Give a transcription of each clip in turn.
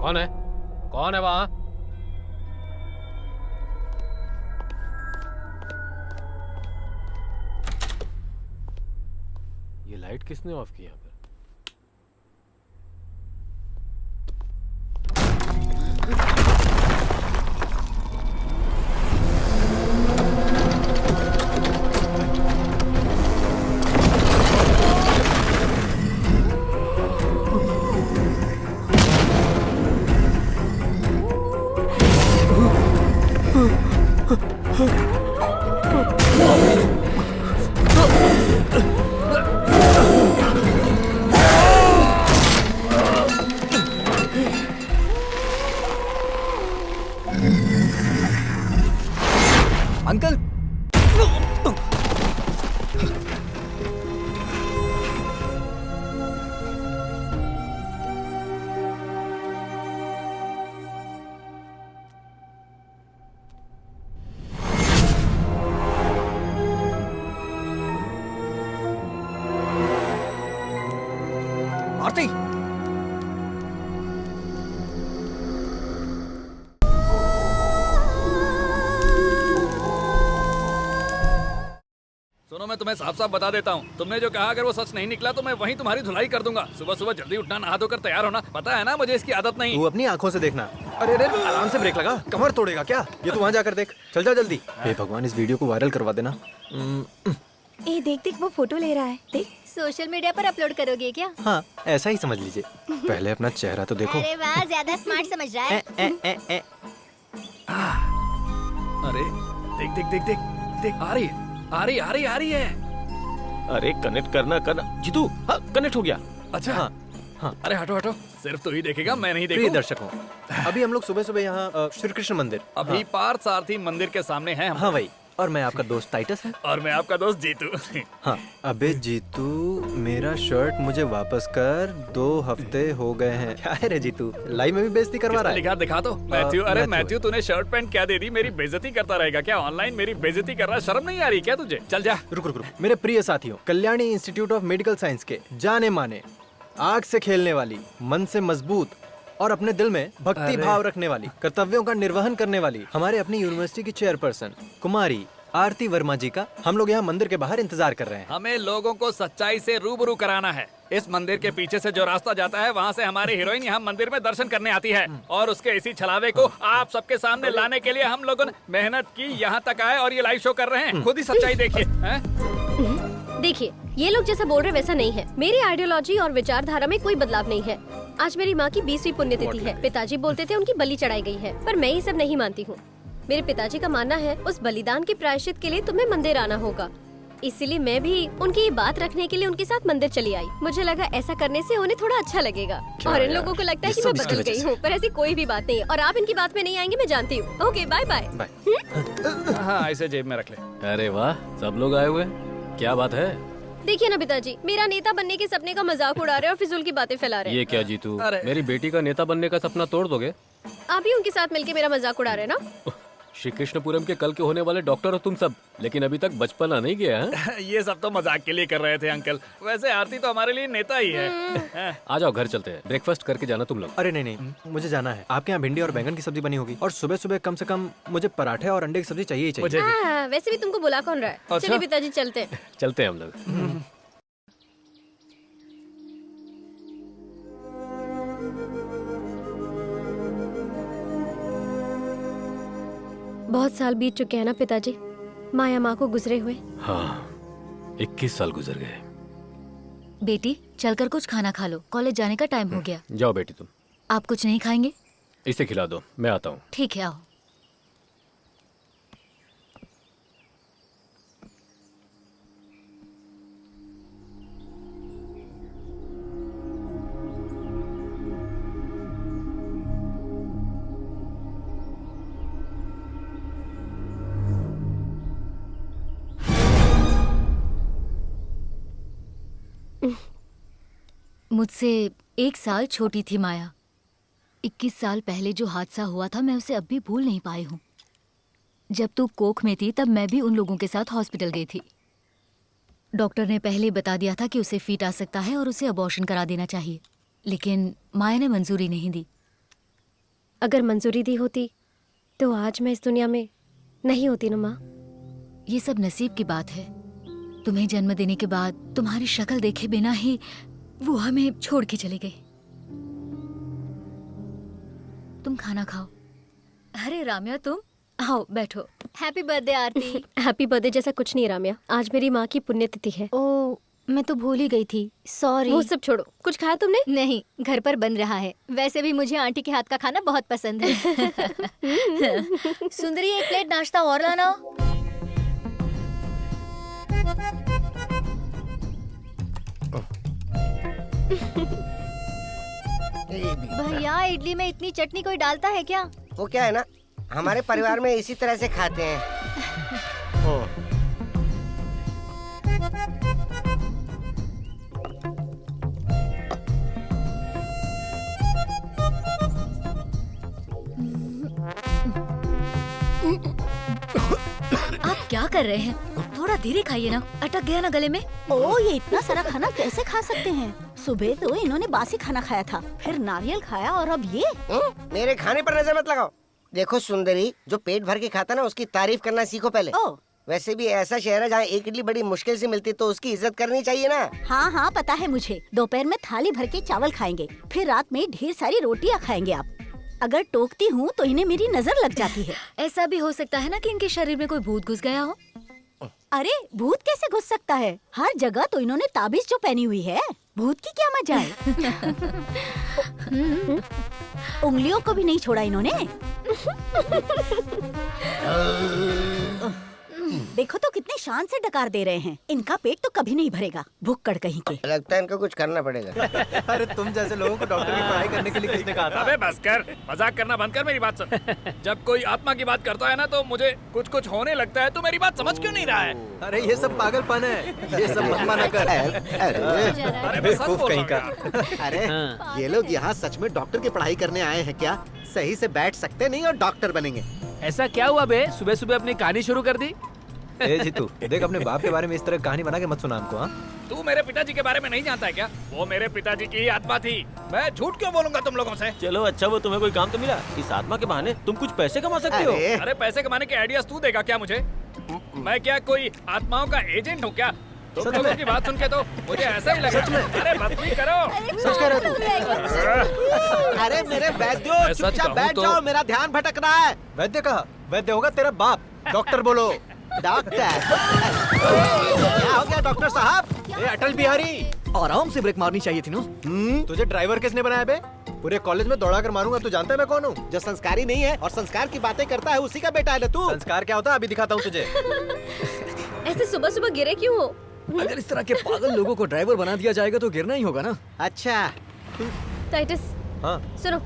कौन है? कौन है वहां? ये लाइट किसने ऑफ की यहाँ पर? अंकल, आरती, सुनो, मैं तुम्हें साफ साफ बता देता हूँ, तुमने जो कहा अगर वो सच नहीं निकला तो मैं वहीं तुम्हारी धुलाई कर दूंगा। सुबह सुबह जल्दी उठना, नहा धोकर तैयार होना। पता है ना मुझे इसकी आदत नहीं। तू अपनी आंखों से देखना। अरे अरे, आराम से ब्रेक लगा, कमर तोड़ेगा क्या? ये तू वहाँ जाकर देख। चल जा जल्दी। हे भगवान, इस वीडियो को वायरल करवा देना। ए देख देख, वो फोटो ले रहा है। देख, सोशल मीडिया पर अपलोड करोगे क्या? हाँ, ऐसा ही समझ लीजिए। पहले अपना चेहरा तो देखो। अरे वाह, ज्यादा स्मार्ट समझ रहा है। अरे देख देख देख देख देख, आ रही है, आ रही आ रही आ रही है। अरे कनेक्ट करना जीतू। हाँ, कनेक्ट हो गया। अच्छा हाँ हाँ। अरे हटो हटो, सिर्फ तू ही देखेगा, मैं नहीं प्रिय देखूं। दर्शकों, अभी हम लोग सुबह सुबह यहाँ श्री कृष्ण मंदिर, अभी पार्थ सारथी मंदिर के सामने हैं हम। हाँ वही। और मैं आपका दोस्त टाइटस है। और मैं आपका दोस्त जीतू। हाँ, अबे जीतू, मेरा शर्ट मुझे वापस कर। 2 हफ्ते हो गए हैं। क्या है रे जीतू, लाइव में भी बेइज्जती करवा रहा है? लिखा दिखा दो। मैथ्यू, अरे मैथ्यू। मैथ्यू, तूने शर्ट पैंट क्या दे दी? मेरी बेइज्जती करता रहेगा क्या? ऑनलाइन मेरी बेइज्जती कर रहा, शर्म नहीं आ रही क्या तुझे? चल जा। रुक रुक रुक। मेरे प्रिय साथियों, Kalyani institute of medical science के जाने माने, आग से खेलने वाली, मन से मजबूत और अपने दिल में भक्ति भाव रखने वाली, कर्तव्यों का निर्वहन करने वाली हमारे अपनी यूनिवर्सिटी की चेयरपर्सन कुमारी आरती वर्मा जी का हम लोग यहाँ मंदिर के बाहर इंतजार कर रहे हैं। हमें लोगों को सच्चाई से रूबरू कराना है। इस मंदिर के पीछे से जो रास्ता जाता है, वहाँ से हमारी हीरोइन यहाँ मंदिर में दर्शन करने आती है। और उसके इसी छलावे को आप सबके सामने लाने के लिए हम लोगों ने मेहनत की, यहाँ तक आए और ये लाइव शो कर रहे हैं। खुद ही सच्चाई देखिए। देखिए, ये लोग जैसा बोल रहे वैसा नहीं है। मेरी आइडियोलॉजी और विचारधारा में कोई बदलाव नहीं है। आज मेरी माँ की 20वीं पुण्यतिथि है। पिताजी बोलते थे उनकी बलि चढ़ाई गई है, पर मैं ये सब नहीं मानती हूँ। मेरे पिताजी का मानना है उस बलिदान के प्रायश्चित के लिए तुम्हें मंदिर आना होगा। इसीलिए मैं भी उनकी ये बात रखने के लिए उनके साथ मंदिर चली आई। मुझे लगा ऐसा करने से उन्हें थोड़ा अच्छा लगेगा। और इन लोगों को लगता है कि मैं बदल गई हूँ, पर ऐसी कोई भी बात नहीं है। और आप इनकी बात में नहीं आएंगे, मैं जानती हूँ। Okay, bye bye. हाँ, इसे जेब में रख ले। अरे वाह, सब लोग आए हुए हैं। क्या बात है? देखिए ना पिताजी, मेरा नेता बनने के सपने का मजाक उड़ा रहे हैं और फिजूल की बातें फैला रहे हैं। ये क्या जीतू, अरे। मेरी बेटी का नेता बनने का सपना तोड़ दोगे? आप भी उनके साथ मिलके मेरा मजाक उड़ा रहे हैं ना? श्री कृष्णपुरम के कल के होने वाले डॉक्टर हो तुम सब, लेकिन अभी तक बचपना नहीं गया है। ये सब तो मजाक के लिए कर रहे थे अंकल। वैसे आरती तो हमारे लिए नेता ही है। आ जाओ, घर चलते हैं। ब्रेकफास्ट करके जाना तुम लोग। अरे नहीं नहीं, मुझे जाना है। आपके यहाँ भिंडी और बैंगन की सब्जी बनी होगी, और सुबह सुबह कम से कम मुझे पराठे और अंडे की सब्जी चाहिए ही चाहिए। मुझे भी। हाँ, वैसे भी तुमको बुला कौन रहा है? अच्छा। चलिए पिताजी, चलते हैं। चलते हैं हम लोग। बहुत साल बीत चुके हैं ना पिताजी, माया माँ को गुजरे हुए। हाँ, 21 साल गुजर गए। बेटी, चलकर कुछ खाना खा लो, कॉलेज जाने का टाइम हो गया। जाओ बेटी, तुम आप कुछ नहीं खाएंगे? इसे खिला दो, मैं आता हूँ। ठीक है, आओ। मुझसे 1 साल छोटी थी माया। 21 साल पहले जो हादसा हुआ था, मैं उसे अब भी भूल नहीं पाई हूँ। जब तू कोख में थी तब मैं भी उन लोगों के साथ हॉस्पिटल गई थी। डॉक्टर ने पहले बता दिया था कि उसे फीट आ सकता है और उसे अबॉर्शन करा देना चाहिए, लेकिन माया ने मंजूरी नहीं दी। अगर मंजूरी दी होती तो आज मैं इस दुनिया में नहीं होती ना माँ। ये सब नसीब की बात है। तुम्हें जन्म देने के बाद तुम्हारी शक्ल देखे बिना ही वो हमें छोड़ के चले गए। तुम खाना खाओ। अरे राम्या, तुम आओ बैठो। हैप्पी बर्थडे आरती। हैप्पी बर्थडे जैसा कुछ नहीं राम्या, आज मेरी माँ की पुण्यतिथि है। ओ, मैं तो भूल ही गई थी, सॉरी। वो सब छोड़ो, कुछ खाया तुमने? नहीं, घर पर बन रहा है। वैसे भी मुझे आंटी के हाथ का खाना बहुत पसंद है। सुंदरी, एक प्लेट नाश्ता और लाना। भैया, इडली में इतनी चटनी कोई डालता है क्या? वो क्या है ना, हमारे परिवार में इसी तरह से खाते हैं। ओ, आप क्या कर रहे हैं? थोड़ा धीरे खाइए ना, अटक गया ना गले में। ओ, ये इतना सारा खाना कैसे खा सकते हैं? सुबह तो इन्होंने बासी खाना खाया था, फिर नारियल खाया और अब ये। मेरे खाने पर नजर मत लगाओ। देखो सुंदरी, जो पेट भर के खाता ना उसकी तारीफ करना सीखो पहले। ओ, वैसे भी ऐसा शहर है जहाँ एक इडली बड़ी मुश्किल से मिलती है, तो उसकी इज्जत करनी चाहिए ना। हाँ हाँ पता है मुझे। दोपहर में थाली भर के चावल खाएंगे, फिर रात में ढेर सारी रोटियां खाएंगे। आप अगर टोकती हूँ तो इन्हें मेरी नजर लग जाती है। ऐसा भी हो सकता है ना कि इनके शरीर में कोई भूत घुस गया हो। अरे भूत कैसे घुस सकता है? हर जगह तो इन्होंने ताबीज जो पहनी हुई है, भूत की क्या मजा है। उंगलियों को भी नहीं छोड़ा इन्होंने। देखो तो कितने शान से डकार दे रहे हैं। इनका पेट तो कभी नहीं भरेगा, भुक्कड़ कहीं के। लगता है इनको कुछ करना पड़ेगा। अरे तुम जैसे लोगों को डॉक्टर की पढ़ाई करने के लिए किसने कहा था? अबे बस कर, मजाक करना बंद कर, मेरी बात सुन। जब कोई आत्मा की बात करता है ना तो मुझे कुछ कुछ होने लगता है। तू मेरी बात समझ क्यों नहीं रहा है? अरे ये सब पागलपन है, ये सब मत माना कर। अरे मैं सच बोल कहीं का। रहा हूँ। अरे ये लोग यहाँ सच में डॉक्टर की पढ़ाई करने आए हैं क्या? सही से बैठ सकते नहीं और डॉक्टर बनेंगे। ऐसा क्या हुआ बे? सुबह सुबह अपनी कहानी शुरू कर दी। ए जीतू, देख अपने बाप के बारे में इस तरह कहानी बना के मत सुना हमको। हाँ, तू मेरे पिताजी के बारे में नहीं जानता है क्या? वो मेरे पिताजी की ही आत्मा थी। मैं झूठ क्यों बोलूंगा तुम लोगों से? चलो अच्छा, वो तुम्हें कोई काम तो मिला। इस आत्मा के बहाने तुम कुछ पैसे कमा सकते हो। अरे अरे पैसे कमाने के आइडियाज तू देगा क्या मुझे? मैं क्या कोई आत्माओं का एजेंट हूँ क्या? तुम लोगों की बात सुन के तो मुझे ऐसा ही लगा। अरे बदतमीजी करो। सच कह रहे तू? अरे मेरे वैद्यो, मैं सच चुपचाप कहूँ बैठ तो- जाओ, मेरा ध्यान भटक रहा है। वैद्य कहा? वैद्य होगा तेरा बाप। डॉक्टर बोलो। डॉक्टर क्या हो गया डॉक्टर साहब? ए अटल बिहारी, आराम से ब्रेक मारनी चाहिए थी ना। तुझे ड्राइवर किसने बनाया बे? पूरे कॉलेज में दौड़ा कर मारूंगा। तू जानता है मैं कौन हूँ? जो संस्कारी नहीं है और संस्कार की बातें करता है उसी का बेटा है ना तू। संस्कार क्या होता है अभी दिखाता हूँ तुझे। ऐसे सुबह सुबह गिरे क्यों हो? अगर इस तरह के पागल लोगों को ड्राइवर बना दिया जाएगा तो गिरना ही होगा ना। अच्छा टाइटस, हाँ, सुनो,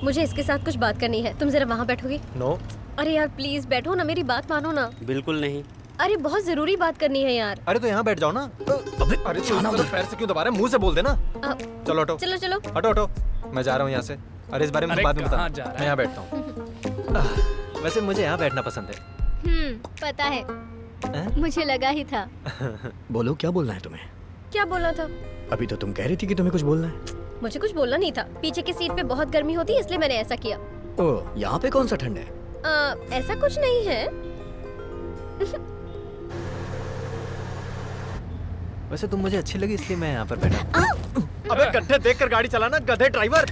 मुझे इसके साथ कुछ बात करनी है। तुम जरा वहाँ बैठोगे? नो। अरे यार प्लीज बैठो ना, मेरी बात मानो ना। बिल्कुल नहीं। अरे बहुत जरूरी बात करनी है यार। अरे तो यहाँ बैठ जाओ ना। अरे तू उधर पैर से क्यों दबा रहा है? मुंह से बोल देना। अ, चलो हटो, चलो चलो। हटो हटो, मैं जा रहा हूँ यहाँ से। अरे इस बारे में अरे तो बाद में बता। कहाँ जा रहा है? मैं यहाँ बैठता हूँ। वैसे मुझे यहाँ बैठना पसंद है। पता है, हैं? मुझे लगा ही था। बोलो, क्या बोलना है तुम्हें? क्या बोलना था? अभी तो तुम कह रही थी कि तुम्हें कुछ बोलना है। मुझे कुछ बोलना नहीं था। पीछे की सीट पे बहुत गर्मी होती है इसलिए मैंने ऐसा किया। ओह, यहाँ पे कौन सा ठंड है? ऐसा कुछ नहीं है। वैसे तुम मुझे अच्छी लगी इसलिए मैं यहाँ पर बैठा। अबे गड्ढे देखकर गाड़ी चलाना, गधे ड्राइवर।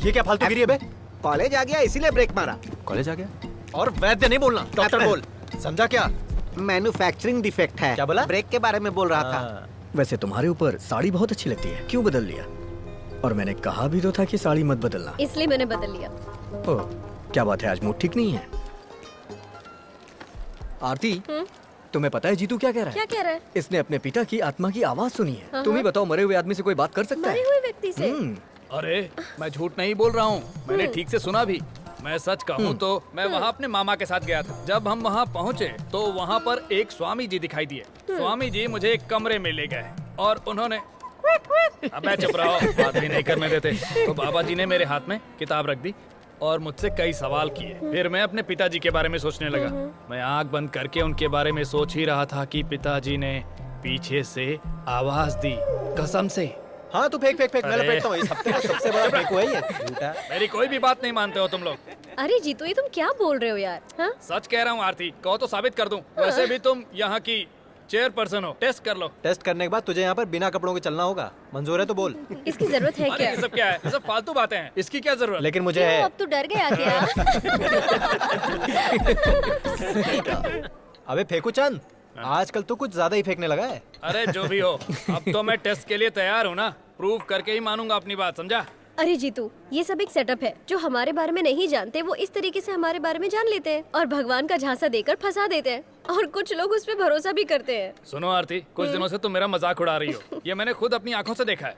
ये क्या फालतूगिरी है बे? कॉलेज आ गया इसीलिए ब्रेक मारा। कॉलेज आ गया? और वैद्य नहीं बोलना, डॉक्टर बोल। समझा क्या? मैन्युफैक्चरिंग डिफेक्ट है। क्या बोला? ब्रेक के बारे में बोल रहा था। हाँ। वैसे तुम्हारे ऊपर साड़ी बहुत अच्छी लगती है, क्यों बदल लिया? और मैंने कहा भी तो था कि साड़ी मत बदलना। इसलिए मैंने बदल लिया। ओह, क्या बात है, आज मूड ठीक नहीं है? आरती, तुम्हें पता है जीतू क्या कह रहा है? क्या कह रहा है? इसने अपने पिता की आत्मा की आवाज सुनी है। हाँ, तुम ही बताओ, मरे हुए आदमी से कोई बात कर सकता मरे है? हुए व्यक्ति से? अरे मैं झूठ नहीं बोल रहा हूँ, मैंने ठीक से सुना भी। मैं सच कहूँ तो मैं वहाँ अपने मामा के साथ गया था। जब हम वहाँ पहुँचे तो वहाँ पर एक स्वामी जी दिखाई दिए। स्वामी जी मुझे एक कमरे में ले गए और उन्होंने अबे चुप रहो, बात भी नहीं करने देते। तो बाबा जी ने मेरे हाथ में किताब रख दी और मुझसे कई सवाल किए। फिर मैं अपने पिताजी के बारे में सोचने लगा। मैं आंख बंद करके उनके बारे में सोच ही रहा था कि पिताजी ने पीछे से आवाज दी, कसम से हाँ तू फेंक फेंक फेंक, मैं अरे। लपेटता हूँ। इस हफ्ते का सबसे बड़ा फेंक हुआ ही है झूठा। मेरी कोई भी बात नहीं मानते हो तुम लोग। अरे जीतू ये तुम क्या बोल रहे हो यार? हाँ? सच कह रहा हूँ आरती, कहो तो साबित कर दूं। वैसे भी तुम यहाँ की चेयरपर्सन हो, टेस्ट कर लो। टेस्ट करने के बाद तुझे यहाँ पर बिना कपड़ों के चलना होगा। मंजूर है तो बोल। इसकी जरूरत है अरे क्या? ये सब क्या है? ये सब फालतू बातें हैं। इसकी क्या जरूरत? लेकिन मुझे क्यों, है। अब तू डर गया क्या? अबे फेंकू चंद, आजकल तू कुछ ज्यादा ही फेंकने लगा है। अरे जो भी हो, अब तो मैं टेस्ट के लिए तैयार हूँ ना। प्रूव करके ही मानूंगा अपनी बात, समझा? अरे जीतू ये सब एक सेटअप है। जो हमारे बारे में नहीं जानते वो इस तरीके से हमारे बारे में जान लेते हैं और भगवान का झांसा देकर फंसा देते हैं, और कुछ लोग उस पे भरोसा भी करते हैं। सुनो आरती, कुछ दिनों से तुम मेरा मजाक उड़ा रही हो। ये मैंने खुद अपनी आंखों से देखा है।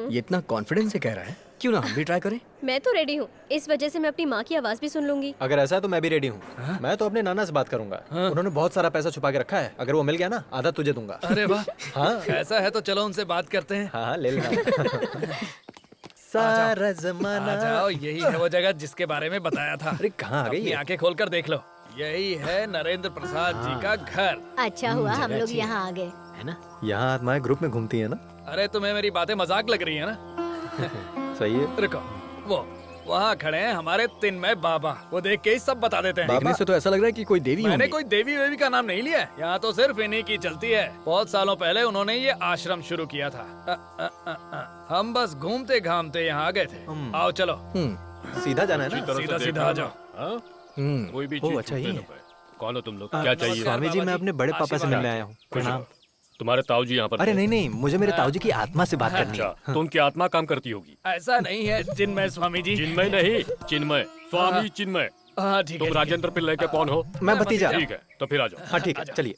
ये इतना कॉन्फिडेंस से कह रहा है, क्यों ना हम भी ट्राई करें? मैं तो रेडी हूँ, इस वजह से मैं अपनी माँ की आवाज भी सुन लूंगी। अगर ऐसा है तो मैं भी रेडी हूँ। मैं तो अपने नाना से बात करूंगा। उन्होंने बहुत सारा पैसा छुपा के रखा है, अगर वो मिल गया ना आधा तुझे दूंगा। अरे वाह, हाँ ऐसा है तो चलो उनसे बात करते हैं। हाँ ले लेना। सारा जमाना। आ जाओ, यही है वो जगह जिसके बारे में बताया था। अरे कहाँ आ गई अपनी ये? आंखें खोलकर देख लो, यही है नरेंद्र प्रसाद जी का घर। अच्छा हुआ हम लोग यहाँ आ गए। है ना? यहाँ आत्माएं ग्रुप में घूमती है ना। अरे तुम्हें मेरी बातें मजाक लग रही है ना? सही है। रुको, वो वहाँ खड़े हैं हमारे तिन्मय बाबा, वो देख के ही सब बता देते हैं। देखने से तो ऐसा लग रहा है कि कोई देवी मैंने होंगी। कोई देवी वेवी का नाम नहीं लिया है। यहाँ तो सिर्फ इन्हीं की चलती है। बहुत सालों पहले उन्होंने ये आश्रम शुरू किया था। हम बस घूमते घामते यहाँ आ गए थे। आओ चलो, सीधा जाना है ना। सीधा सीधा आ जाओ। कोई भी ओ, चीज अच्छा, छूटे ये ना पाए। कौन हो तुम लोग? क्या चाहिए? स्वामी जी मैं अपने बड़े पापा से मिलने आया हूँ। प्रणाम। तुम्हारे ताऊ जी यहाँ पर अरे थे? नहीं नहीं, मुझे मेरे ताऊ जी की आत्मा से बात करनी है। अच्छा, तो उनकी आत्मा काम करती होगी। ऐसा नहीं है जिनमय स्वामी जी। चिन्मय नहीं, चिन्मय, स्वामी चिन्मय। हाँ ठीक तुम है। राजेंद्र पिल्लई के कौन हो? मैं भतीजा। ठीक है, तो फिर आ जाओ। हाँ ठीक है, चलिए।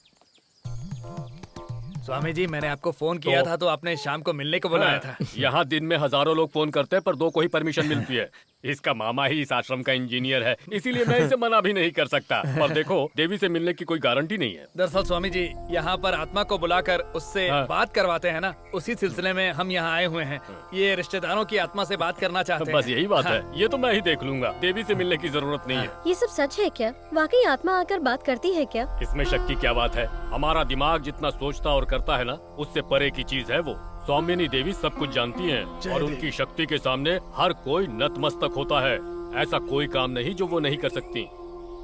स्वामी जी मैंने आपको फोन किया था तो आपने शाम को मिलने को बुलाया था। यहाँ दिन में हजारों लोग फोन करते हैं पर 2 को ही परमिशन मिलती है। इसका मामा ही इस आश्रम का इंजीनियर है, इसीलिए मैं इसे मना भी नहीं कर सकता। पर देखो, देवी से मिलने की कोई गारंटी नहीं है। दरअसल स्वामी जी यहाँ पर आत्मा को बुलाकर उससे बात करवाते हैं ना, उसी सिलसिले में हम यहाँ आए हुए हैं। ये रिश्तेदारों की आत्मा से बात करना चाहते हैं। बस यही बात है, ये तो मैं ही देख लूंगा। देवी से मिलने की जरूरत नहीं है। ये सब सच है क्या? वाकई आत्मा आकर बात करती है क्या? इसमें शक की क्या बात है? हमारा दिमाग जितना सोचता और करता है ना, उससे परे की चीज है वो। स्वामिनी देवी सब कुछ जानती हैं और उनकी शक्ति के सामने हर कोई नतमस्तक होता है। ऐसा कोई काम नहीं जो वो नहीं कर सकती।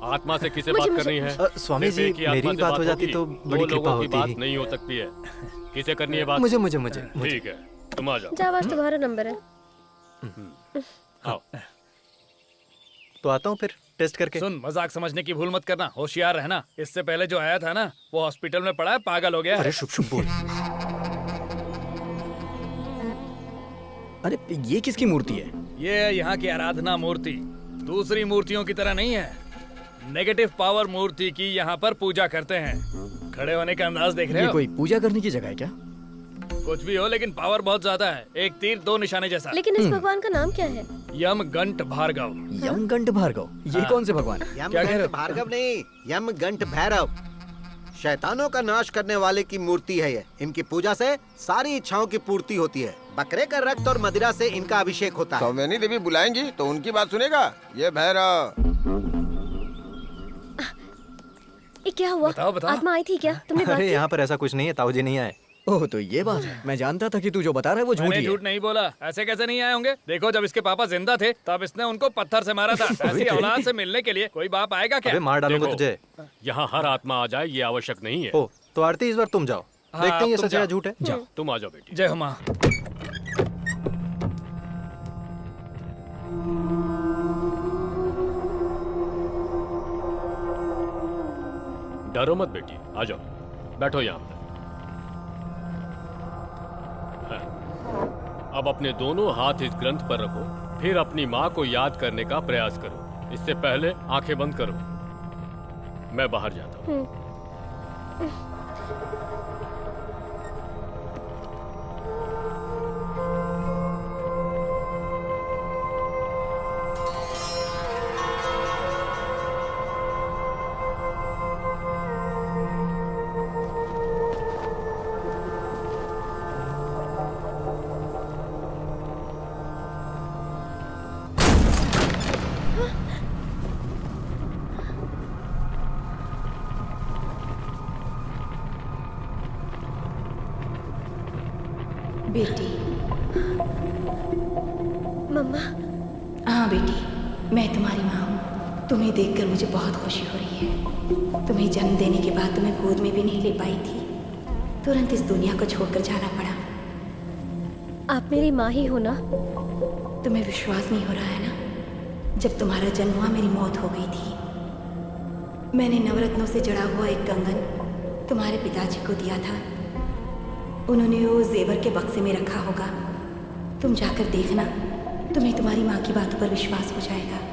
आत्मा से किसे बात करनी है? स्वामी सिर्फ जी, एक ही आत्मा मेरी से बात हो जाती होगी। तो दो बड़ी कृपा लोगों की होती। बात नहीं हो सकती है। किसे करनी है बात? मुझे। ठीक है, तुम आ जाओ। जावाज तुम्हारा नंबर है। आओ। तो आता हूँ फिर टेस्ट करके। सुन, मजाक समझने की भूल मत करना, होशियार रहना। इससे पहले जो आया था ना, वो हॉस्पिटल में पड़ा है, पागल हो गया है। अरे शुभ शुभ बोल। अरे ये किसकी मूर्ति है? ये है यहाँ की आराधना मूर्ति। दूसरी मूर्तियों की तरह नहीं है। नेगेटिव पावर मूर्ति की यहाँ पर पूजा करते हैं। खड़े होने का अंदाज देख रहे ये हो? कोई पूजा करने की जगह है क्या? कुछ भी हो, लेकिन पावर बहुत ज्यादा है। एक तीर 2 निशाने जैसा। लेकिन इस भगवान का नाम क्या है? यमगंट भार्गव। यमगंट भार्गव, ये कौन से भगवान है? क्या कह रहे हो? भार्गव नहीं, यमगंट भैरव, शैतानों का नाश करने वाले की मूर्ति है ये। इनकी पूजा से सारी इच्छाओं की पूर्ति होती है। बकरे का रक्त और मदिरा से इनका अभिषेक होता है। सौम्यनी देवी बुलाएंगी तो उनकी बात सुनेगा ये भैरव। ये क्या हुआ? बताओ, बताओ। आत्मा आई थी क्या? तुमने बात अरे की? यहाँ पर ऐसा कुछ नहीं है, ताऊ जी नहीं आए। ओह तो ये बात है। मैं जानता था कि तू जो बता रहा है वो झूठ मैंने ही है। झूठ नहीं बोला। ऐसे कैसे नहीं आए होंगे? देखो, जब इसके पापा जिंदा थे तब इसने उनको पत्थर से मारा था। ऐसी औलाद से मिलने के लिए कोई बाप आएगा क्या? अबे मार डालूंगा देखो, तुझे। यहाँ हर आत्मा आ जाए ये आवश्यक नहीं है। ओ तो आरती, इस बार तुम जाओ। हाँ, देखते हैं ये तुम सच है या जाओ। झूठ है। जाओ, तुम आ जाओ बेटी। जय हो माँ। डरो मत बेटी, आ जाओ, बैठो यहाँ पर। हाँ। अब अपने दोनों हाथ इस ग्रंथ पर रखो, फिर अपनी माँ को याद करने का प्रयास करो। इससे पहले आंखें बंद करो। मैं बाहर जाता हूँ। बेटी मम्मा। हाँ बेटी, मैं तुम्हारी माँ हूँ। तुम्हें देखकर मुझे बहुत खुशी हो रही है। तुम्हें जन्म देने के बाद तुम्हें गोद में भी नहीं ले पाई थी, तुरंत इस दुनिया को छोड़कर जाना पड़ा। आप मेरी माँ ही हो ना? तुम्हें विश्वास नहीं हो रहा है ना? जब तुम्हारा जन्म हुआ मेरी मौत हो गई थी। मैंने नवरत्नों से जड़ा हुआ एक कंगन तुम्हारे पिताजी को दिया था। उन्होंने वो जेवर के बक्से में रखा होगा। तुम जाकर देखना, तुम्हें तुम्हारी माँ की बातों पर विश्वास हो जाएगा।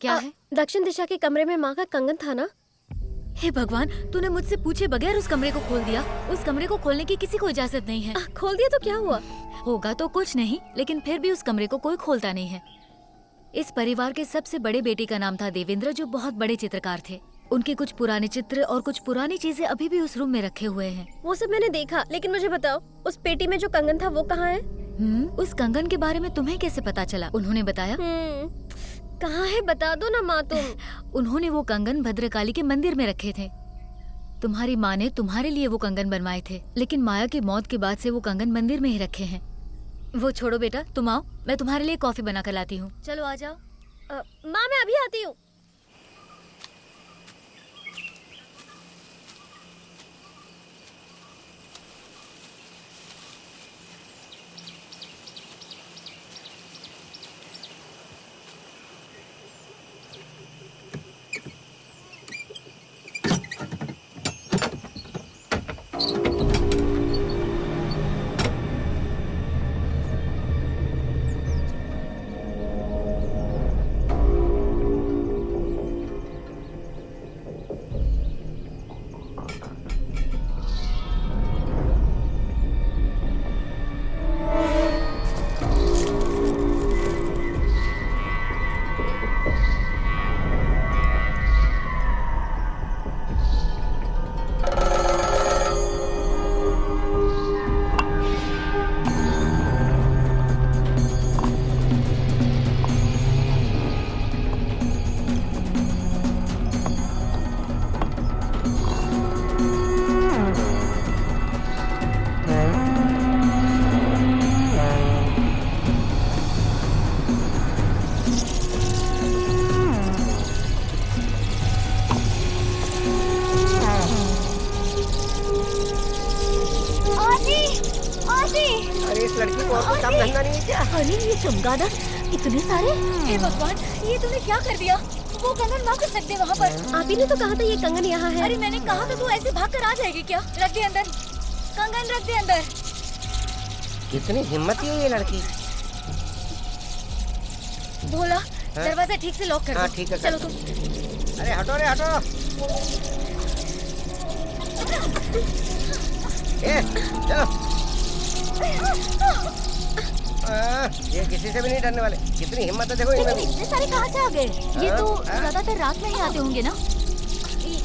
क्या है? दक्षिण दिशा के कमरे में माँ का कंगन था ना? हे भगवान, तूने मुझसे पूछे बगैर उस कमरे को खोल दिया। उस कमरे को खोलने की किसी को इजाजत नहीं है। खोल दिया तो क्या हुआ? होगा तो कुछ नहीं, लेकिन फिर भी उस कमरे को कोई खोलता नहीं है। इस परिवार के सबसे बड़े बेटे का नाम था देवेंद्र, जो बहुत बड़े चित्रकार थे। उनके कुछ पुराने चित्र और कुछ पुरानी चीजें अभी भी उस रूम में रखे हुए हैं। वो सब मैंने देखा, लेकिन मुझे बताओ, उस पेटी में जो कंगन था वो कहाँ है? उस कंगन के बारे में तुम्हें कैसे पता चला? उन्होंने बताया? कहाँ है, बता दो ना माँ तुम। उन्होंने वो कंगन भद्रकाली के मंदिर में रखे थे। तुम्हारी माँ ने तुम्हारे लिए वो कंगन बनवाए थे, लेकिन माया की मौत के बाद से वो कंगन मंदिर में ही रखे हैं। वो छोड़ो बेटा, तुम आओ, मैं तुम्हारे लिए कॉफी बना कर लाती हूँ। चलो आ जाओ। माँ मैं अभी आती हूँ। अरे इस लड़की को और कोई काम धंधा नहीं है क्या? अरे ये चमगादड़ इतने सारे? हे भगवान, ये तूने क्या कर दिया? वो कंगन वापस रख दे वहाँ पर। आप ही ने तो कहा था ये कंगन यहाँ है। अरे मैंने कहा था, तू ऐसे भाग कर आ जाएगी क्या? रख दे अंदर, कंगन रख दे अंदर। कितनी हिम्मत है ये लड़की। भोला, दरवाजा ठीक से लॉक कर हाँ दो। ठीक है। चलो तुम। अरे हटो रे हटो। चलो। ये किसी से भी नहीं डरने वाले। कितनी हिम्मत है देखो इनमें भी। इतने सारे कहाँ से आ गए? ये तो ज्यादातर रात में ही आते होंगे ना।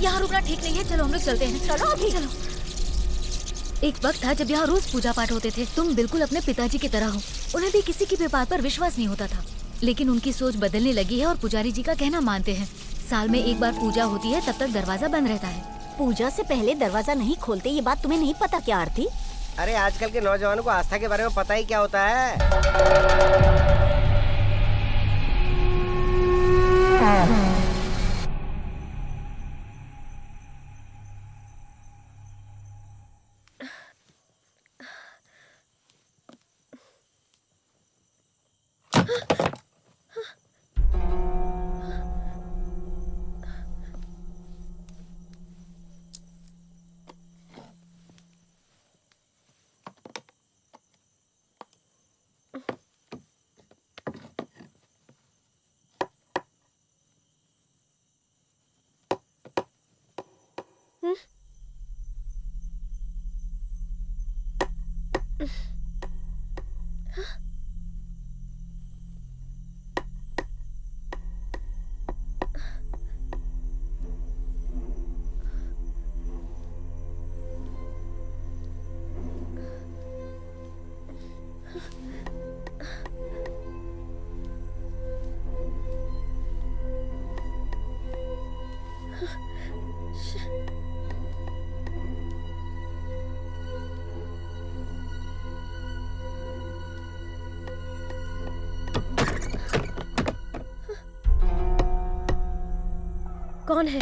यहाँ रुकना ठीक नहीं है, चलो हम लोग चलते हैं। चलो अभी चलो। एक वक्त था जब यहाँ रोज पूजा पाठ होते थे। तुम बिल्कुल अपने पिताजी की तरह हो। उन्हें भी किसी की भी बात पर विश्वास नहीं होता था, लेकिन उनकी सोच बदलने लगी है और पुजारी जी का कहना मानते हैं। साल में एक बार पूजा होती है, तब तक दरवाजा बंद रहता है। पूजा से पहले दरवाजा नहीं खोलते, ये बात तुम्हें नहीं पता क्या आरती? अरे आजकल के नौजवानों को आस्था के बारे में पता ही क्या होता है। कौन है?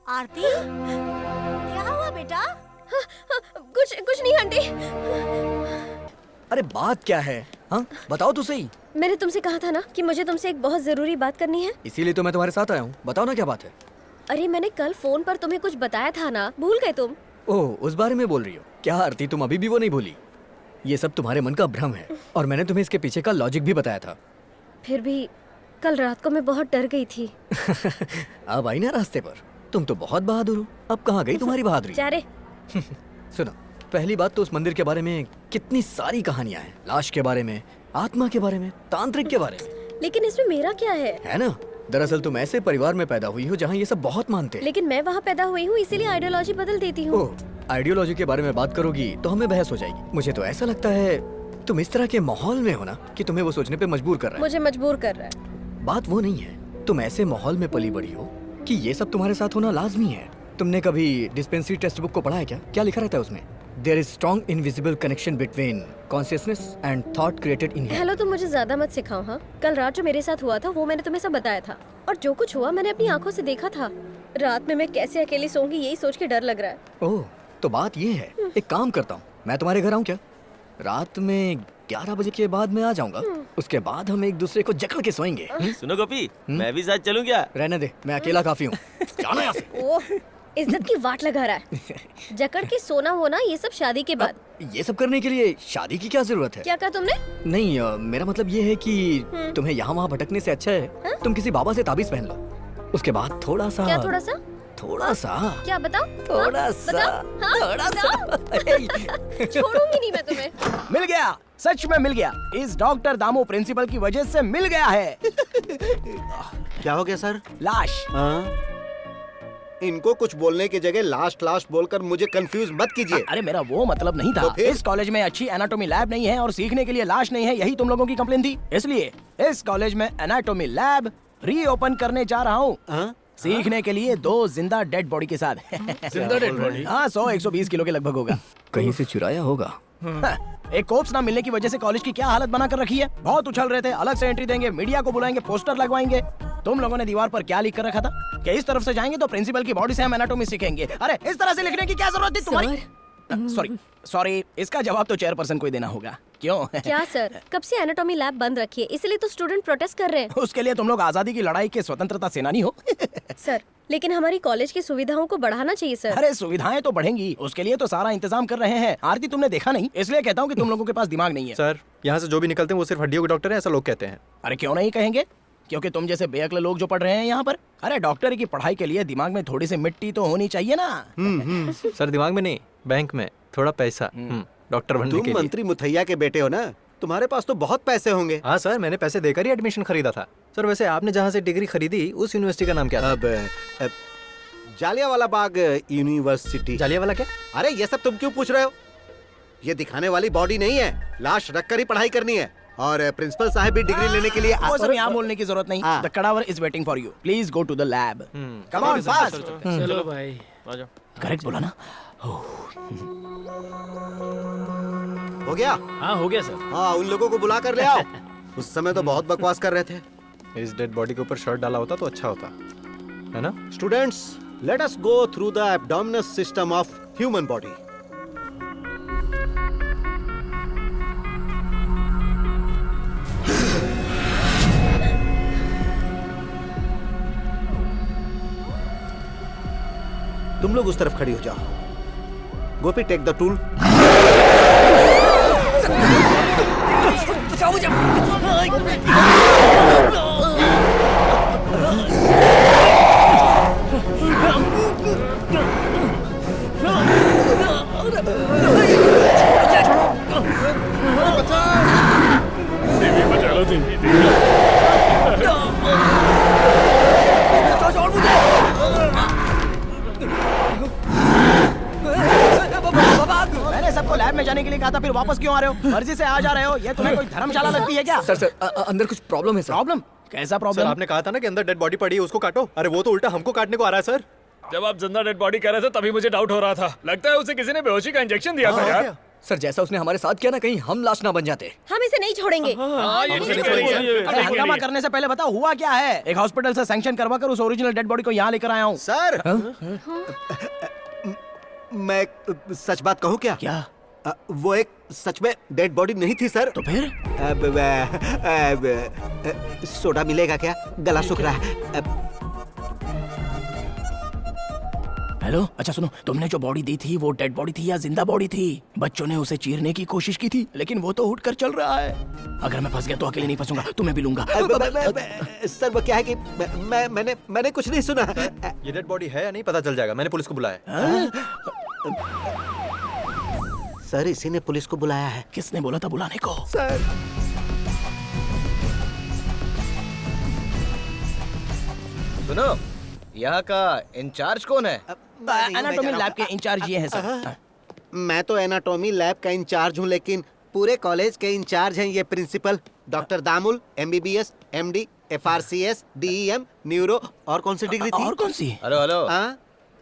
आरती, क्या हुआ बेटा? कुछ नहीं आंटी। अरे बात क्या है? हाँ बताओ तो सही। मैंने तुमसे कहा था ना कि मुझे तुमसे एक बहुत जरूरी बात करनी है। इसीलिए तो मैं तुम्हारे साथ आया हूँ। बताओ ना क्या बात है। अरे मैंने कल फोन पर तुम्हें कुछ बताया था ना, भूल गए तुम? ओह, उस बारे में बोल रही हो क्या आरती? तुम अभी भी वो नहीं भूली? ये सब तुम्हारे मन का भ्रम है और मैंने तुम्हें इसके पीछे का लॉजिक भी बताया था। फिर भी कल रात को मैं बहुत डर गई थी। अब आई ना रास्ते पर। तुम तो बहुत बहादुर हो। अब कहाँ गई तुम्हारी बहादुरी? जा रे। सुनो, पहली बात तो उस मंदिर के बारे में कितनी सारी कहानियां हैं। लाश के बारे में, आत्मा के बारे में, तांत्रिक के बारे में। लेकिन इसमें मेरा क्या है ना? दरअसल तुम ऐसे परिवार में पैदा हुई हो जहाँ ये सब बहुत मानते हैं। लेकिन मैं वहाँ पैदा हुई हूँ, इसीलिए आइडियोलॉजी बदल देती हूँ। ओह, आइडियोलॉजी के बारे में बात करोगी तो हमें बहस हो जाएगी। मुझे तो ऐसा लगता है तुम इस तरह के माहौल में हो ना कि तुम्हें वो सोचने पे मजबूर कर रहा है। मुझे मजबूर कर रहा है। बात वो नहीं है। तुम ऐसे माहौल में पली बड़ी हो कि ये सब तुम्हारे साथ होना लाजमी है। तुमने कभी डिस्पेंसरी टेक्स्ट बुक को पढ़ा है क्या? क्या लिखा रहता है उसमें? There is strong invisible connection between consciousness and thought created in here. Hello, तुम मुझे ज्यादा मत सिखाओ। हाँ, कल रात जो मेरे साथ हुआ था वो मैंने तुम्हें सब बताया था, और जो कुछ हुआ मैंने अपनी आंखों से देखा था। रात में मैं कैसे अकेली सोऊंगी यही सोच के डर लग रहा है। ओह, तो बात ये है। एक काम करता हूँ, मैं तुम्हारे घर आऊँ क्या? रात में 11 बजे के बाद मैं आ जाऊंगा। उसके बाद हम एक दूसरे को जकड़ के सोएंगे। सुनो गोपी, मैं भी साथ चलूं क्या? रहने दे, मैं अकेला काफी हूँ। जाना यहाँ से। इज्जत की वाट लगा रहा है। जकड़ के सोना होना ये सब शादी के बाद। ये सब करने के लिए शादी की क्या जरूरत है? क्या कहा तुमने? नहीं मेरा मतलब ये है कि तुम्हें यहाँ वहाँ भटकने से अच्छा है तुम किसी बाबा से ताबीज पहन लो, उसके बाद थोड़ा सा क्या थोड़ा सा? थोड़ा सा क्या बताओ? थोड़ा सा थोड़ा सा छोड़ूंगी नहीं मैं तुम्हें। मिल गया, सच में मिल गया। इस डॉक्टर दामू प्रिंसिपल की वजह से मिल गया है। क्या हो गया सर? लाश। इनको कुछ बोलने की जगह लास्ट लास्ट बोलकर मुझे कंफ्यूज मत कीजिए। अरे मेरा वो मतलब नहीं था। तो फिर? इस कॉलेज में अच्छी एनाटॉमी लैब नहीं है और सीखने के लिए लाश नहीं है, यही तुम लोगों की कंप्लेन थी। इसलिए इस कॉलेज में एनाटॉमी लैब रीओपन करने जा रहा हूँ, सीखने के लिए 2 जिंदा डेड बॉडी के साथ। जिंदा डेड बॉडी? हाँ, 100-120 किलो के लगभग होगा। कहीं से चुराया होगा। एक कोप्स ना मिलने की वजह से कॉलेज की क्या हालत बना कर रखी है। बहुत उछल रहे थे, अलग से एंट्री देंगे, मीडिया को बुलाएंगे, पोस्टर लगवाएंगे। तुम लोगों ने दीवार पर क्या लिख कर रखा था कि इस तरफ से जाएंगे तो प्रिंसिपल की बॉडी से हम एनाटॉमी सीखेंगे। अरे इस तरह से लिखने की क्या जरूरत थी तुम्हारी? सॉरी, इसका जवाब तो चेयरपर्सन को ही देना होगा। क्यों? क्या सर, कब से एनाटॉमी लैब बंद रखी है, इसलिए तो स्टूडेंट प्रोटेस्ट कर रहे हैं। उसके लिए तुम लोग आजादी की लड़ाई के स्वतंत्रता सेनानी हो। सर, लेकिन हमारी कॉलेज की सुविधाओं को बढ़ाना चाहिए सर। अरे सुविधाएं तो बढ़ेंगी, उसके लिए तो सारा इंतजाम कर रहे हैं। आरती तुमने देखा नहीं, इसलिए कहता हूँ कि तुम लोगों के पास दिमाग नहीं है। सर, यहाँ से जो भी निकलते हैं वो सिर्फ हड्डियों के डॉक्टर हैं, ऐसा लोग कहते हैं। अरे क्यों नहीं कहेंगे, क्योंकि तुम जैसे बेअक्ल लोग जो पढ़ रहे हैं यहाँ पर। अरे डॉक्टरी की पढ़ाई के लिए दिमाग में थोड़ी सी मिट्टी तो होनी चाहिए ना। सर, दिमाग में नहीं, बैंक में थोड़ा पैसा डॉक्टर बनने के तुम लिए। मंत्री मुथैया के बेटे हो ना, तुम्हारे पास तो बहुत पैसे होंगे। हाँ सर, मैंने पैसे देकर ही एडमिशन खरीदा था। सर वैसे आपने जहाँ से डिग्री खरीदी उस यूनिवर्सिटी का नाम क्या था? अब जालियांवाला बाग यूनिवर्सिटी। जालियांवाला क्या? अरे ये सब तुम क्यों पूछ रहे हो? ये दिखाने वाली बॉडी नहीं है, लाश रखकर ही पढ़ाई करनी है। और प्रिंसिपल साहब भी डिग्री लेने के लिए वो सब यहाँ बोलने की जरूरत नहीं। The cadaver is waiting for you, please go to the lab. Come on fast. चलो भाई, करेक्ट बोला ना? हो गया? हाँ हो गया सर। हाँ, उन लोगों को बुला कर ले आओ। उस समय तो बहुत बकवास कर रहे थे। इस डेड बॉडी के ऊपर शर्ट डाला होता तो अच्छा होता है ना? Students, let us go through the abdominal system of human body. तुम लोग उस तरफ खड़ी हो जाओ। गोपी, टेक द टूल। मैंने सबको लैब में जाने के लिए कहा था, फिर वापस क्यों आ रहे हो? मर्जी से आ जा रहे हो? ये तुम्हें कोई धर्मशाला लगती है क्या? सर अंदर कुछ प्रॉब्लम है सर। प्रॉब्लम? कैसा सर, प्रॉब्लम? आपने कहा था ना कि अंदर डेड बॉडी पड़ी है, उसको काटो। अरे वो तो उल्टा हमको काटने को आ रहा है सर। जब आप जिंदा डेड बॉडी कह रहे थे तभी मुझे डाउट हो रहा था। लगता है उसे किसी ने बेहोशी का इंजेक्शन दिया था यार। सर जैसा उसने हमारे साथ किया ना, कहीं हम लाश ना बन जाते। हम इसे नहीं छोड़ेंगे। अरे हंगामा करने से पहले बताओ हुआ क्या है? एक हॉस्पिटल से सैंक्शन करवा कर उस ओरिजिनल डेड बॉडी को यहाँ लेकर आया हूँ। सर, मैं सच बात कहूँ क्या? क्या? वो एक सच में डेड बॉडी नहीं थी सर। तो फिर? सोडा मिलेगा क्या? गला सूख रहा है। हेलो, अच्छा सुनो, तुमने जो बॉडी दी थी वो डेड बॉडी थी या जिंदा बॉडी थी? बच्चों ने उसे चीरने की कोशिश की थी, लेकिन वो तो उठकर चल रहा है। अगर मैं फंस गया तो अकेले नहीं फंसूंगा, तुम्हें भी लूंगा। सर वो क्या है कि मैंने कुछ नहीं सुना। ये डेड बॉडी है या नहीं पता चल जाएगा, मैंने पुलिस को बुलाया। सर इसी ने पुलिस को बुलाया है। किसने बोला था बुलाने को? सर सुनो, यहाँ का इंचार्ज कौन है? एनाटॉमी लैब के इंचार्ज ये हैं सर। मैं तो एनाटॉमी लैब का इंचार्ज हूँ, लेकिन पूरे कॉलेज के इंचार्ज हैं ये principal doctor Damul, MBBS, MD, FRCS, DEM, neuro. और कौन सी डिग्री थी? और कौन सी? हेलो,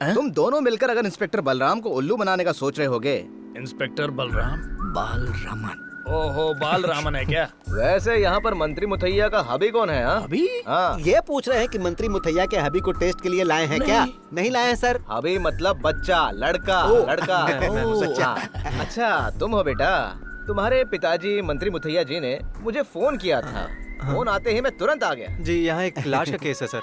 तुम दोनों मिलकर अगर इंस्पेक्टर बलराम को उल्लू बनाने का सोच रहे होगे। इंस्पेक्टर बलराम? बालरामन? ओहो, बालरामन है क्या? वैसे यहाँ पर मंत्री मुथैया का हबी कौन है? हबी? हाँ। ये पूछ रहे हैं कि मंत्री मुथैया के हबी को टेस्ट के लिए लाए हैं क्या? नहीं लाए हैं सर। हबी मतलब बच्चा, लड़का। लड़का। अच्छा तुम हो बेटा। तुम्हारे पिताजी मंत्री मुथैया जी ने मुझे फोन किया था। फोन आते ही मैं तुरंत आ गया। जी, यहाँ एक लाश का केस है सर।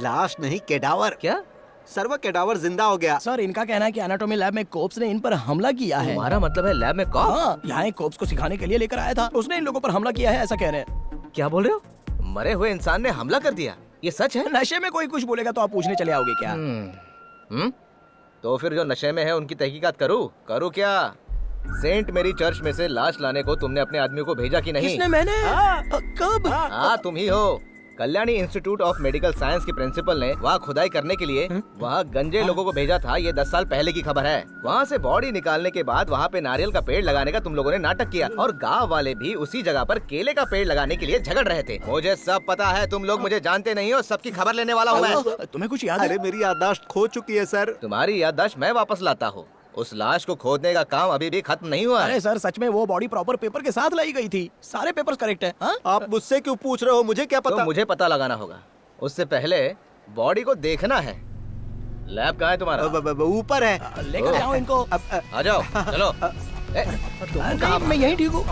लाश नहीं, केडावर। क्या? सर्व कैडावर जिंदा हो गया। सर इनका कहना है कि एनाटॉमी लैब में कोप्स ने इन पर हमला किया है। तुम्हारा मतलब है लैब में कॉप? हाँ, यहाँ एक कोप्स को सिखाने के लिए लेकर आया था, उसने इन लोगों पर हमला किया है, ऐसा कह रहे हैं। क्या बोल रहे हो? मरे हुए इंसान ने हमला कर दिया? ये सच है? नशे में कोई कुछ बोलेगा तो आप पूछने चले आओगे क्या? तो फिर जो नशे में है उनकी तहकीकात करूँ क्या? सेंट मेरी चर्च में से लाश लाने को तुमने अपने आदमी को भेजा कि नहीं? किसने? मैंने? कब? हाँ तुम ही हो। Kalyani institute of medical science के प्रिंसिपल ने वहाँ खुदाई करने के लिए वहाँ गंजे लोगों को भेजा था। ये 10 साल पहले की खबर है। वहाँ से बॉडी निकालने के बाद वहाँ पे नारियल का पेड़ लगाने का तुम लोगों ने नाटक किया और गांव वाले भी उसी जगह पर केले का पेड़ लगाने के लिए झगड़ रहे थे। मुझे सब पता है, तुम लोग मुझे जानते नहीं हो। सबकी खबर लेने वाला हूँ मैं। तुम्हें कुछ याद है? अरे मेरी याददाश्त खो चुकी है सर। तुम्हारी याददाश्त मैं वापस लाता हूँ। उस लाश को खोदने का काम अभी भी खत्म नहीं हुआ है। अरे सर सच में वो बॉडी प्रॉपर पेपर के साथ लाई गई थी, सारे पेपर्स करेक्ट है। हाँ? आप मुझसे क्यों पूछ रहे हो? मुझे क्या पता? तो मुझे पता लगाना होगा। उससे पहले बॉडी को देखना है। लैब कहाँ है तुम्हारा? ऊपर है। लेकर जाओ इनको। आ जाओ चलो। मैं यही ठीक हूँ।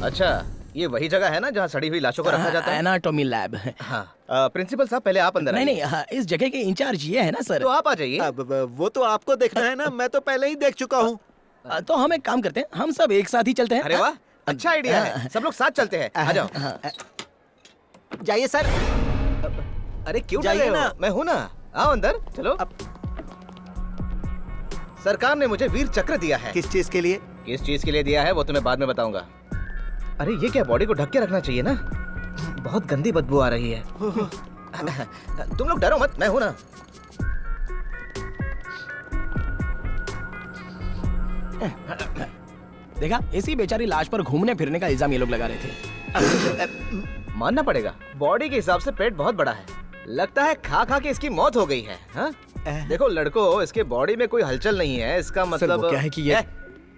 अच्छा ये वही जगह है ना जहाँ सड़ी हुई लाशों को रखा जाता है? Anatomy lab. हाँ प्रिंसिपल साहब पहले आप अंदर नहीं नहीं, इस जगह के इंचार्ज ये है ना सर। तो आप आ जाइए। वो तो आपको देखना है ना, मैं तो पहले ही देख चुका हूँ। तो हम एक काम करते हैं, हम सब एक साथ ही चलते हैं। अरे वाह अच्छा आइडिया है, सब लोग साथ चलते हैं। आ जाओ। जाइए सर। अरे क्यों जाइए ना, मैं हूँ ना। आओ अंदर चलो। सरकार ने मुझे वीर चक्र दिया है। किस चीज के लिए? किस चीज के लिए दिया है वो तुम्हें बाद में बताऊंगा। अरे ये क्या, बॉडी को ढक के रखना चाहिए ना, बहुत गंदी बदबू आ रही है। तुम लोग डरो मत, मैं हूं ना। देखा, इसी बेचारी लाश पर घूमने फिरने का इल्जाम ये लोग लगा रहे थे। मानना पड़ेगा, बॉडी के हिसाब से पेट बहुत बड़ा है। लगता है खा खा के इसकी मौत हो गई है। हाँ? देखो लड़को, इसके बॉडी में कोई हलचल नहीं है। इसका मतलब क्या है कि ये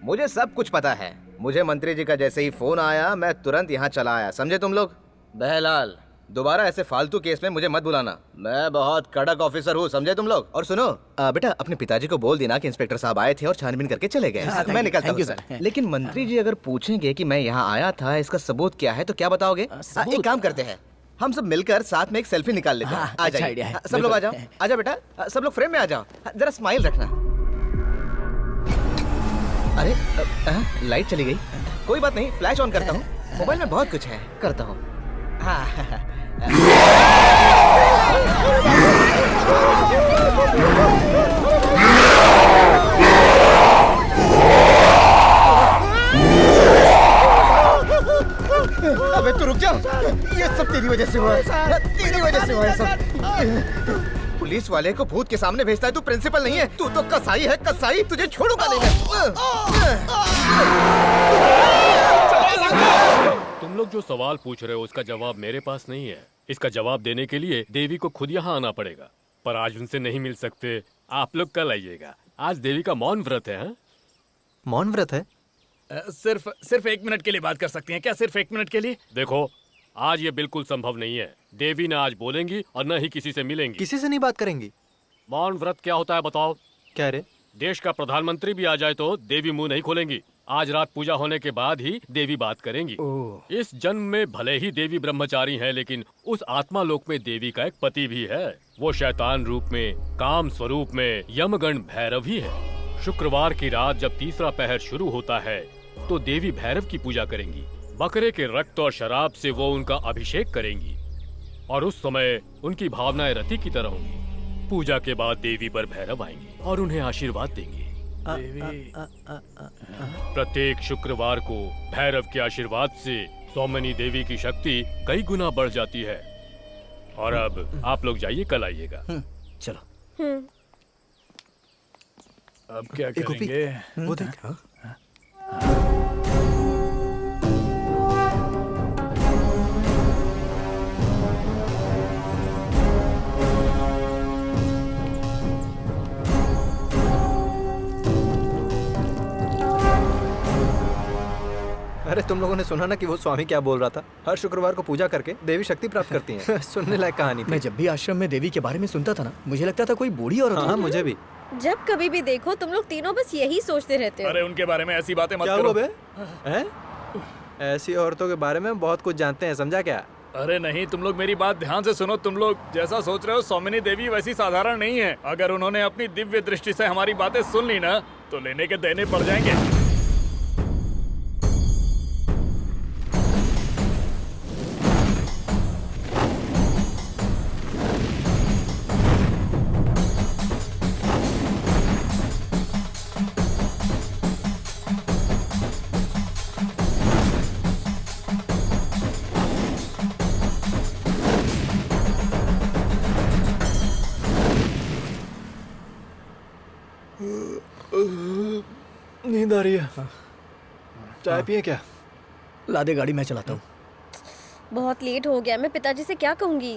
मुझे सब कुछ पता है। मुझे मंत्री जी का जैसे ही फोन आया मैं तुरंत यहाँ चला आया, समझे तुम लोग। बहलाल दोबारा ऐसे फालतू केस में मुझे मत बुलाना, मैं बहुत कड़क ऑफिसर हूँ, समझे तुम लोग। और सुनो बेटा, अपने पिताजी को बोल देना कि इंस्पेक्टर साहब आए थे और छानबीन करके चले गए। मैं निकलता हूँ सर। लेकिन मंत्री जी अगर पूछेंगे कि मैं यहाँ आया था, इसका सबूत क्या है, तो क्या बताओगे? एक काम करते हैं, हम सब मिलकर साथ में एक सेल्फी निकाल लेते हैं। आ जाइए सब लोग, आ जाओ। आजा बेटा, सब लोग फ्रेम में आ जाओ। जरा स्माइल रखना। अरे लाइट चली गई, कोई बात नहीं, फ्लैश ऑन करता हूँ। मोबाइल में बहुत कुछ है, करता हूँ। अबे तू रुक जा, ये सब तेरी वजह से हुआ है, तेरी वजह से हुआ है सब। पुलिस वाले को भूत के सामने भेजता है, तू प्रिंसिपल नहीं है, तू तो कसाई है, कसाई। तुझे छोड़ूंगा नहीं मैं। तुम लोग जो सवाल पूछ रहे हो उसका जवाब मेरे पास नहीं है। इसका जवाब देने के लिए देवी को खुद यहाँ आना पड़ेगा, पर आज उनसे नहीं मिल सकते। आप लोग कल आइएगा। आज देवी का मौन व्रत है। हाँ? मौन व्रत है? सिर्फ 1 मिनट के लिए बात कर सकती हैं क्या? सिर्फ 1 मिनट के लिए? देखो, आज ये बिल्कुल संभव नहीं है। देवी न आज बोलेंगी और न ही किसी से मिलेंगी। किसी से नहीं बात करेंगी? मौन व्रत क्या होता है बताओ? क्या रे? देश का प्रधानमंत्री भी आ जाए तो देवी मुंह नहीं खोलेंगी। आज रात पूजा होने के बाद ही देवी बात करेंगी। इस जन्म में भले ही देवी ब्रह्मचारी है, लेकिन उस आत्मा लोक में देवी का एक पति भी है। वो शैतान रूप में, काम स्वरूप में यमगण भैरव ही है। शुक्रवार की रात जब तीसरा पहर शुरू होता है तो देवी भैरव की पूजा करेंगी। बकरे के रक्त और शराब से वो उनका अभिषेक करेंगी और उस समय उनकी भावनाएं रति की तरह होंगी। पूजा के बाद देवी पर भैरव आएंगे और उन्हें आशीर्वाद देंगे। प्रत्येक शुक्रवार को भैरव के आशीर्वाद से सौमनी देवी की शक्ति कई गुना बढ़ जाती है। और अब आप लोग जाइए, कल आइएगा। चलो। अब क्या करेंगे? वो देख। अरे तुम लोगों ने सुना ना कि वो स्वामी क्या बोल रहा था? हर शुक्रवार को पूजा करके देवी शक्ति प्राप्त करती हैं। सुनने लायक कहानी थी। मैं जब भी आश्रम में देवी के बारे में सुनता था ना, मुझे लगता था कोई बूढ़ी औरत। हाँ, मुझे भी। जब कभी भी देखो तुम लोग तीनों बस यही सोचते रहते हो। अरे उनके बारे में ऐसी बातें मत क्या करो। हुआ बे? हैं? ऐसी औरतों के बारे में बहुत कुछ जानते हैं, समझा क्या? अरे नहीं, तुम लोग मेरी बात ध्यान से सुनो। तुम लोग जैसा सोच रहे हो सौमिनी देवी वैसी साधारण नहीं है। अगर उन्होंने अपनी दिव्य दृष्टि से हमारी बातें सुन ली ना तो लेने के देने पड़ जाएंगे। नींद आ रही है। चाय पिए क्या? ला दे गाड़ी, मैं चलाता हूँ। बहुत लेट हो गया, मैं पिताजी से क्या कहूँगी?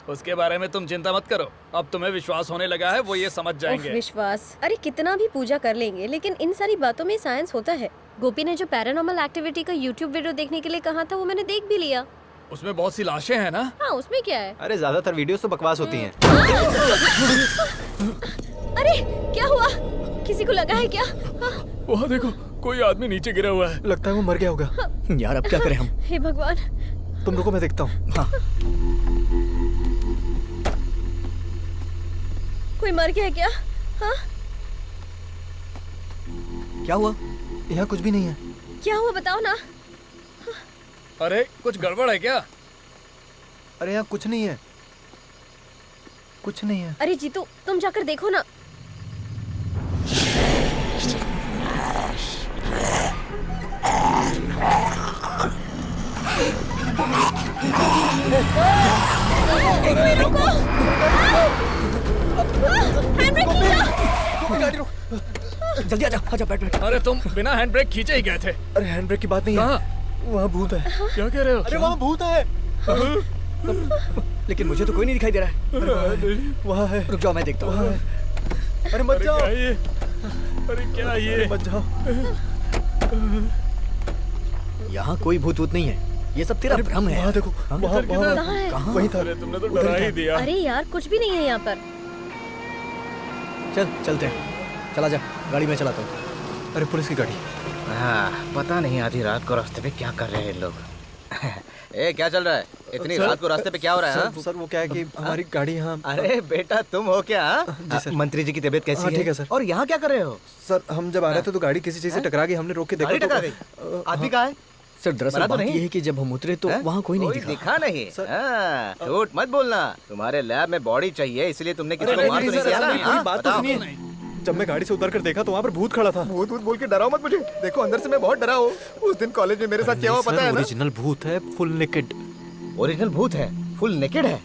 उसके बारे में तुम चिंता मत करो, अब तुम्हें विश्वास होने लगा है, वो ये समझ जाएंगे। विश्वास? अरे कितना भी पूजा कर लेंगे लेकिन इन सारी बातों में साइंस होता है। गोपी ने जो पैरानॉर्मल एक्टिविटी का यूट्यूब वीडियो देखने के लिए कहा था वो मैंने देख भी लिया। उसमें बहुत सी लाशें हैं ना? हाँ, उसमें क्या है? अरे ज्यादातर वीडियोस तो बकवास होती हैं। अरे क्या हुआ? किसी को लगा है क्या? वहाँ देखो, कोई आदमी नीचे गिरा हुआ है। लगता है वो मर गया होगा। यार अब क्या करें हम? हे भगवान। तुम रुको, मैं देखता हूँ। हाँ। कोई मर गया है क्या? हाँ? क्या हुआ? यहाँ कुछ भी नहीं है। क्या हुआ बताओ ना। अरे कुछ गड़बड़ है क्या? अरे यहाँ कुछ नहीं है, कुछ नहीं है। अरे जीतू, तुम जाकर देखो ना। रुको। हैंडब्रेक खींचो। गाड़ी रोक। जल्दी आजा, आजा, बैठ बैठ। अरे तुम बिना हैंड ब्रेक खींचे ही गए थे। अरे हैंड ब्रेक की बात नहीं है, वहाँ भूत है। क्या कह रहे हो? अरे वहाँ भूत है। लेकिन मुझे तो कोई नहीं दिखाई दे रहा है। वहाँ है। रुक जाओ, मैं देखता हूँ। अरे मत जाओ। अरे क्या ये? मत जाओ। यहाँ कोई भूत वूत नहीं है, ये सब तेरा भ्रम है। वहाँ देखो, वहाँ कहाँ है? कहाँ? वहीं था। अरे तुमने तो डरा ही दिया। अरे यार कुछ भी नहीं है यहाँ पर। चलते हैं, चला जा, गाड़ी में चलाता हूँ। अरे पुलिस की गाड़ी। हाँ, पता नहीं आधी रात को रास्ते पे क्या कर रहे हैं लोग। ए, क्या चल रहा है? इतनी रात को रास्ते पे क्या हो रहा है? सर वो क्या है कि हमारी गाड़ी यहाँ। अरे बेटा तुम हो क्या? जी सर। मंत्री जी की तबीयत कैसी हाँ, है? ठीक है सर। और यहाँ क्या कर रहे हो? सर हम जब आ रहे थे तो गाड़ी किसी चीज से टकरा गई, हमने रोक के देखा गाड़ी टकरा तो गई? आदमी कहाँ है? सर दरअसल मरा तो बात नहीं? ये है कि जब हम उतरे तो वहाँ कोई नहीं दिखा नहीं। हाँ, झूठ मत बोलना। तुम्हारे लैब में बॉडी चाहिए इसलिए तुमने किसी को मार तो नहीं दिया ना? हाँ, बात तो बताओ। सुनिए। जब मैं गाड़ी से उतर कर देखा तो वहाँ पर भूत खड़ा था। भूत भूत बोल के डराओ मत मुझे। देखो अंदर से मैं बहुत डरा हूँ। उस दिन कॉलेज में मेरे साथ क्या हुआ पता है ना? ओरिजिनल भूत है, फुल नेकेड। ओरिजिनल भूत है, फुल नेकेड है।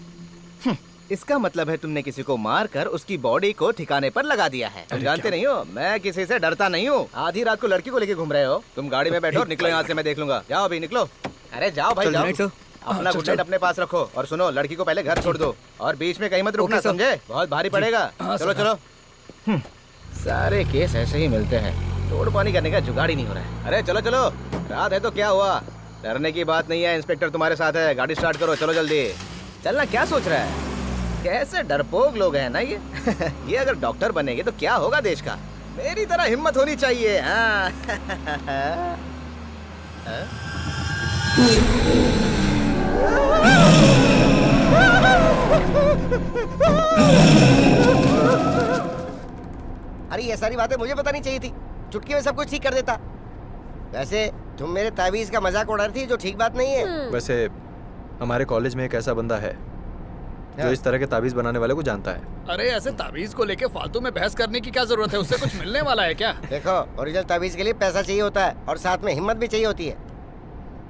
इसका मतलब है तुमने किसी को मार कर उसकी बॉडी को ठिकाने पर लगा दिया है। तुम जानते नहीं हो, मैं किसी से डरता नहीं हूँ। आधी रात को लड़की को लेके घूम रहे हो। तुम गाड़ी में बैठो और निकलो यहाँ से, मैं देख लूंगा। जाओ अभी निकलो। अरे जाओ भाई जाओ। अपना गुड अपने पास रखो और सुनो, लड़की को पहले घर छोड़ दो और बीच में कहीं मत रुकना, समझे? बहुत भारी पड़ेगा। चलो चलो। सारे केस ऐसे ही मिलते हैं, तोड़ पानी करने का जुगाड़ ही नहीं हो रहा है। अरे चलो चलो, रात है तो क्या हुआ, डरने की बात नहीं है। इंस्पेक्टर तुम्हारे साथ है, गाड़ी स्टार्ट करो, चलो जल्दी। चलना, क्या सोच रहा है? कैसे डरपोक लोग हैं ना ये। ये अगर डॉक्टर बनेंगे तो क्या होगा देश का। मेरी तरह हिम्मत होनी चाहिए। हाँ। अरे ये सारी बातें मुझे पता नहीं चाहिए थी, चुटकी में सब कुछ ठीक कर देता। वैसे तुम मेरे ताबीज का मजाक उड़ा रही थी, जो ठीक बात नहीं है। वैसे हमारे कॉलेज में एक ऐसा बंदा है जो इस तरह के ताबीज बनाने वाले को जानता है। अरे ऐसे ताबीज को लेके फालतू में बहस करने की क्या जरूरत है? उससे कुछ मिलने वाला है क्या? देखो, ओरिजिनल ताबीज के लिए पैसा चाहिए होता है और साथ में हिम्मत भी चाहिए होती है।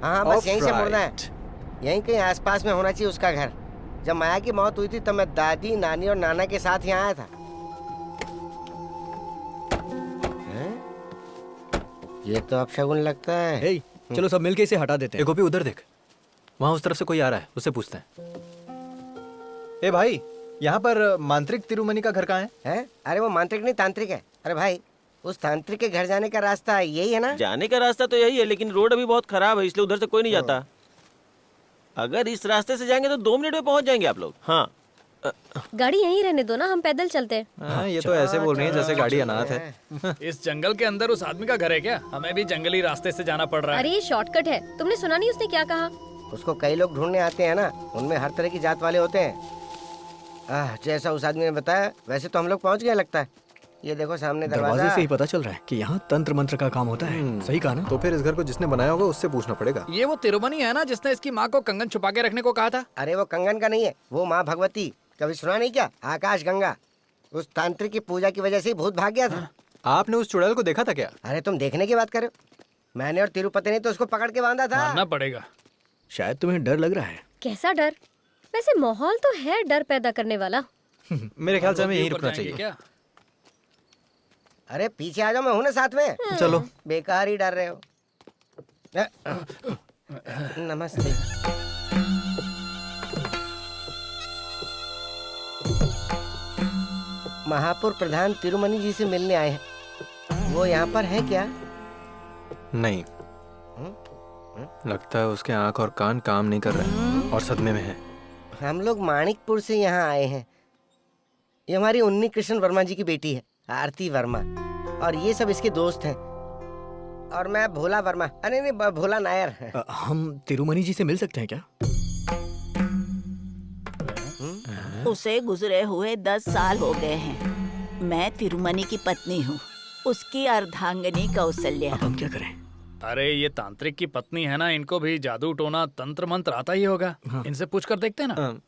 हाँ, बस यहीं से मुड़ना है। यहीं कहीं आसपास में होना चाहिए उसका घर। जब माया की मौत हुई थी तब मैं दादी, नानी और नाना के साथ यहाँ आया था। ये तो अपशगुन लगता है। चलो सब मिलके इसे हटा देते हैं। गोपी उधर देख, वहाँ उस तरफ से कोई आ रहा है, उससे पूछते हैं। ए भाई, यहाँ पर मांत्रिक तिरुमणि का घर कहाँ है? हैं? अरे वो मांत्रिक नहीं, तांत्रिक है। अरे भाई, उस तांत्रिक के घर जाने का रास्ता यही है ना? जाने का रास्ता तो यही है, लेकिन रोड अभी बहुत खराब है, इसलिए उधर से कोई नहीं जाता। अगर इस रास्ते से जाएंगे तो 2 मिनट में पहुंच जाएंगे आप लोग। हाँ, गाड़ी यहीं रहने दो ना, हम पैदल चलते हैं। ये तो ऐसे बोल रही है जैसे गाड़ी अनाथ है। इस जंगल के अंदर उस आदमी का घर है क्या? हमें भी जंगली रास्ते से जाना पड़ रहा है। अरे ये शॉर्टकट है, तुमने सुना नहीं उसने क्या कहा? उसको कई लोग ढूंढने आते हैं ना, उनमें हर तरह की जात वाले होते हैं। जैसा उस आदमी ने बताया वैसे तो हम लोग पहुंच गए लगता है। ये देखो सामने दरवाजे से ही पता चल रहा है कि यहाँ तंत्र मंत्र का काम होता है। सही कहा ना? तो फिर इस घर को जिसने बनाया होगा उससे पूछना पड़ेगा। ये वो तिरुमनी है ना जिसने इसकी माँ को कंगन छुपा के रखने को कहा था? अरे वो कंगन का नहीं है, वो माँ भगवती। कभी सुना नहीं क्या? आकाश गंगा। उस तांत्रिक की पूजा की वजह से ही भूत भाग गया था। आपने उस चुड़ैल को देखा था क्या? अरे तुम देखने की बात कर रहे हो? मैंने और तिरुपति ने तो उसको पकड़ के बांधा था। मानना पड़ेगा। शायद तुम्हें डर लग रहा है। कैसा डर? वैसे माहौल तो है डर पैदा करने वाला। मेरे ख्याल से हमें यहीं रुकना चाहिए। क्या? अरे पीछे आ जाओ, मैं हूं ना साथ में। चलो। बेकार ही डर रहे हो। नमस्ते। महापुर प्रधान तिरुमनी जी से मिलने आए हैं। वो यहाँ पर है क्या? नहीं, लगता है उसके आंख और कान काम नहीं कर रहे और सदमे में है। हम लोग माणिकपुर से यहाँ आए हैं। ये हमारी उन्नी कृष्ण वर्मा जी की बेटी है, आरती वर्मा, और ये सब इसके दोस्त हैं। और मैं भोला वर्मा, अरे नहीं भोला नायर। हम तिरुमनी जी से मिल सकते हैं क्या? उसे गुजरे हुए 10 साल हो गए हैं। मैं तिरुमनी की पत्नी हूँ, उसकी अर्धांगिनी कौशल्या। अब हम क्या करें? अरे ये तांत्रिक की पत्नी है ना, इनको भी जादू टोना तंत्र मंत्र आता ही होगा। इनसे पूछ कर देखते हैं ना।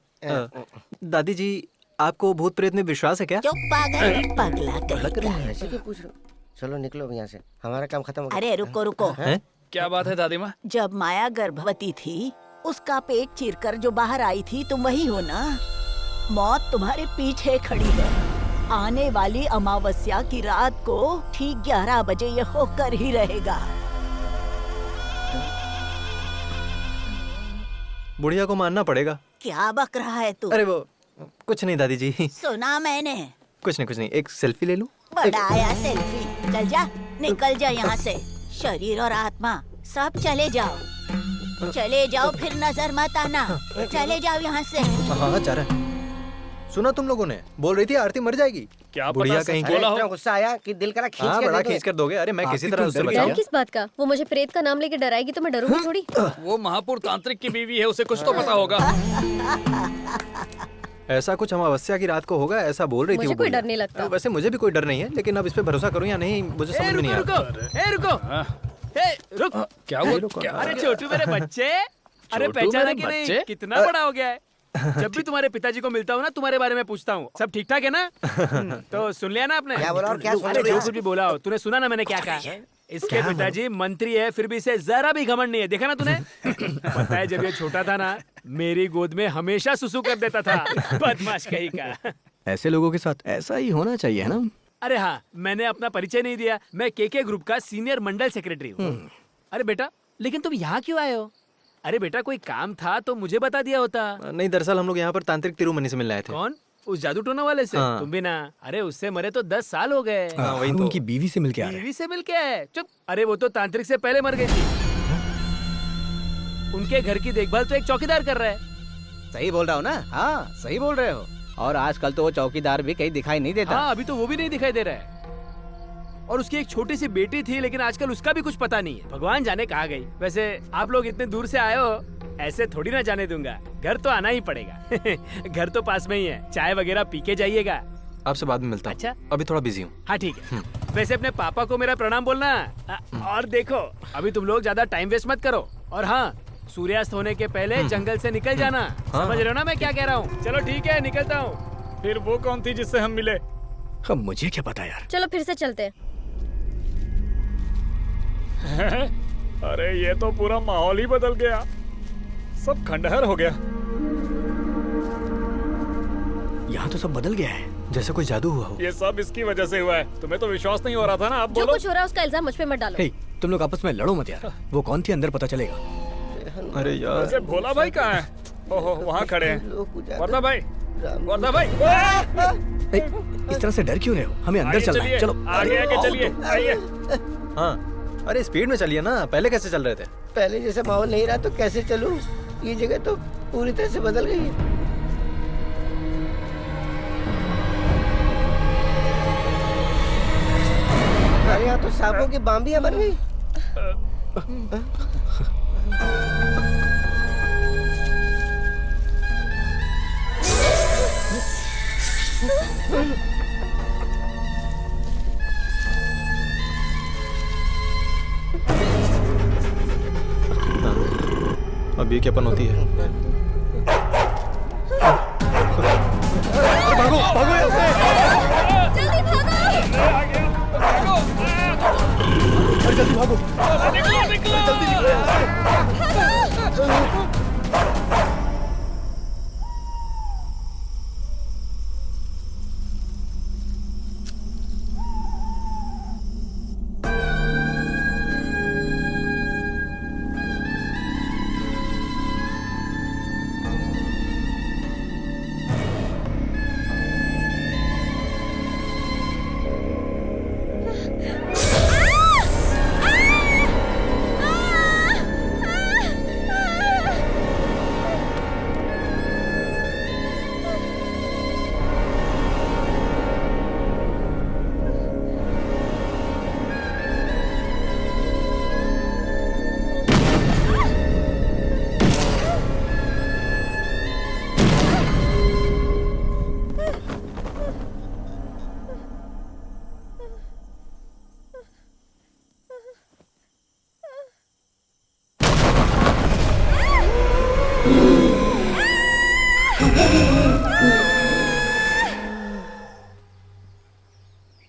दादी जी, आपको भूत प्रेत में विश्वास है क्या? चुप पागल, पगला कहीं। ऐसे क्यों पूछ रहे हो? चलो निकलो अब यहाँ से, हमारा काम खत्म हो गया। अरे रुको रुको। क्या बात है दादी माँ? जब माया गर्भवती थी, उसका पेट चीरकर जो बाहर आई थी, तुम वही हो ना? मौत तुम्हारे पीछे खड़ी है। आने वाली अमावस्या की रात को ठीक 11 बजे ये होकर ही रहेगा। बुढ़िया को मानना पड़ेगा। क्या बक रहा है तू? अरे वो कुछ नहीं दादी जी। सुना मैंने। कुछ नहीं, एक सेल्फी ले लूं? बड़ा आया सेल्फी। चल जा, निकल जा यहाँ से। शरीर और आत्मा सब चले जाओ। चले जाओ, फिर नजर मत आना। चले जाओ यहाँ से। हाँ जा रहा है। सुना तुम लोगों ने? बोल रही थी आरती मर जाएगी। क्या बुढ़िया कहीं की। इतना गुस्सा आया कि दिल करा खींच के बड़ा दे दो। खींच कर दोगे? अरे मैं किसी तरह उससे डर बचाऊं। किस बात का? वो मुझे प्रेत का नाम लेके डराएगी तो मैं डरूंगी थोड़ी। वो महापुर तांत्रिक की बीवी है, उसे कुछ तो पता होगा। ऐसा कुछ अमावस्या की रात को होगा, ऐसा बोल रही थी। मुझे कोई डर नहीं लगता। वैसे मुझे भी कोई डर नहीं है, लेकिन अब इस पे भरोसा करूं या नहीं मुझे समझ में नहीं आ रहा। रुक। क्या हुआ? अरे छोटू मेरे बच्चे, अरे पहचाना कि नहीं? कितना बड़ा हो गया है। जब भी तुम्हारे पिताजी को मिलता हूँ ना, तुम्हारे बारे में पूछता हूँ। सब ठीक ठाक है ना? तो सुन लिया ना आपने? क्या बोला और क्या सुन अरे लिया? जो कुछ भी बोला हो, तूने सुना ना मैंने क्या कहा? इसके पिताजी मंत्री है, फिर भी इसे जरा भी घमंड नहीं है। देखा ना तूने? पता है जब ये छोटा था ना, मेरी गोद में हमेशा सुसु कर देता था। बदमाश कहीं का। ऐसे लोगों के साथ ऐसा ही होना चाहिए है ना? अरे हाँ, मैंने अपना परिचय नहीं दिया। मैं केके ग्रुप का सीनियर मंडल सेक्रेटरी हूँ। अरे बेटा, लेकिन तुम यहाँ क्यों आए हो? अरे बेटा, कोई काम था तो मुझे बता दिया होता। नहीं, दरअसल हम लोग यहाँ पर तांत्रिक तिरुमनी से मिलने आए थे। कौन? उस जादू टोना वाले से? हाँ। तुम भी ना। अरे उससे मरे तो 10 साल हो गए। वही तो। उनकी बीवी से मिलके आ रहे हैं। बीवी से मिलके आए? चुप। अरे वो तो तांत्रिक से पहले मर गई थी। उनके घर की देखभाल तो एक चौकीदार कर रहा है। सही बोल रहा हूँ ना? हाँ सही बोल रहे हो। और आजकल तो वो चौकीदार भी कहीं दिखाई नहीं देता। हाँ, अभी तो वो भी नहीं दिखाई दे रहा है। और उसकी एक छोटी सी बेटी थी, लेकिन आजकल उसका भी कुछ पता नहीं है। भगवान जाने कहाँ गई। वैसे आप लोग इतने दूर से आए हो, ऐसे थोड़ी ना जाने दूंगा। घर तो आना ही पड़ेगा। घर तो पास में ही है। चाय वगैरह पी के जाइएगा। आपसे बाद में मिलता हूँ। अच्छा, अभी थोड़ा बिजी हूँ। हाँ ठीक है। वैसे अपने पापा को मेरा प्रणाम बोलना। और देखो, अभी तुम लोग ज्यादा टाइम वेस्ट मत करो। और हाँ, सूर्यास्त होने के पहले जंगल से निकल जाना। समझ रहे हो ना मैं क्या कह रहा हूँ? चलो ठीक है, निकलता हूँ। फिर वो कौन थी जिससे हम मिले? अब मुझे क्या पता यार। चलो फिर से चलते हैं। अरे ये तो पूरा माहौल ही बदल गया। सब खंडहर हो गया। यहाँ तो सब बदल गया है, जैसे कोई जादू हुआ हो। ये सब इसकी वजह से हुआ है। तुम्हें तो विश्वास नहीं हो रहा था ना? अब जो बोलो। कुछ हो रहा है उसका इल्जाम मुझ पे मत डालो। हे, तुम लोग आपस में लड़ो मत यार। वो कौन थी अंदर पता चलेगा। अरे यार, वैसे भोला भाई कहाँ है? ओहो, वहाँ खड़े हैं। वर्धा भाई, वर्धा भाई। हे, इस तरह से डर क्यों रहे हो? हमें अंदर चलना है। चलो आगे आगे चलिए, आइए। हाँ, अरे स्पीड में चलिए ना। पहले कैसे चल रहे थे? पहले जैसे माहौल नहीं रहा तो कैसे चलूं? ये जगह तो पूरी तरह से बदल गई है। अरे यहाँ तो सांपों की बाम्बियां बन गई। अपन होती है। भागो भागो यहाँ से। जल्दी भागो। जल्दी भागो। निकलो निकलो। जल्दी निकलो यहाँ से।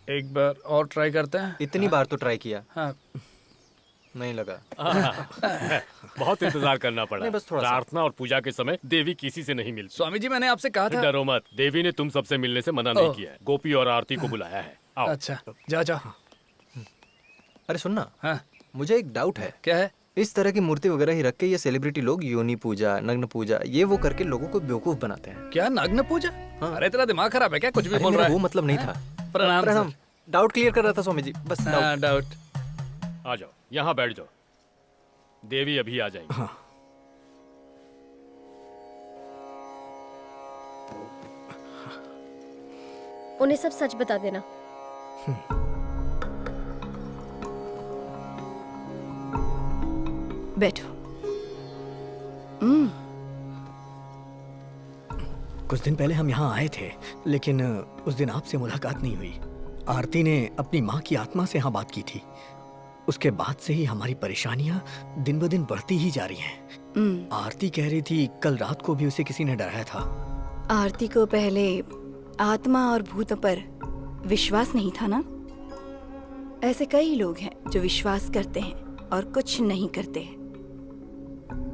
एक बार और ट्राई करते हैं। इतनी बार तो ट्राई किया। हाँ। नहीं लगा। बहुत इंतजार करना पड़ा। नहीं, बस थोड़ा सा। प्रार्थना और पूजा के समय देवी किसी से नहीं मिलती। स्वामी जी मैंने आपसे कहा था। डरो मत, देवी ने तुम सबसे मिलने से मना नहीं किया है। गोपी और आरती को बुलाया है। आओ। अच्छा जा जा। अरे सुनना। हाँ। मुझे एक डाउट है। क्या है? इस तरह की मूर्ति वगैरह ही रख के ये सेलिब्रिटी लोग योनि पूजा, नग्न पूजा, ये वो करके लोगों को बेवकूफ बनाते हैं। क्या नग्न पूजा? हाँ। अरे तेरा दिमाग खराब है क्या? कुछ भी अरे बोल रहा मेरा है। वो मतलब नहीं था। प्रणाम प्रणाम। डाउट क्लियर कर रहा था स्वामी जी, बस डाउट। आ जाओ, यहाँ बैठ जाओ। देवी अभी आ जाएगी। हाँ। उन्हें सब सच बता देना। बैठो। कुछ दिन पहले हम यहाँ आए थे, लेकिन उस दिन आपसे मुलाकात नहीं हुई। आरती ने अपनी माँ की आत्मा से यहाँ बात की थी। उसके बाद से ही हमारी परेशानियाँ दिन ब दिन बढ़ती ही जा रही हैं। आरती कह रही थी कल रात को भी उसे किसी ने डराया था। आरती को पहले आत्मा और भूतों पर विश्वास नहीं था ना? ऐसे कई लोग हैं जो विश्वास करते हैं और कुछ नहीं करते।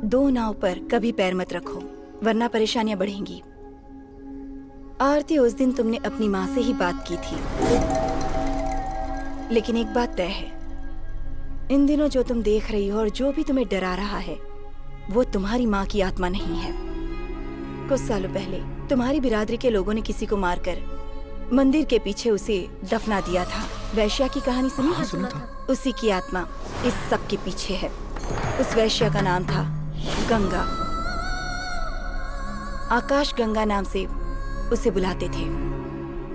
दो नाव पर कभी पैर मत रखो, वरना परेशानियां बढ़ेंगी। आरती, उस दिन तुमने अपनी माँ से ही बात की थी, लेकिन एक बात तय है, इन दिनों जो तुम देख रही हो और जो भी तुम्हें डरा रहा है वो तुम्हारी माँ की आत्मा नहीं है। कुछ सालों पहले तुम्हारी बिरादरी के लोगों ने किसी को मारकर मंदिर के पीछे उसे दफना दिया था। वैश्या की कहानी सुनी है? सुना था। उसी की आत्मा इस सब के पीछे है। उस वैश्या का नाम था गंगा। आकाश गंगा नाम से उसे बुलाते थे।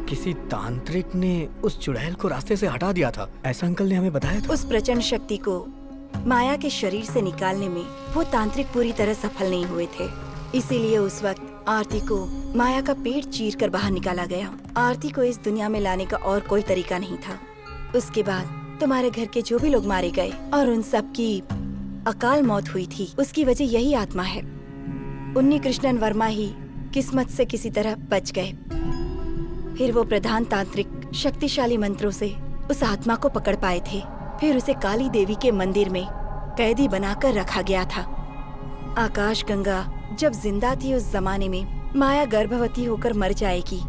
किसी तांत्रिक ने उस चुड़ैल को रास्ते से हटा दिया था, ऐसा अंकल ने हमें बताया था। उस प्रचंड शक्ति को माया के शरीर से निकालने में वो तांत्रिक पूरी तरह सफल नहीं हुए थे। इसीलिए उस वक्त आरती को माया का पेट चीर कर बाहर निकाला गया। आरती को इस दुनिया में लाने का और कोई तरीका नहीं था। उसके बाद तुम्हारे घर के जो भी लोग मारे गए और उन सब की अकाल मौत हुई थी, उसकी वजह यही आत्मा है। उन्नी कृष्णन वर्मा ही किस्मत से किसी तरह बच गए। फिर वो प्रधान तांत्रिक शक्तिशाली मंत्रों से उस आत्मा को पकड़ पाए थे। फिर उसे काली देवी के मंदिर में कैदी बनाकर रखा गया था। आकाश गंगा जब जिंदा थी उस जमाने में माया गर्भवती होकर मर जाएगी,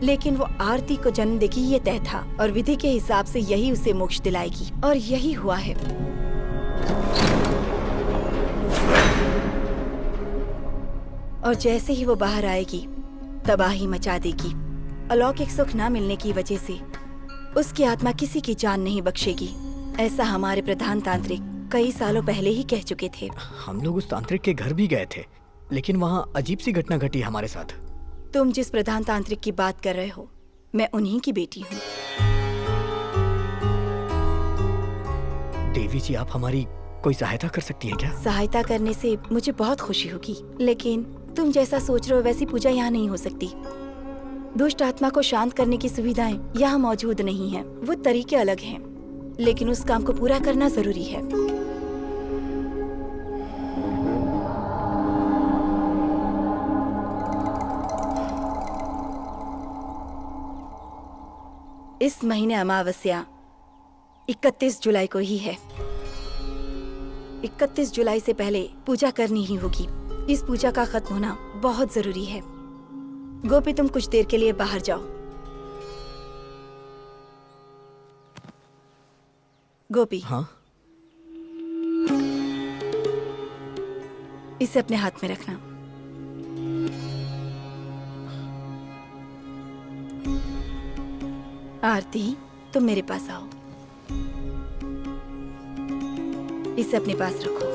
लेकिन वो आरती को जन्म देगी ये तय था और विधि के हिसाब से यही उसे मोक्ष दिलाएगी, और यही हुआ है। और जैसे ही वो बाहर आएगी तबाही मचा देगी। अलौकिक सुख न मिलने की वजह से उसकी आत्मा किसी की जान नहीं बख्शेगी। ऐसा हमारे प्रधान तांत्रिक कई सालों पहले ही कह चुके थे। हम लोग उस तांत्रिक के घर भी गए थे, लेकिन वहाँ अजीब सी घटना घटी हमारे साथ। तुम जिस प्रधान तांत्रिक की बात कर रहे हो, मैं उन्हीं की बेटी हूँ। देवी जी, आप हमारी कोई सहायता कर सकती हैं क्या? सहायता करने से मुझे बहुत खुशी होगी, लेकिन तुम जैसा सोच रहे हो वैसी पूजा यहाँ नहीं हो सकती। दुष्ट आत्मा को शांत करने की सुविधाएं यहाँ मौजूद नहीं हैं। वो तरीके अलग हैं, लेकिन उस काम को पूरा करना जरूरी है। इस महीने अमावस्या 31 जुलाई को ही है। 31 जुलाई से पहले पूजा करनी ही होगी। इस पूजा का खत्म होना बहुत जरूरी है। गोपी, तुम कुछ देर के लिए बाहर जाओ। गोपी, हाँ? इसे अपने हाथ में रखना। आरती, तुम मेरे पास आओ। इसे अपने पास रखो।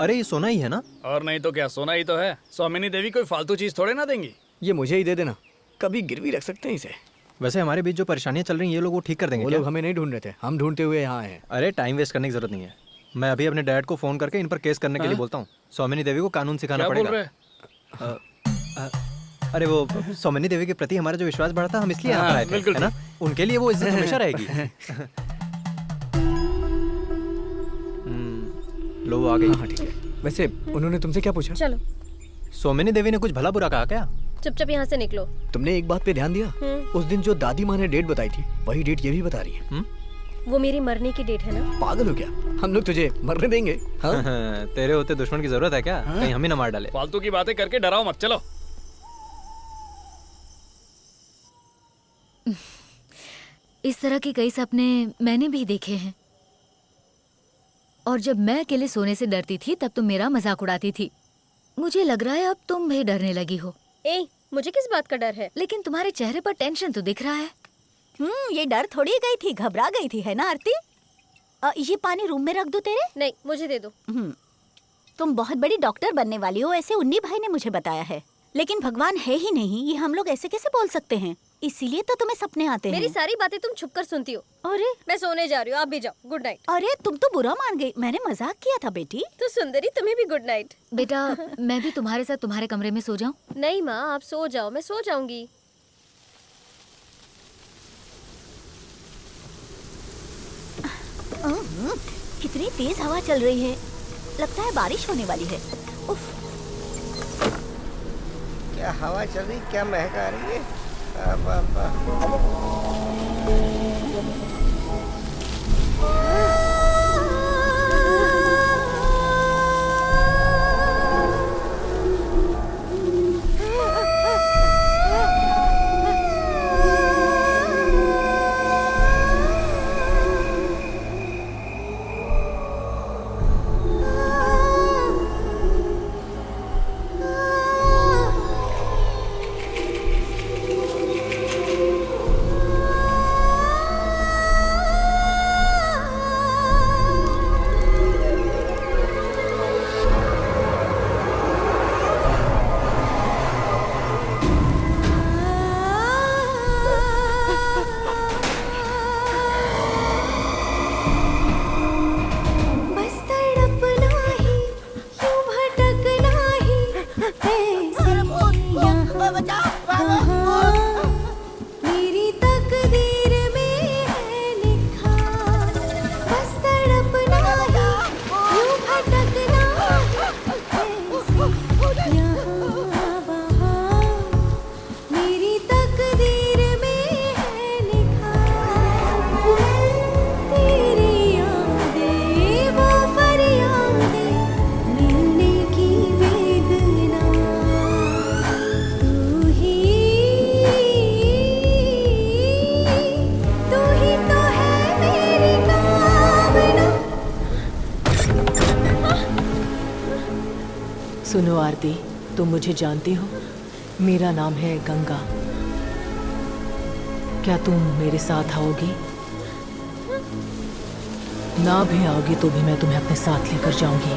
अरे ये सोना ही है ना? और नहीं तो क्या, सोना ही तो है। स्वामिनी देवी कोई फालतू चीज थोड़े ना देंगी। ये मुझे ही दे देना, कभी गिरवी रख सकते हैं इसे। वैसे हमारे बीच जो परेशानियां चल रही हैं ये लोग वो ठीक कर देंगे वो क्या? लोग हमें नहीं ढूंढ रहे थे, हम ढूंढते हुए यहाँ आए हैं। अरे टाइम वेस्ट करने की जरूरत नहीं है। मैं अभी अपने डैड को फोन करके इन पर केस करने के लिए बोलता हूँ। स्वामिनी देवी को कानून सिखाना क्या बोल पड़ेगा। अरे वो स्वामिनी देवी के प्रति हमारा जो विश्वास बढ़ा था, हम इसलिए यहाँ पर आए थे, बिल्कुल है ना? उनके लिए वो इज्जत हमेशा रहेगी। लो वो आ गई। हाँ ठीक है। वैसे उन्होंने तुमसे क्या पूछा? चलो। स्वामिनी देवी ने कुछ भला बुरा कहा क्या? चुपचाप यहाँ से निकलो। तुमने एक बात पे ध्यान दिया? उस दिन जो दादी माँ ने डेट बताई थी, वही डेट ये भी बता रही है। वो मेरी मरने की डेट है ना। पागल हो क्या? हम लोग तुझे मरने देंगे? हाँ? तेरे होते दुश्मन की जरूरत है क्या? कहीं हम ही ना मार डाले। फालतू की बातें करके डराओ मत, चलो। इस तरह के कई सपने मैंने भी देखे हैं। और जब मैं अकेले सोने से डरती थी तब तुम मेरा मजाक उड़ाती थी। मुझे लग रहा है अब तुम भी डरने लगी हो। ए, मुझे किस बात का डर है? लेकिन तुम्हारे चेहरे पर टेंशन तो दिख रहा है। ये डर थोड़ी गई थी, घबरा गई थी, है ना आरती? ये पानी रूम में रख दूं तेरे? नहीं, मुझे दे दो। तुम बहुत बड़ी डॉक्टर बनने वाली हो, ऐसे उन्नी भाई ने मुझे बताया है। लेकिन भगवान है ही नहीं, ये हम लोग ऐसे कैसे बोल सकते हैं? इसीलिए तो तुम्हें सपने आते हैं। मेरी सारी बातें तुम छुप कर सुनती हो। अरे मैं सोने जा रही हूँ, आप भी जाओ। Good night. अरे तुम तो बुरा मान गई, मैंने मजाक किया था बेटी। तो सुंदरी, तुम्हें भी गुड नाइट। बेटा मैं भी तुम्हारे साथ तुम्हारे कमरे में सो जाऊं? नहीं माँ, आप सो जाओ, मैं सो जाऊंगी। कितनी तेज हवा चल रही है, लगता है बारिश होने वाली है। उफ। क्या हवा चल रही, क्या महक आ रही है। सुनो आरती, तुम मुझे जानती हो, मेरा नाम है गंगा। क्या तुम मेरे साथ आओगी? ना भी आओगी तो भी मैं तुम्हें अपने साथ लेकर जाऊंगी।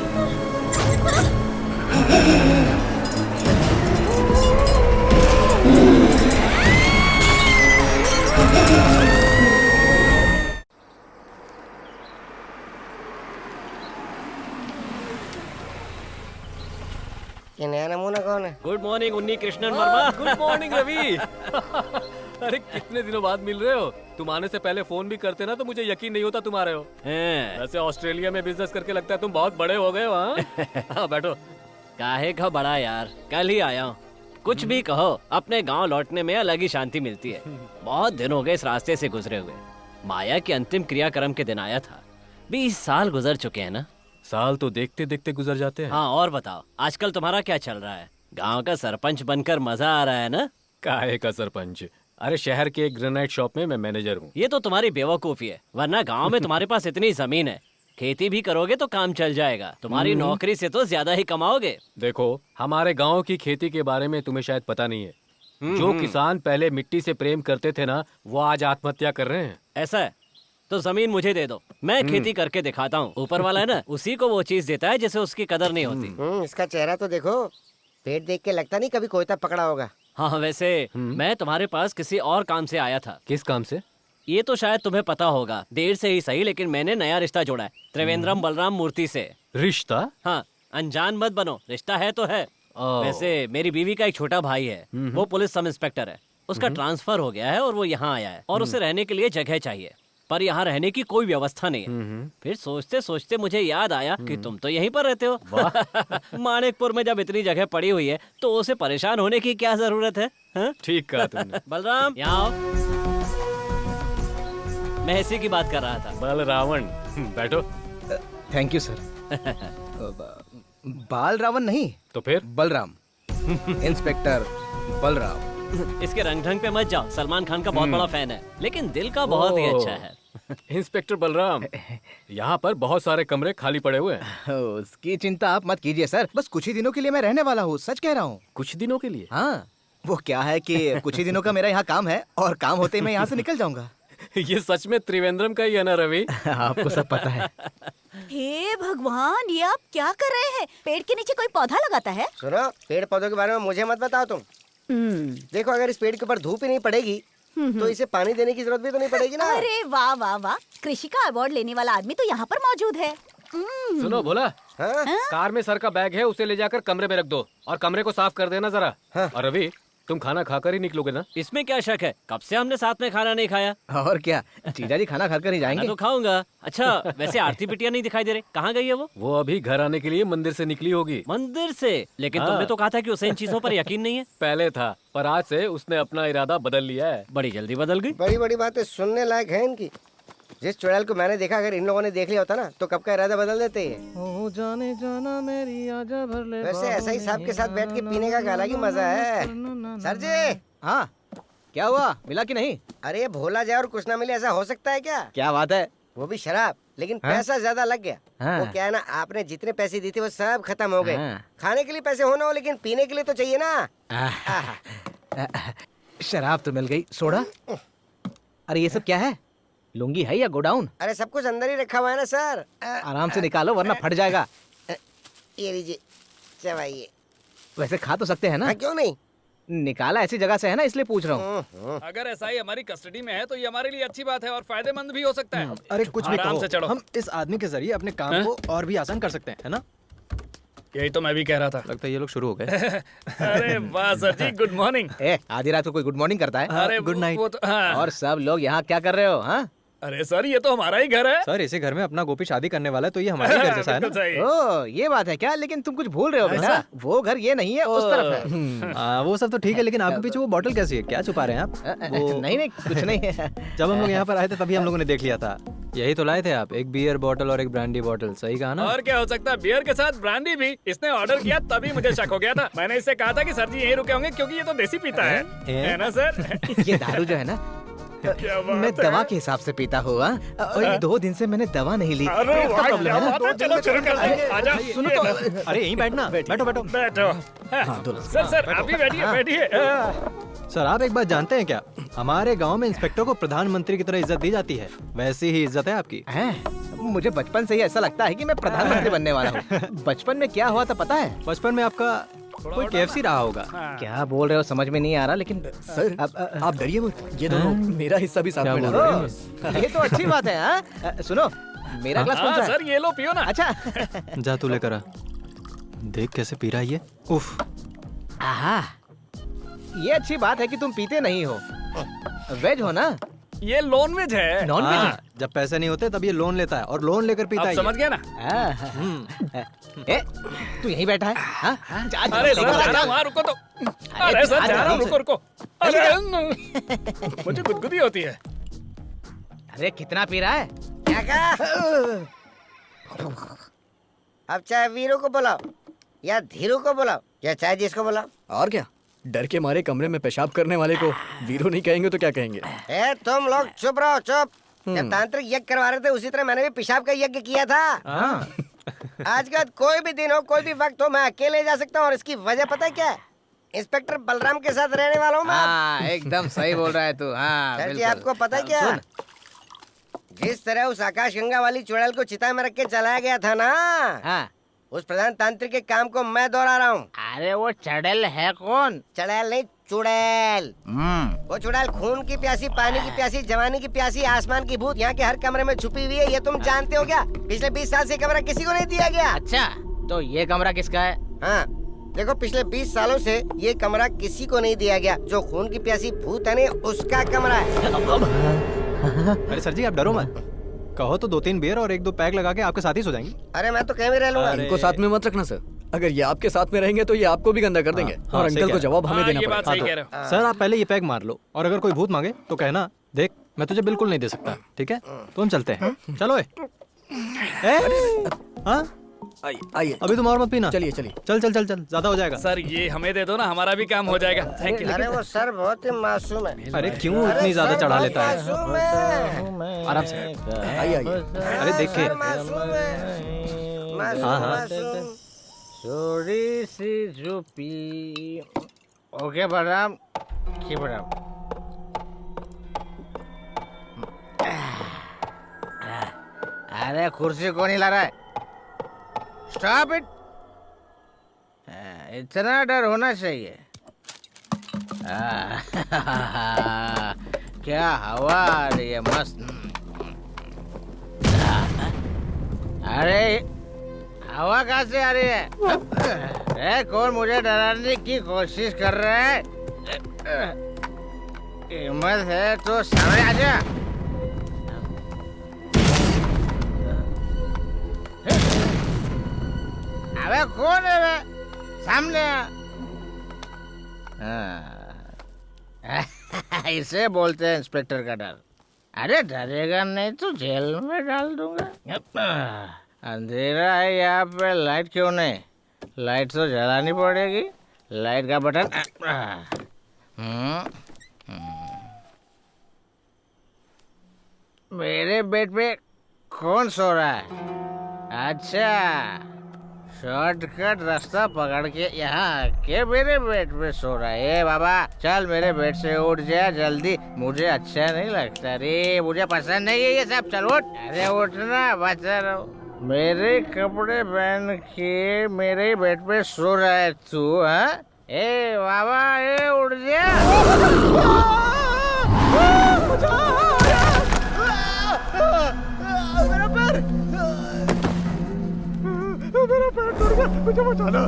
ये नया नमूना कौन है? Good morning Unni Krishnan Varma. Good morning Ravi. अरे कितने दिनों बाद मिल रहे हो? तुम आने से पहले फोन भी करते ना तो मुझे यकीन नहीं होता तुम आ रहे हो। वैसे ऑस्ट्रेलिया में बिजनेस करके लगता है तुम बहुत बड़े हो गए हो। हाँ बैठो। काहे का बड़ा यार, कल ही आया हूँ। कुछ भी कहो, अपने गांव लौटने में अलग ही शांति मिलती है। बहुत दिन हो गए इस रास्ते से गुजरे हुए। माया की अंतिम क्रियाक्रम के दिन आया था। 20 साल गुजर चुके हैं ना। साल तो देखते देखते गुजर जाते हैं। हाँ और बताओ, आजकल तुम्हारा क्या चल रहा है? गांव का सरपंच बनकर मजा आ रहा है ना? काहे का सरपंच? अरे शहर के एक ग्रेनाइट शॉप में मैं मैनेजर हूँ। ये तो तुम्हारी बेवकूफी है, वरना गांव में तुम्हारे पास इतनी जमीन है, खेती भी करोगे तो काम चल जाएगा। तुम्हारी नौकरी से तो ज्यादा ही कमाओगे। देखो, हमारे गांव की खेती के बारे में तुम्हें शायद पता नहीं है। जो किसान पहले मिट्टी से प्रेम करते थे ना, वो आज आत्महत्या कर रहे हैं। ऐसा है तो जमीन मुझे दे दो, मैं खेती करके दिखाता हूँ। ऊपर वाला है ना, उसी को वो चीज देता है जिसे उसकी कदर नहीं होती। इसका चेहरा तो देखो, पेट देख के लगता नहीं कभी कोयता पकड़ा होगा। हाँ वैसे मैं तुम्हारे पास किसी और काम से आया था। किस काम से? ये तो शायद तुम्हें पता होगा, देर से ही सही, लेकिन मैंने नया रिश्ता जोड़ा है त्रिवेंद्रम बलराम मूर्ति से। रिश्ता? हाँ, अनजान मत बनो, रिश्ता है तो है। वैसे मेरी बीवी का एक छोटा भाई है, वो पुलिस सब इंस्पेक्टर है। उसका ट्रांसफर हो गया है और वो यहाँ आया है और उसे रहने के लिए जगह चाहिए, पर यहाँ रहने की कोई व्यवस्था नहीं है। फिर सोचते सोचते मुझे याद आया कि तुम तो यहीं पर रहते हो। मानिकपुर में जब इतनी जगह पड़ी हुई है तो उसे परेशान होने की क्या जरूरत है? ठीक कहा तुमने। बलराम यहाँ आओ, मैं इसी की बात कर रहा था। बलरावण, बैठो। Thank you sir. बाल रावण नहीं तो फिर बलराम। इंस्पेक्टर बलराम। इसके रंग ढंग पे मत जाओ, सलमान खान का बहुत बड़ा फैन है, लेकिन दिल का बहुत ही अच्छा है। इंस्पेक्टर बलराम, यहाँ पर बहुत सारे कमरे खाली पड़े हुए हैं। उसकी चिंता आप मत कीजिए सर, बस कुछ ही दिनों के लिए मैं रहने वाला हूँ, सच कह रहा हूँ। कुछ दिनों के लिए? हाँ, वो क्या है कि कुछ ही दिनों का मेरा यहाँ काम है और काम होते ही मैं यहाँ से निकल जाऊंगा। ये सच में त्रिवेंद्रम का ही है ना रवि? आपको सब पता है। हे भगवान, ये आप क्या कर रहे हैं? पेड़ के नीचे कोई पौधा लगाता है? सुनो, पेड़ पौधों के बारे में मुझे मत बताओ तुम। देखो, अगर इस पेड़ के ऊपर धूप ही नहीं पड़ेगी तो इसे पानी देने की जरूरत भी तो नहीं पड़ेगी ना। अरे वाह वाह वाह, कृषि का अवार्ड लेने वाला आदमी तो यहाँ पर मौजूद है। सुनो बोला, कार में सर का बैग है, उसे ले जाकर कमरे में रख दो और कमरे को साफ कर देना जरा। और रवि, तुम खाना खाकर ही निकलोगे ना? इसमें क्या शक है, कब से हमने साथ में खाना नहीं खाया। और क्या, जीजा जी खाना खाकर ही जाएंगे। मैं तो खाऊंगा। अच्छा वैसे आरती बिटिया नहीं दिखाई दे रही, कहाँ गई है वो? वो अभी घर आने के लिए मंदिर से निकली होगी। मंदिर से? लेकिन तुमने तो कहा था कि उसे इन चीजों पर यकीन नहीं है। पहले था, पर आज से उसने अपना इरादा बदल लिया है। बड़ी जल्दी बदल गई। बड़ी बड़ी बातें सुनने लायक है इनकी। जिस चुड़ैल को मैंने देखा, अगर इन लोगों ने देख लिया होता ना तो कब का इरादा बदल देते हैं। जाने जाना मेरी आजा भर ले। वैसे ऐसा ही साहब के साथ बैठ के पीने का अलग ही मजा है। सर जी। हाँ, क्या हुआ, मिला कि नहीं? अरे भोला जाए और कुछ ना मिले, ऐसा हो सकता है क्या? क्या बात है? वो भी शराब, लेकिन पैसा ज्यादा लग गया। वो क्या है ना, आपने जितने पैसे दिए थे वो सब खत्म हो गए। खाने के लिए पैसे होना हो, लेकिन पीने के लिए तो चाहिए ना। शराब तो मिल गई, सोडा? अरे ये सब क्या है, लुंगी है या गोडाउन? अरे सब कुछ अंदर ही रखा हुआ है ना सर। आराम से निकालो वरना फट जाएगा। ये लीजिए, चबाइए। वैसे खा तो सकते हैं ना? क्यों नहीं, निकाला ऐसी जगह से है ना, इसलिए पूछ रहा हूँ। अगर ऐसा ही हमारी कस्टडी में है तो ये हमारे लिए अच्छी बात है और फायदेमंद भी हो सकता है। अरे कुछ भी आराम से चढ़ो। हम इस आदमी के जरिए अपने काम को और भी आसान कर सकते हैं, है ना? यही तो मैं भी कह रहा था। लगता है ये लोग शुरू हो गए। अरे वाह सर जी, गुड मॉर्निंग। आधी रात को कोई गुड मॉर्निंग करता है? अरे गुड नाइट। और सब लोग यहाँ क्या कर रहे हो? हाँ, अरे सर ये तो हमारा ही घर है। सर इसी घर में अपना गोपी शादी करने वाला है तो ये हमारे घर जैसा है ना। ओ ये बात है क्या? लेकिन तुम कुछ भूल रहे हो बेटा, वो घर ये नहीं है, उस तरफ है। वो सब तो ठीक है, लेकिन आपके पीछे वो बॉटल कैसी है? क्या छुपा रहे हैं आप? नहीं नहीं कुछ नहीं है। जब हम लोग यहाँ पर आए थे तभी हम लोगों ने देख लिया था। यही तो लाए थे आप, एक बियर बॉटल और एक ब्रांडी बॉटल, सही कहा ना? और क्या हो सकता है, बियर के साथ ब्रांडी भी। इसने ऑर्डर किया तभी मुझे शक हो गया था। मैंने इससे कहा था कि सर जी यहीं रुके होंगे क्योंकि ये तो देसी पीता है ना सर? ये दारू जो है ना, मैं दवा के हिसाब से पीता हुआ, और ये 2 दिन से मैंने दवा नहीं ली। चलो शुरू कर दो। आजा। सुनो तो, अरे यहीं बैठना, बैठो बैठो बैठो। सर आप भी बैठिए बैठिए। सर आप एक बात जानते हैं क्या, हमारे गांव में इंस्पेक्टर को प्रधानमंत्री की तरह इज्जत दी जाती है, वैसी ही इज्जत है आपकी। मुझे बचपन से ही ऐसा लगता है कि मैं प्रधानमंत्री बनने वाला हूँ। बचपन में क्या हुआ था पता है? बचपन में आपका कोई KFC रहा होगा। क्या बोल रहे हो, समझ में नहीं आ रहा। लेकिन सर आप डरिए मत, ये दोनों मेरा हिस्सा भी साथ में डाल रहे हैं। ये तो अच्छी बात है। हाँ सुनो, मेरा ग्लास कौन सा है? सर ये लो, पियो ना। अच्छा जा तू लेकर आ। देख कैसे पी रहा है ये। उफ। आहा, ये अच्छी बात है कि तुम पीते नहीं हो। वेज हो ना? ये नॉन वेज है। नॉन वेज है? जब पैसे नहीं होते तब ये लोन लेता है और लोन लेकर पीता अब है। समझ गया ना? ए, तू यहीं बैठा है? हाँ? अरे सर जा रहा हूँ, वहाँ रुको तो। अरे सर जा रहा हूँ, रुको रुको। अरे मुझे गुदगुदी होती है। अरे कितना पी रहा है? क्या कहा? अब चाहे वीरू को बुलाओ या धीरू को बुलाओ या चाहे जिसको बुलाओ। और क्या, डर के मारे कमरे में पेशाब करने वाले को वीरू नहीं कहेंगे तो क्या कहेंगे? ए तुम लोग चुप रहो, चुप। जब तांत्रिक यज्ञ करवा रहे थे उसी तरह मैंने भी पेशाब का यज्ञ किया था। आज का कोई भी दिन हो, कोई भी वक्त हो, मैं अकेले जा सकता हूँ और इसकी वजह पता है क्या है? इंस्पेक्टर बलराम के साथ रहने वाला हूँ मैं। हाँ, एकदम सही बोल रहा है तू। हाँ, सर जी बिल्कुल। आपको पता है क्या, जिस तरह उस आकाश गंगा वाली चुड़ैल को चिता में रख के चलाया गया था ना, हाँ। उस प्रधान तांत्रिक के काम को मैं दोहरा रहा हूँ। अरे वो चुड़ैल है कौन? चुड़ैल नहीं, चुड़ैल। वो चुड़ैल खून की प्यासी, पानी की प्यासी, जवानी की प्यासी, आसमान की भूत यहाँ के हर कमरे में छुपी हुई है। ये तुम जानते हो क्या? पिछले 20 साल से कमरा किसी को नहीं दिया गया। अच्छा, तो ये कमरा किसका है? हाँ देखो, पिछले 20 सालों से ये कमरा किसी को नहीं दिया गया। जो खून की प्यासी भूत है ना, उसका कमरा है। अरे सर जी आप डरो मत, कहो तो 2-3 बियर और 1-2 पैक लगा के आपके साथ ही सो जाएंगे। अरे मैं तो कहीं भी रह लूंगा। इनको साथ में मत रखना सर, अगर ये आपके साथ में रहेंगे तो ये आपको भी गंदा कर देंगे और अंकल को जवाब हमें देना पड़ेगा। सर आप पहले ये पैक मार लो और अगर कोई भूत मांगे तो कहना, देख मैं तुझे बिल्कुल नहीं दे सकता, ठीक है? तो हम चलते हैं। चलो आइए, अभी तुम और मत पीना। चलिए चल ज्यादा हो जाएगा। सर ये हमें दे दो ना, हमारा भी काम हो जाएगा। Thank you. अरे वो सर बहुत ही मासूम है। अरे क्यों इतनी ज्यादा चढ़ा लेता है? मासूम है। आराम से आइए। अरे देखिए, हाँ थोड़ी सी झुपी। ओके बलराम, की बलराम। अरे कुर्सी कौन हिला रहा है? Stop it. इतना डर होना चाहिए। क्या हवा आ रही है, मस्त। अरे हवा कहाँ से आ रही है? कौन मुझे डराने की कोशिश कर रहा है? हिम्मत है तो सामने आ जा। अबे कौन है बे? सामने आ। इसे बोलते हैं इंस्पेक्टर का डर। अरे डरेगा नहीं तो जेल में डाल दूंगा। अंधेरा है यहाँ पे, लाइट क्यों नहीं? लाइट तो जलानी पड़ेगी। लाइट का बटन। मेरे बेड पे कौन सो रहा है? अच्छा, शॉर्टकट रास्ता पकड़ के यहाँ आके मेरे बेड पे सो रहा है। बाबा चल मेरे बेड से उठ जा जल्दी, मुझे अच्छा नहीं लगता रे, मुझे पसंद नहीं है ये सब। चल उठ। अरे उठना, बचा रहो। मेरे कपड़े पहन के मेरे बेड पे सो रहा है तू? हाँ ए बाबा, ए उठ जा। मेरा पैर, मेरा पैर टूट गया, मुझे बचाना।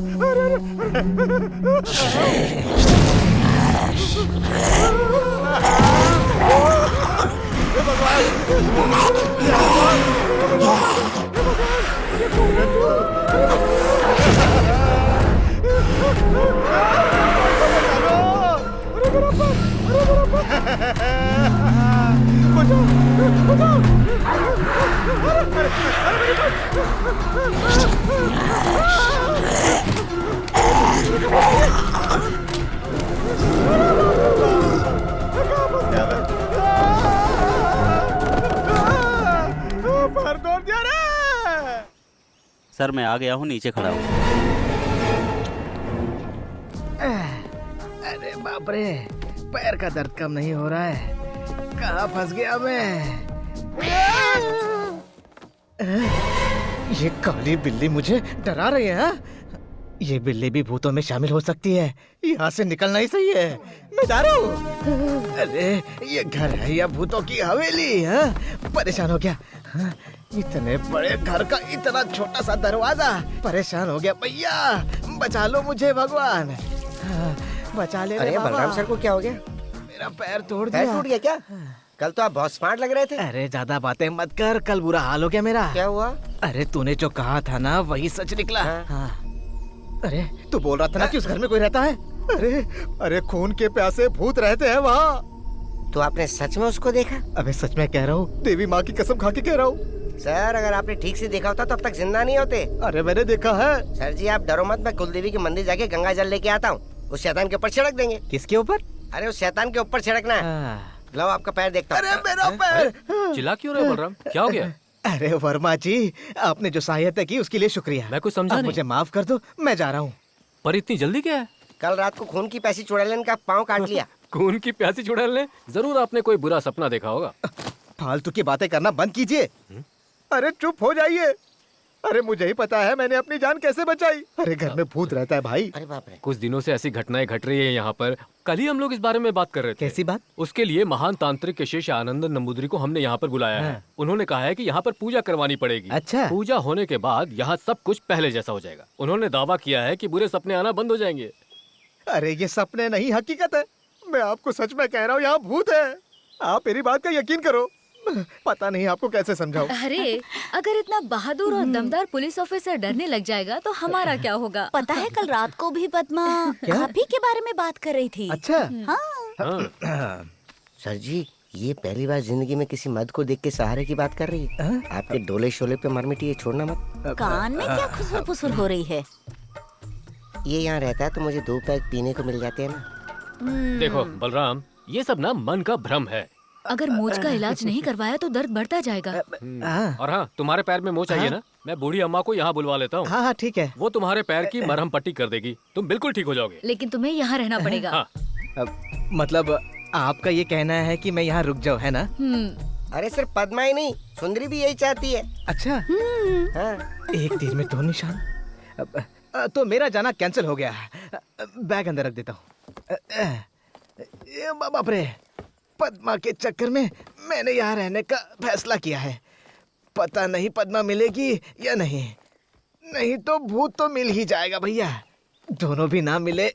सर मैं आ गया हूँ, नीचे खड़ा हूँ। अरे बाप रे, पैर का दर्द कम नहीं हो रहा है। कहाँ फंस गया मैं? ये काली बिल्ली मुझे डरा रही है। ये बिल्ली भी भूतों में शामिल हो सकती है। यहाँ से निकलना ही सही है। मैं जा रहा हूँ। अरे ये घर है या भूतों की हवेली? हाँ? परेशान हो गया। हाँ? इतने बड़े घर का इतना छोटा सा दरवाजा। परेशान हो गया भैया, बचा लो मुझे भगवान। हाँ, बचा ले। अरे बलराम सर को क्या हो गया? मेरा पैर तोड़ पैर दिया। टूट गया क्या? कल तो आप बहुत स्मार्ट लग रहे थे। अरे ज्यादा बातें मत कर, कल बुरा हाल हो गया मेरा। क्या हुआ? अरे तूने जो कहा था ना वही सच निकला। हाँ। अरे तू बोल रहा था ना कि उस घर में कोई रहता है। अरे खून के प्यासे भूत रहते हैं वहाँ। तो आपने सच में उसको देखा? अबे सच में कह रहा हूँ, देवी माँ की कसम खा के कह रहा हूँ। सर अगर आपने ठीक से देखा होता तो अब तक जिंदा नहीं होते। अरे मैंने देखा है। सर जी आप डरो मत, मैं कुलदेवी के मंदिर जाके गंगा जल लेके आता हूँ। उस शैतान के ऊपर छिड़क देंगे। किसके ऊपर? अरे उस शैतान के ऊपर छिड़कना है। लो आपका पैर देखता हूँ। अरे मेरा पैर। चिल्ला क्यों रहे हो बलराम? क्या हो गया? अरे वर्मा जी, आपने जो सहायता की उसके लिए शुक्रिया। मैं कुछ समझा नहीं। मुझे माफ कर दो, मैं जा रहा हूँ। पर इतनी जल्दी क्या है? कल रात को खून की प्यासी चुड़ैलन का पाँव काट लिया। खून की प्यासी चुड़ैल ने? जरूर आपने कोई बुरा सपना देखा होगा। फालतू की बातें करना बंद कीजिए। अरे चुप हो जाइए। अरे मुझे ही पता है मैंने अपनी जान कैसे बचाई। अरे घर में भूत रहता है भाई। अरे बाप रे। कुछ दिनों से ऐसी घटनाएं घट रही है यहाँ पर। कल ही हम लोग इस बारे में बात कर रहे थे। कैसी बात? उसके लिए महान तांत्रिक शेष आनंद नंबूदरी को हमने यहाँ पर बुलाया है। उन्होंने कहा है कि यहाँ पर पूजा करवानी पड़ेगी। अच्छा। पूजा होने के बाद यहाँ सब कुछ पहले जैसा हो जाएगा। उन्होंने दावा किया है कि बुरे सपने आना बंद हो जाएंगे। अरे ये सपने नहीं हकीकत है। मैं आपको सच में कह रहा हूँ, यहाँ भूत है। आप मेरी बात का यकीन करो। पता नहीं आपको कैसे समझाऊं। अरे अगर इतना बहादुर और दमदार पुलिस ऑफिसर डरने लग जाएगा तो हमारा क्या होगा? पता है कल रात को भी पद्मा आप ही के बारे में बात कर रही थी। अच्छा। हाँ। सर जी ये पहली बार जिंदगी में किसी मर्द को देख के सहारे की बात कर रही है। आपके डोले शोले पे मरमिटी ये छोड़ना मत। कान में क्या खुसर फुसर हो रही है? ये यहाँ रहता है तो मुझे 2 पैक पीने को मिल जाते हैं ना। देखो बलराम, ये सब ना मन का भ्रम है। अगर मोच का इलाज नहीं करवाया तो दर्द बढ़ता जाएगा। और हाँ, तुम्हारे पैर में मोच चाहिए ना? मैं बूढ़ी अम्मा को यहाँ बुलवा लेता हूँ। हाँ ठीक है। वो तुम्हारे पैर की मरहम पट्टी कर देगी। तुम बिल्कुल ठीक हो जाओगे। लेकिन तुम्हें यहाँ रहना पड़ेगा। हाँ। मतलब आपका ये कहना है कि मैं यहाँ रुक जाऊँ, है ना? अरे सिर्फ पद्मा ही नहीं, सुंदरी भी यही चाहती है। अच्छा। हाँ। एक तीर में 2 निशान। तो मेरा जाना कैंसिल हो गया। बैग अंदर रख देता हूँ। बाप रे, पद्मा के चक्कर में मैंने यहाँ रहने का फैसला किया है। पता नहीं पद्मा मिलेगी या नहीं। नहीं तो भूत तो मिल ही जाएगा भैया। दोनों भी ना मिले,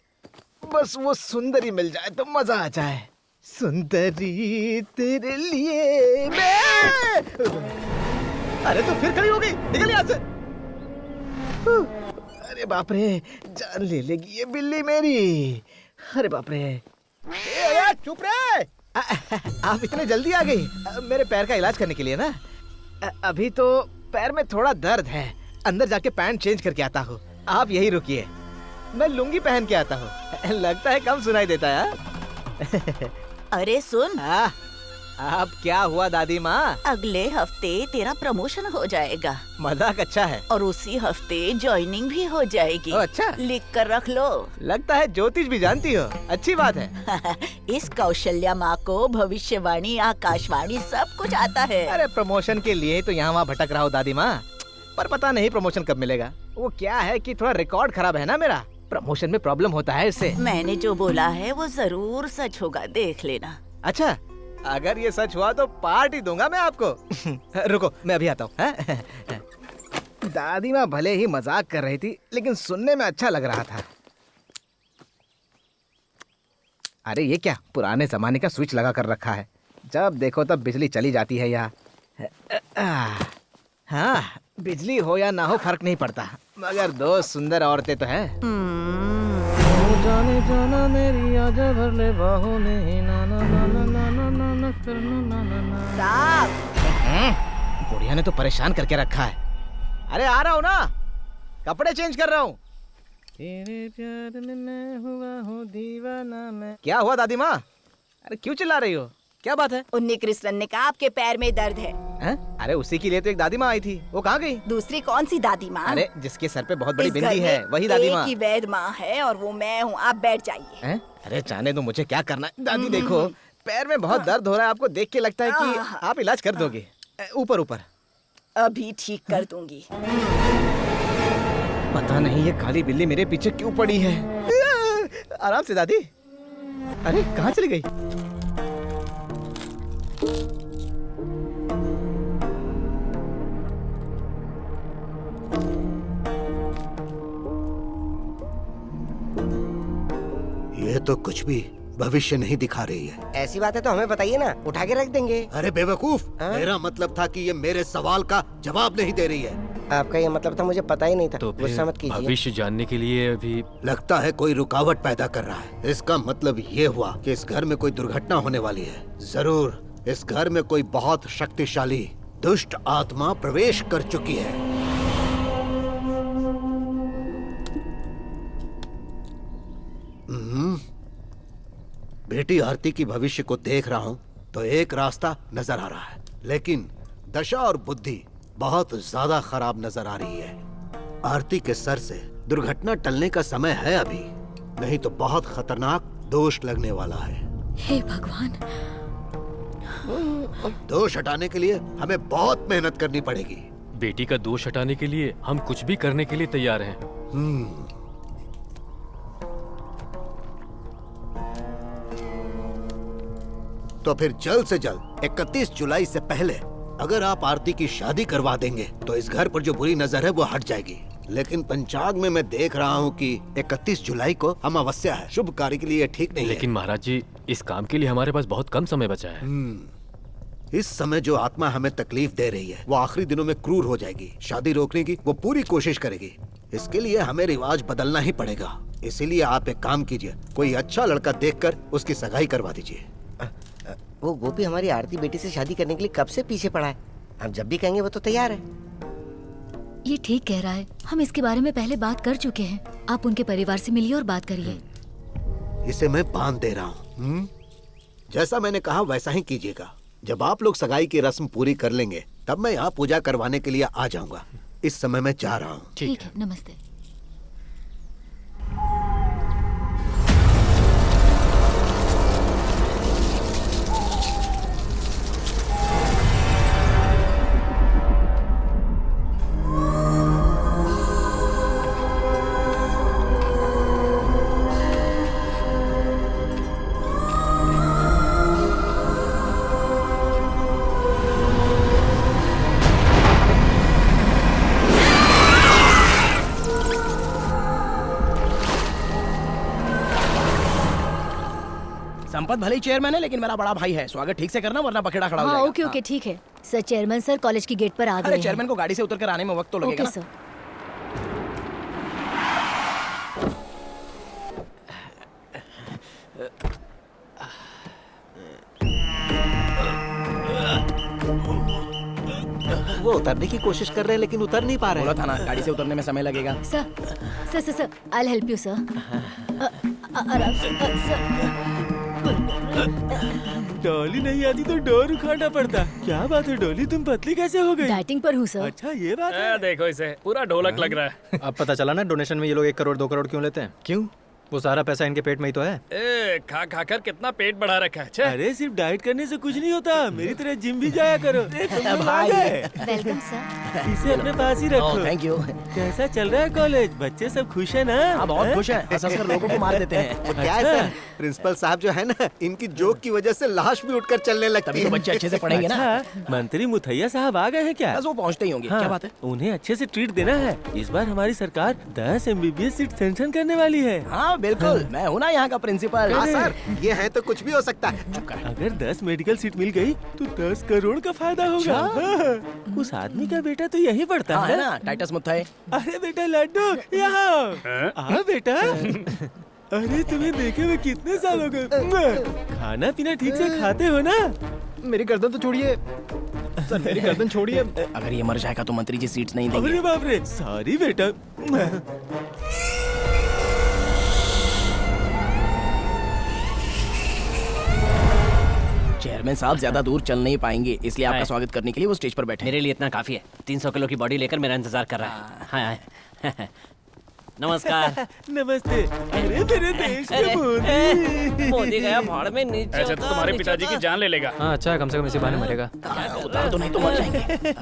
बस वो सुंदरी मिल जाए तो मजा आ जाए। सुंदरी तेरे लिए मैं। अरे तू फिर खड़ी हो गई, निकल यहाँ से। अरे बाप रे, जान ले लेगी ये बिल्ली मेरी। अरे बाप रे। अरे चुप रे। आप इतने जल्दी आ गई? मेरे पैर का इलाज करने के लिए ना? अभी तो पैर में थोड़ा दर्द है। अंदर जाके पैंट चेंज करके आता हूँ। आप यही रुकिए, मैं लुंगी पहन के आता हूँ। लगता है कम सुनाई देता है। अरे सुन। आप क्या हुआ दादी माँ? अगले हफ्ते तेरा प्रमोशन हो जाएगा। मजाक अच्छा है। और उसी हफ्ते ज्वाइनिंग भी हो जाएगी। अच्छा। लिख कर रख लो। लगता है ज्योतिष भी जानती हो, अच्छी बात है। इस कौशल्या माँ को भविष्यवाणी, आकाशवाणी सब कुछ आता है। अरे प्रमोशन के लिए तो यहाँ वहाँ भटक रहा हूँ दादी माँ, पर पता नहीं प्रमोशन कब मिलेगा। वो क्या है कि थोड़ा रिकॉर्ड खराब है ना मेरा, प्रमोशन में प्रॉब्लम होता है इससे। मैंने जो बोला है वो जरूर सच होगा, देख लेना। अच्छा, अगर ये सच हुआ तो पार्टी दूंगा मैं आपको। रुको मैं अभी आता हूँ। दादी माँ भले ही मजाक कर रही थी, लेकिन सुनने में अच्छा लग रहा था। अरे ये क्या पुराने जमाने का स्विच लगा कर रखा है, जब देखो तब बिजली चली जाती है यहाँ। हाँ, बिजली हो या ना हो फर्क नहीं पड़ता, मगर 2 सुंदर औरतें तो है। जाने जाना मेरी आजा भर ले बाहों में, ना ना ना ना ना ना ना ना करना ना ना ना। साहब, बुढ़िया ने तो परेशान करके रखा है। अरे आ रहा हूँ ना, कपड़े चेंज कर रहा हूँ। तेरे प्यार में मैं हुआ हूँ दीवाना मैं। क्या हुआ दादी माँ? अरे क्यों चिल्ला रही हो, क्या बात है? उन्नी कृष्णन ने कहा आपके पैर में दर्द है। अरे उसी के लिए तो एक दादी माँ आई थी, वो कहाँ गई? दूसरी कौन सी दादी माँ? अरे जिसके सर पे बहुत बड़ी बिंदी है, वही दादी माँ। एक ही वैद माँ है और वो मैं हूँ, आप बैठ जाइए। अरे जाने दो, मुझे क्या करना है। दादी देखो, पैर में बहुत दर्द हो रहा है, आपको देख के लगता है कि आप इलाज कर दोगे। ऊपर ऊपर अभी ठीक कर दूंगी। पता नहीं ये काली बिल्ली मेरे पीछे क्यों पड़ी है। आराम से दादी। अरे कहाँ चली गई? ये तो कुछ भी भविष्य नहीं दिखा रही है। ऐसी बात है तो हमें बताइए ना, उठा के रख देंगे। अरे बेवकूफ, मेरा मतलब था कि ये मेरे सवाल का जवाब नहीं दे रही है। आपका ये मतलब था, मुझे पता ही नहीं था। तो गुस्सा मत कीजिए। भविष्य जानने के लिए अभी लगता है कोई रुकावट पैदा कर रहा है। इसका मतलब ये हुआ कि इस घर में कोई दुर्घटना होने वाली है। जरूर इस घर में कोई बहुत शक्तिशाली दुष्ट आत्मा प्रवेश कर चुकी है। बेटी आरती की भविष्य को देख रहा हूँ तो एक रास्ता नजर आ रहा है, लेकिन दशा और बुद्धि बहुत ज्यादा खराब नजर आ रही है। आरती के सर से दुर्घटना टलने का समय है अभी, नहीं तो बहुत खतरनाक दोष लगने वाला है। हे भगवान, दोष हटाने के लिए हमें बहुत मेहनत करनी पड़ेगी। बेटी का दोष हटाने के लिए हम कुछ भी करने के लिए तैयार हैं। तो फिर जल्द से जल्द 31 जुलाई से पहले अगर आप आरती की शादी करवा देंगे तो इस घर पर जो बुरी नजर है वो हट जाएगी। लेकिन पंचांग में मैं देख रहा हूँ कि 31 जुलाई को अमावस्या है, शुभ कार्य के लिए ठीक नहीं है। लेकिन महाराज जी, इस काम के लिए हमारे पास बहुत कम समय बचा है। इस समय जो आत्मा हमें तकलीफ दे रही है वो आखिरी दिनों में क्रूर हो जाएगी। शादी रोकने की वो पूरी कोशिश करेगी। इसके लिए हमें रिवाज बदलना ही पड़ेगा। इसीलिए आप एक काम कीजिए, कोई अच्छा लड़का देखकर उसकी सगाई करवा दीजिए। वो गोपी हमारी आरती बेटी से शादी करने के लिए कब से पीछे पड़ा है। हम जब भी कहेंगे वो तो तैयार है। ये ठीक कह रहा है। हम इसके बारे में पहले बात कर चुके हैं। आप उनके परिवार से मिलिए और बात करिए। इसे मैं बांध दे रहा हूँ। जैसा मैंने कहा वैसा ही कीजिएगा। जब आप लोग सगाई की रस्म पूरी कर लेंगे तब मैं यहाँ पूजा करवाने के लिए आ जाऊंगा। इस समय मैं जा रहा हूँ। ठीक है, नमस्ते। संपत भले ही चेयरमैन है लेकिन मेरा बड़ा भाई है। स्वागत ठीक से करना वरना पखेड़ा खड़ा हो हाँ, जाएगा। ओके ओके, ठीक है सर। चेयरमैन सर कॉलेज की गेट पर आ गए अरे हैं। चेयरमैन को गाड़ी से उतरकर आने में वक्त तो लगेगा ओके ना। सर। वो उतरने की कोशिश कर रहे हैं लेकिन उतर नहीं पा रहे। बोला था ना, गाड़ी से उतरने में समय लगेगा। Sir I help you sir. आराम से सर। डॉली नहीं आती तो डोर उखाड़ना पड़ता। क्या बात है डॉली, तुम पतली कैसे हो गई? डाइटिंग पर हूँ सर। अच्छा ये बात है। देखो इसे, पूरा ढोलक लग रहा है। अब पता चला ना डोनेशन में ये लोग 1 करोड़ 2 करोड़ क्यों लेते हैं। क्यों? वो सारा पैसा इनके पेट में ही तो है। ए, खा खा कर कितना पेट बढ़ा रखा है। छे। अरे सिर्फ डाइट करने से कुछ नहीं होता, मेरी तरह जिम भी जाया करो। Welcome sir. इसे अपने पास ही रखो। Thank you. कैसा चल रहा है कॉलेज? बच्चे सब खुश है ना? हाँ बहुत खुश हैं। हंसकर लोगों को मार देते हैं। क्या है सर, प्रिंसिपल साहब जो है ना, इनकी जोक की वजह से लाश भी उठकर चलने लगती है। तभी तो बच्चे अच्छे से पढ़ेंगे ना। मंत्री मुथैया साहब आ गए हैं क्या? बस वो पहुंचते ही होंगे। क्या बात है? उन्हें अच्छे से ट्रीट देना है। इस बार हमारी सरकार 10 MBBS सीट सैंक्शन करने वाली है। हाँ बिल्कुल, मैं हूँ ना यहाँ का प्रिंसिपल। हाँ सर, ये है तो कुछ भी हो सकता है। अगर 10 मेडिकल सीट मिल गई तो 10 करोड़ का फायदा होगा। हाँ। उस आदमी का बेटा तो यही पढ़ता है ना, टाइटस मुथैया। अरे बेटा लड्डू यहाँ आ बेटा। अरे तुम्हें देखे हुए कितने साल हो गए। खाना पीना ठीक से खाते हो ना? मेरी गर्दन तो छोड़िए सर, मेरी गर्दन छोड़िए। अगर ये मर जाएगा तो मंत्री जी सीट्स नहीं देंगे। अरे बाप रे, सॉरी बेटा। चेयरमैन साहब ज्यादा दूर चल नहीं पाएंगे, इसलिए आपका स्वागत करने के लिए वो स्टेज पर बैठे। मेरे लिए इतना काफी है। 300 किलो की बॉडी लेकर मेरा इंतजार कर रहा है। हाँ। नमस्कार। नमस्ते। अरे मेरे देश के मोदी। मोदी गया भाड़ में नीचे। ऐसे तो तुम्हारे पिताजी की जान ले लेगा। हाँ अच्छा, कम से कम इसी बहाने मरेगा। उतार दो नहीं तो मर जाएंगे।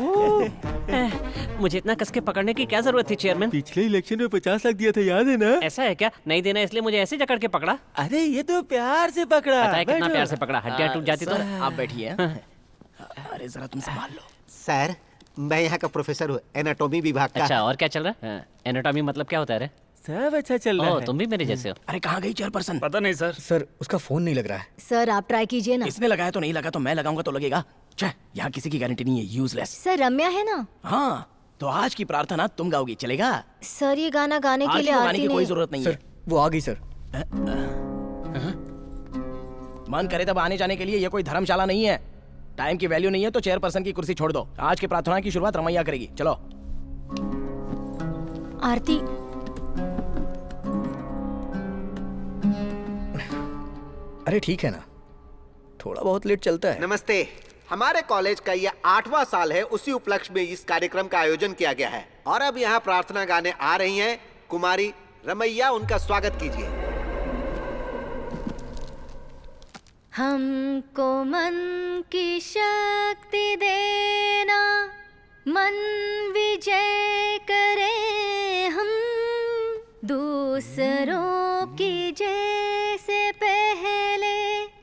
मुझे इतना कस के पकड़ने की क्या जरूरत थी चेयरमैन? पिछले इलेक्शन में 50 लाख दिया था, याद है ना? ऐसा है क्या? नहीं देना इसलिए मुझे ऐसे जकड़ के पकड़ा? अरे ये तो प्यार से पकड़ा। पता है कितना प्यार से पकड़ा? हड्डियां टूट जाती तो। आप बैठिए। अरे जरा तुम संभाल लो। सर, मैं यहाँ का प्रोफेसर हूँ, एनाटॉमी विभाग का। अच्छा, और क्या चल रहा है? एनाटॉमी मतलब क्या होता है रे? सब अच्छा चल रहा है। तुम भी मेरे जैसे हो। अरे कहाँ गई चेयरपर्सन? पता नहीं सर। सर उसका फोन नहीं लग रहा है। सर आप ट्राई कीजिए ना। इसने लगाया तो नहीं लगा तो मैं लगाऊंगा तो लगेगा। यहाँ किसी की गारंटी नहीं है, यूजलेस। सर रम्या है ना? हाँ, तो आज की प्रार्थना तुम गाओगी, चलेगा? सर ये गाना गाने के लिए गाने की कोई जरूरत नहीं है। वो आ गई सर। मन करे तब आने जाने के लिए, ये कोई धर्मशाला नहीं है। टाइम की वैल्यू नहीं है तो चेयरपर्सन की कुर्सी छोड़ दो। आज की प्रार्थना की शुरुआत रमैया करेगी, चलो। आरती। अरे ठीक है ना, थोड़ा बहुत लेट चलता है। नमस्ते। हमारे कॉलेज का ये 8वां साल है, उसी उपलक्ष्य में इस कार्यक्रम का आयोजन किया गया है। और अब यहाँ प्रार्थना गाने आ रही हैं कुमारी रमैया, उनका स्वागत कीजिए। हमको मन की शक्ति देना, मन विजय करे हम, दूसरों की जय से पहले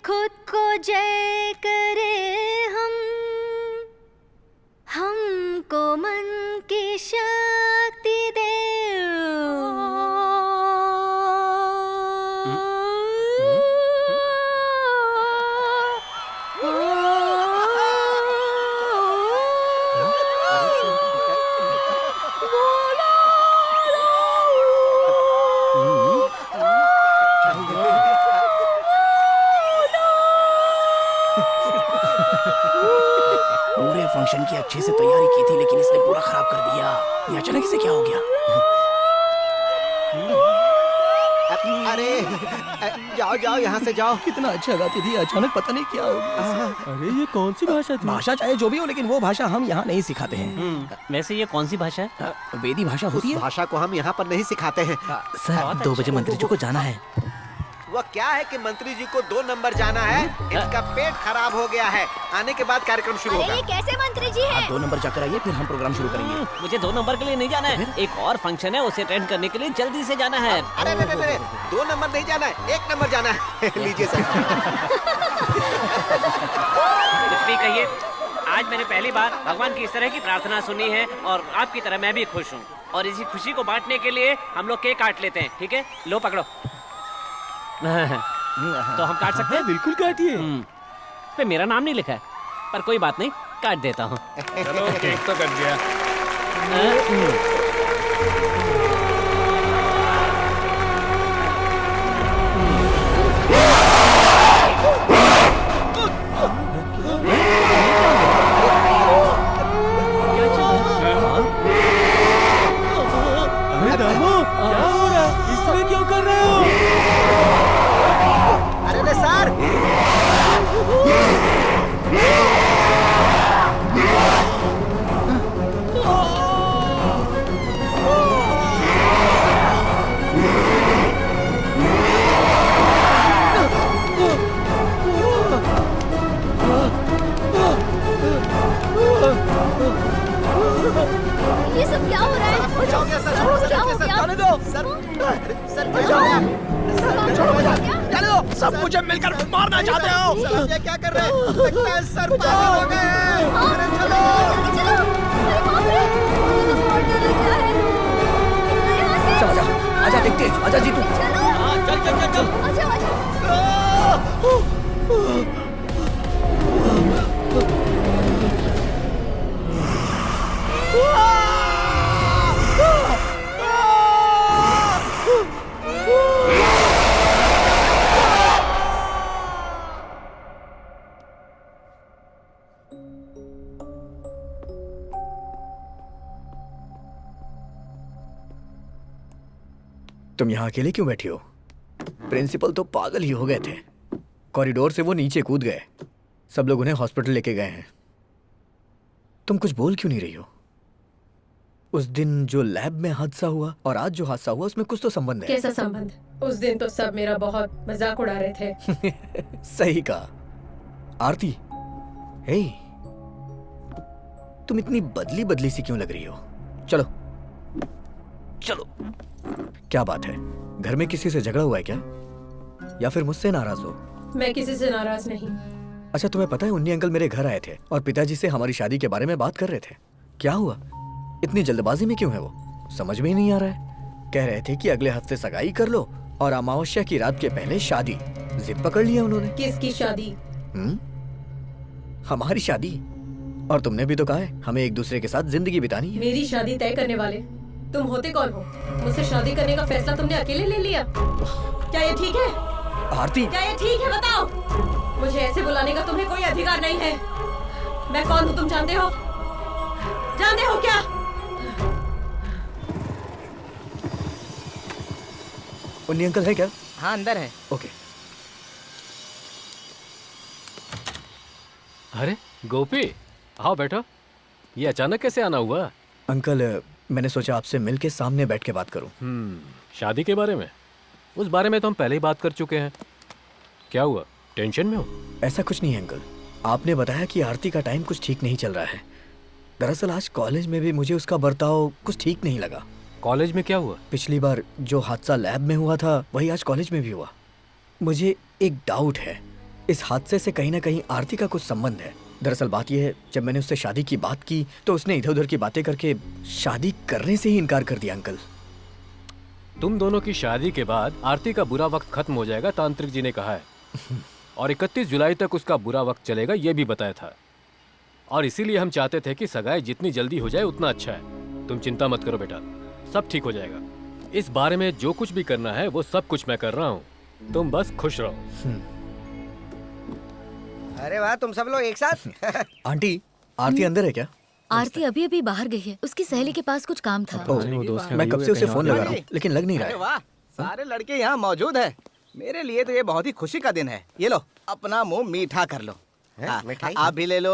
खुद को जय करे हम। हमको मन की शक्ति दे। पूरे फंक्शन की अच्छे से तैयारी की थी, लेकिन इसने पूरा खराब कर दिया। ये अचानक से क्या हो गया? अरे जाओ जाओ, यहाँ से जाओ। कितना अच्छा गाती थी, अचानक पता नहीं क्या हो गया। अरे ये कौन सी भाषा थी? भाषा चाहे जो भी हो, लेकिन वो भाषा हम यहाँ नहीं सिखाते हैं। वैसे ये कौन सी भाषा है? वेदी भाषा होती है। भाषा को हम यहाँ पर नहीं सिखाते हैं। सर 2 बजे मंत्री जी को जाना है। वह क्या है कि मंत्री जी को 2 नंबर जाना है, इनका पेट खराब हो गया है। आने के बाद कार्यक्रम शुरू होगा। ये कैसे मंत्री जी हैं? 2 नंबर जाकर आइए, फिर हम प्रोग्राम शुरू करेंगे। मुझे 2 नंबर के लिए नहीं जाना है, एक और फंक्शन है, उसे अटेंड करने के लिए जल्दी से जाना है। अरे 2 नंबर नहीं जाना है, 1 नंबर जाना है। लीजिए सर। कुछ भी कहिए, आज मैंने पहली बार भगवान की इस तरह की प्रार्थना सुनी है और आपकी तरह मैं भी खुश हूँ। और इसी खुशी को बांटने के लिए हम लोग केक काट लेते हैं, ठीक है? लो पकड़ो। तो हम काट सकते हैं? बिल्कुल काटिए। पे मेरा नाम नहीं लिखा है, पर कोई बात नहीं, काट देता हूँ। चलो केक तो कट गया। अरे दामो, क्या हो रहा है? इसमें क्यों कर रहे हो? अरे सर, ये सब क्या हो रहा है? बचाओ क्या सर? क्या हो गया? जाने दो। सर बचाओ क्या? जाने दो। सब मुझे मिलकर मारना चाहते हो। सर ये क्या कर रहे हैं? लगता है सर पागल हो गए हैं। अरे चलो। चल आजा, आजा देखते, आजा जीतू। चल चल चल चल। आजा आजा। तुम यहाँ अकेले क्यों बैठी हो? प्रिंसिपल तो पागल ही हो गए थे। कॉरिडोर से वो नीचे कूद गए। सब लोग उन्हें हॉस्पिटल लेके गए हैं। तुम कुछ बोल क्यों नहीं रही हो? उस दिन जो लैब में हादसा हुआ और आज जो हादसा हुआ, उसमें कुछ तो संबंध है। कैसा संबंध? उस दिन तो सब मेरा बहुत मजाक उड़ा रहे थे। सही कहा। आरती, हे, तुम इतनी बदली बदली सी क्यों लग रही हो? चलो चलो। क्या बात है, घर में किसी से झगड़ा हुआ है क्या, या फिर मुझसे नाराज हो? मैं किसी से नाराज नहीं। अच्छा, तुम्हें पता है उन्नी अंकल मेरे घर आए थे और पिताजी से हमारी शादी के बारे में बात कर रहे थे। क्या हुआ, इतनी जल्दबाजी में क्यों है वो? समझ में ही नहीं आ रहा है। कह रहे थे कि अगले हफ्ते सगाई कर लो और अमावस्या की रात के पहले शादी। जिद पकड़ लिया उन्होंने। किसकी शादी? हमारी शादी। और तुमने भी तो कहा है हमें एक दूसरे के साथ जिंदगी बितानी है। मेरी शादी तय करने वाले तुम होते कौन हो? मुझसे शादी करने का फैसला तुमने अकेले ले लिया। क्या ये ठीक है आरती? क्या ये ठीक है, बताओ। मुझे ऐसे बुलाने का तुम्हें कोई अधिकार नहीं है। मैं कौन हूँ तुम जानते हो? जानते हो क्या? उन्नी अंकल है क्या? हाँ अंदर है। ओके। अरे गोपी, आओ बैठो। ये अचानक कैसे आना हुआ? अंकल, मैंने सोचा आपसे मिलके सामने बैठ के बात करूं। शादी के बारे में? उस बारे में तो हम पहले ही बात कर चुके हैं। क्या हुआ, टेंशन में हो? ऐसा कुछ नहीं है अंकल, आपने बताया कि आरती का टाइम कुछ ठीक नहीं चल रहा है। दरअसल आज कॉलेज में भी मुझे उसका बर्ताव कुछ ठीक नहीं लगा। कॉलेज में क्या हुआ? पिछली बार जो हादसा लैब में हुआ था वही आज कॉलेज में भी हुआ। मुझे एक डाउट है, इस हादसे से कहीं ना कहीं आरती का कुछ संबंध है। दरअसल बात यह है, जब मैंने उससे शादी की बात की तो उसने इधर उधर की बातें करके शादी करने से ही इनकार कर दिया। अंकल, तुम दोनों की शादी के बाद आरती का बुरा वक्त खत्म हो जाएगा, तांत्रिक जी ने कहा है। और 31 जुलाई तक उसका बुरा वक्त चलेगा, ये भी बताया था। और इसीलिए हम चाहते थे कि सगाई जितनी जल्दी हो जाए उतना अच्छा है। तुम चिंता मत करो बेटा, सब ठीक हो जाएगा। इस बारे में जो कुछ भी करना है वो सब कुछ मैं कर रहा हूँ, तुम बस खुश रहो। अरे वाह, तुम सब लोग एक साथ। आंटी, आरती अंदर है क्या? आरती अभी अभी बाहर गई है, उसकी सहेली के पास कुछ काम था। मैं कब से उसे फोन लगा रहा हूँ लेकिन लग नहीं रहा अरे है। वाह, सारे लड़के यहाँ मौजूद है। मेरे लिए तो ये बहुत ही खुशी का दिन है। ये लो, अपना मुंह मीठा कर लो। मिठाई? आप भी ले लो।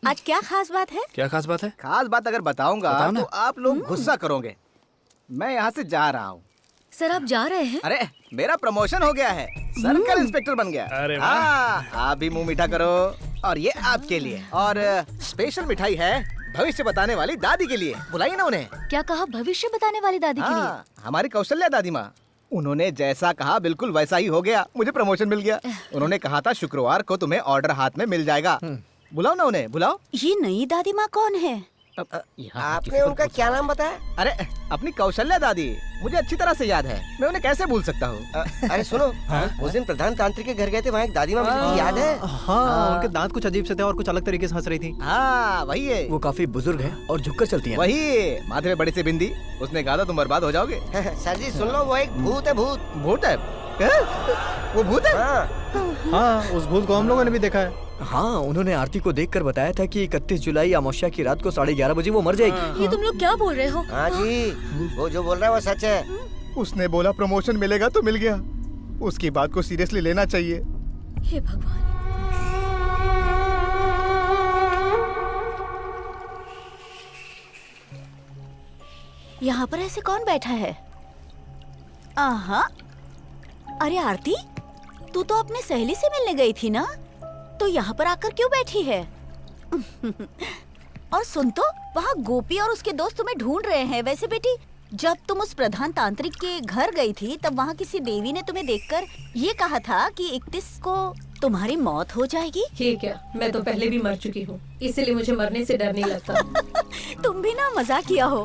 आज क्या खास बात है? क्या खास बात है? खास बात अगर बताऊंगा बताओ ना। तो आप लोग गुस्सा करोगे। मैं यहाँ से जा रहा हूँ। सर आप जा रहे हैं? अरे मेरा प्रमोशन हो गया है, सर्कल इंस्पेक्टर बन गया। अरे वाह। हाँ, आप भी मुंह मीठा करो। और ये आपके लिए, और स्पेशल मिठाई है भविष्य बताने वाली दादी के लिए। बुलाइए ना उन्हें। क्या कहा? भविष्य बताने वाली दादी के लिए? हाँ, हमारी कौशल्या दादी माँ। उन्होंने जैसा कहा बिल्कुल वैसा ही हो गया, मुझे प्रमोशन मिल गया। उन्होंने कहा था शुक्रवार को तुम्हें ऑर्डर हाथ में मिल जाएगा। बुलाओ ना उन्हें, बुलाओ। ये नई दादी माँ कौन है? आपने उनका क्या नाम बताया? अरे अपनी कौशल्या दादी, मुझे अच्छी तरह से याद है, मैं उन्हें कैसे भूल सकता हूँ। अरे सुनो, उस दिन प्रधान तांत्रिक के घर गए थे, वहाँ एक दादी माँ मुझे याद है। हाँ, उनके दांत कुछ अजीब से थे और कुछ अलग तरीके से हंस रही थी। हाँ वही है। वो काफी बुजुर्ग है और झुककर चलती है। वही माथे में बड़ी सी बिंदी। उसने कहा था तुम बर्बाद हो जाओगे। सर जी सुन लो, वो एक भूत है। भूत? भूत है? वो भूत है? हाँ, उस भूत को हम लोगों ने भी देखा है। हाँ, उन्होंने आरती को देखकर बताया था कि 31 जुलाई अमावस्या की रात को 11:30 बजे वो मर जाएगी। ये तुम लोग क्या बोल रहे हो? हाँ जी, वो जो बोल रहा है वो सच है। उसने बोला प्रमोशन मिलेगा तो मिल गया। उसकी बात को सीरियसली लेना चाहिए। हे भगवान। यहाँ पर ऐसे कौन बैठा है? आहा, अरे आरती, तू तो अपने सहेली से मिलने गई थी ना, तो यहाँ पर आकर क्यों बैठी है? और सुन तो, वहाँ गोपी और उसके दोस्त तुम्हें ढूंढ रहे हैं। वैसे बेटी, जब तुम उस प्रधान तांत्रिक के घर गई थी तब वहाँ किसी देवी ने तुम्हें देखकर ये कहा था कि 31 को तुम्हारी मौत हो जाएगी। ठीक है, मैं तो पहले भी मर चुकी हूँ, इसीलिए मुझे मरने से डर नहीं लगता। तुम भी ना मजाक किया हो।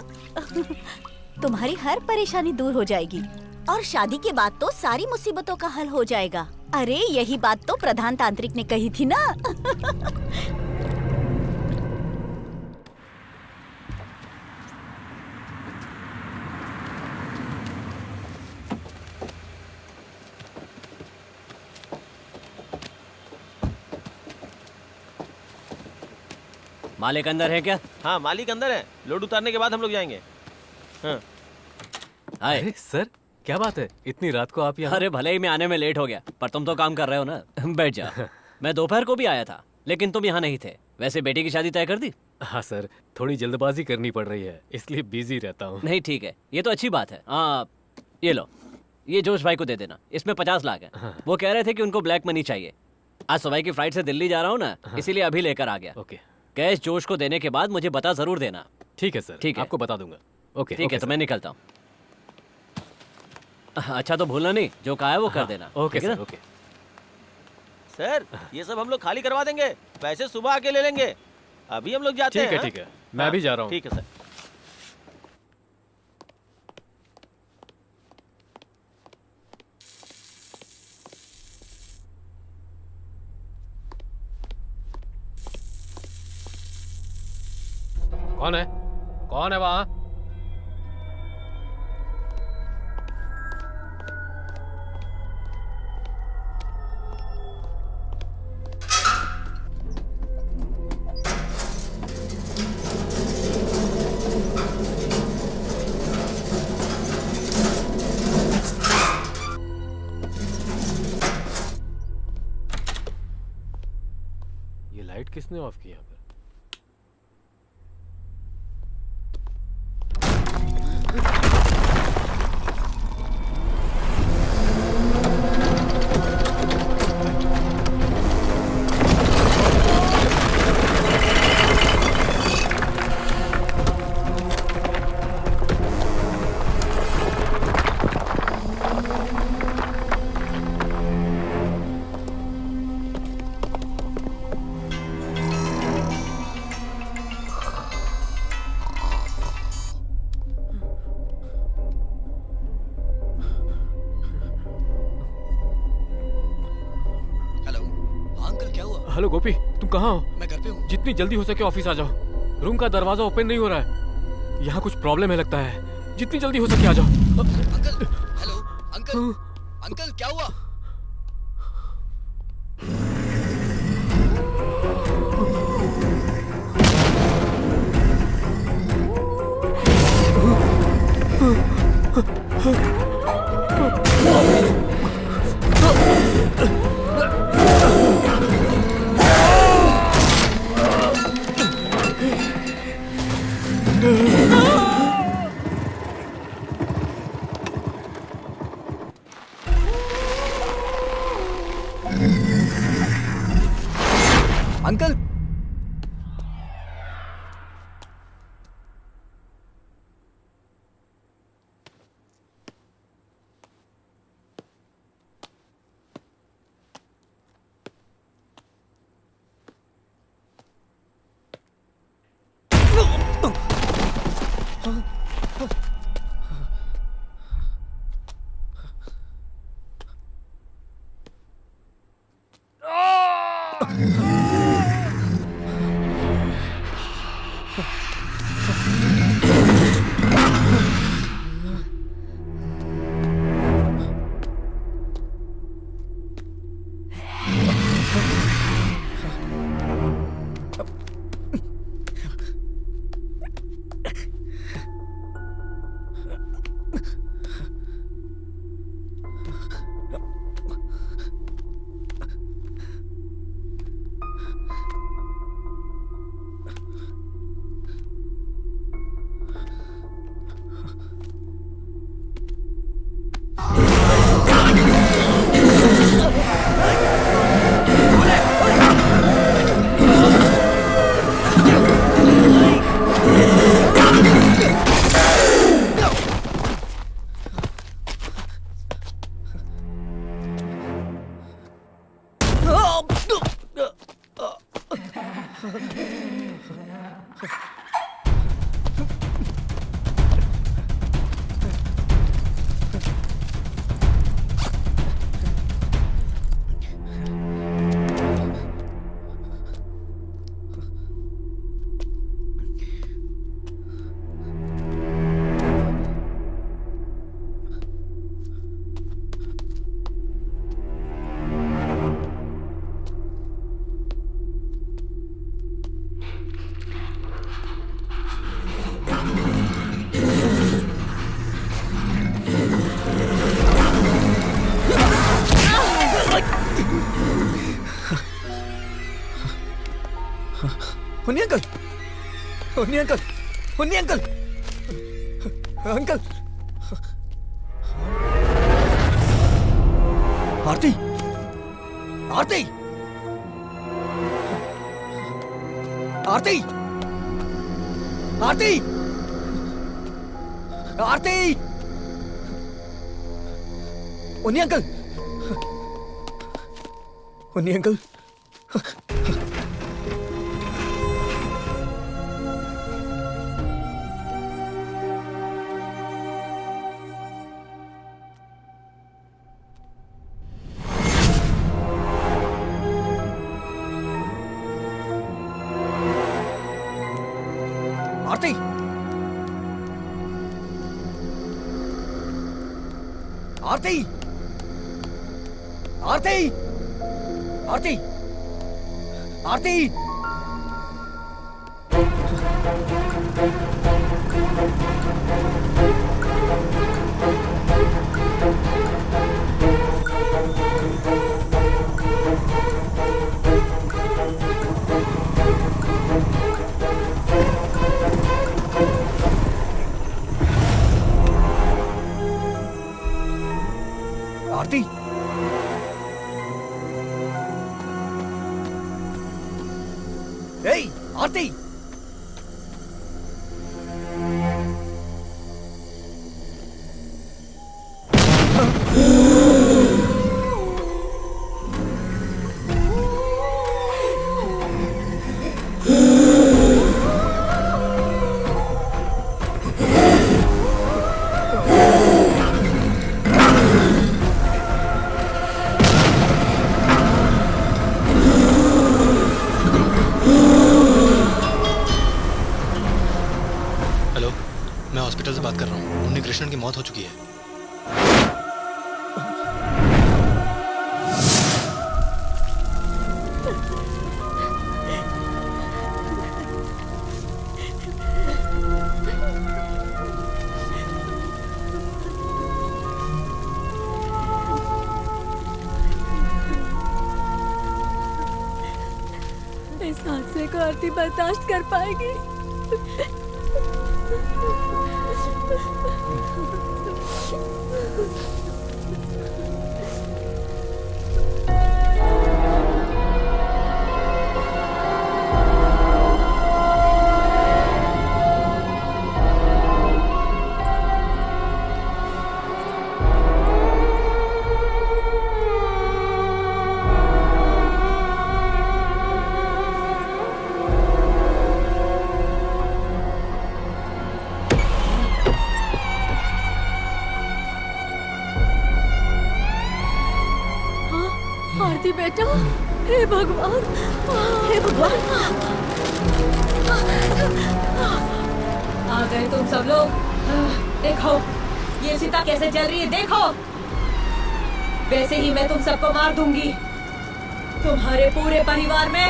तुम्हारी हर परेशानी दूर हो जाएगी और शादी के बाद तो सारी मुसीबतों का हल हो जाएगा। अरे यही बात तो प्रधान तांत्रिक ने कही थी ना। मालिक अंदर है क्या? हाँ मालिक अंदर है, लोड उतारने के बाद हम लोग जाएंगे। हाँ। अरे सर, क्या बात है, इतनी रात को आप यहाँ? अरे भले ही मैं आने में लेट हो गया, पर तुम तो काम कर रहे हो ना। बैठ जाओ। मैं दोपहर को भी आया था लेकिन तुम यहाँ नहीं थे। वैसे बेटी की शादी तय कर दी? हाँ सर, थोड़ी जल्दबाजी करनी पड़ रही है, इसलिए बिजी रहता हूँ। नहीं ठीक है, ये तो अच्छी बात है। ये लो, ये जोश भाई को दे देना, इसमें 50 लाख है। हाँ। वो कह रहे थे कि उनको ब्लैक मनी चाहिए। आज सुबह की फ्लाइट से दिल्ली जा रहा हूँ ना, इसीलिए अभी लेकर आ गया। ओके। कैश जोश को देने के बाद मुझे बता जरूर देना। ठीक है सर, ठीक है, आपको बता दूंगा। ओके ठीक है, तो मैं निकलता हूँ। अच्छा तो भूलना नहीं, जो कहा है वो कर देना। ओके ठीक है सर, ना? ओके। सर ये सब हम लोग खाली करवा देंगे, पैसे सुबह आके ले लेंगे। अभी हम लोग जाते ठीक हैं। है, ठीक है, मैं भी जा रहा हूँ। ठीक है सर। कौन है? कौन है वहाँ? ये लाइट किसने ऑफ की यहाँ पर? हेलो गोपी, तुम कहाँ हो? मैं घर पे हूँ। जितनी जल्दी हो सके ऑफिस आ जाओ। रूम का दरवाजा ओपन नहीं हो रहा है। यहाँ कुछ प्रॉब्लम है लगता है। जितनी जल्दी हो सके आ जाओ। अंकल, हेलो, अंकल, अंकल क्या हुआ? Uncle, Unni uncle, Unni uncle, Unni uncle, uncle, Aarti, Aarti, Aarti, Aarti, Aarti, Unni uncle, Unni uncle. Aarti, Aarti, Aarti, Aarti, Aarti. Aarti, ए, आरती, हेलो, मैं हॉस्पिटल से बात कर रहा हूँ। उन्नी कृष्णन की मौत हो चुकी है। इस हादसे को आरती बर्दाश्त कर पाएगी? आरती बेटा, हे भगवान, हे भगवान। आ गए तुम सब लोग। देखो ये सीता कैसे जल रही है, देखो। वैसे ही मैं तुम सबको मार दूंगी। तुम्हारे पूरे परिवार में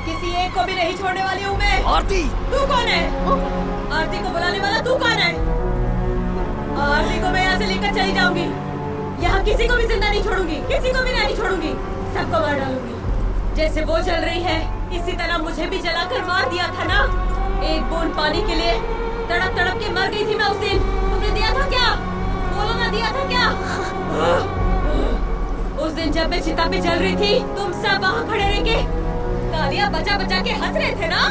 किसी एक को भी नहीं छोड़ने वाली हूँ मैं। आरती, तू कौन है? आरती को बुलाने वाला तू कौन है? आरती को मैं यहाँ से लेकर चली जाऊंगी। यहाँ किसी को भी जिंदा नहीं छोड़ूंगी, किसी को भी नहीं छोड़ूंगी। सबको मार डालूंगी। जैसे वो जल रही है, इसी तरह मुझे भी जलाकर मार दिया था ना। एक बूंद पानी के लिए तड़प तड़प के मर गई थी मैं उस दिन। तुमने दिया था क्या? बोलो ना, दिया था क्या? उस दिन जब मैं चिता पे जल रही थी, तुम सब वहाँ खड़े रह के तालियां बजा बजा के हंस रहे थे ना।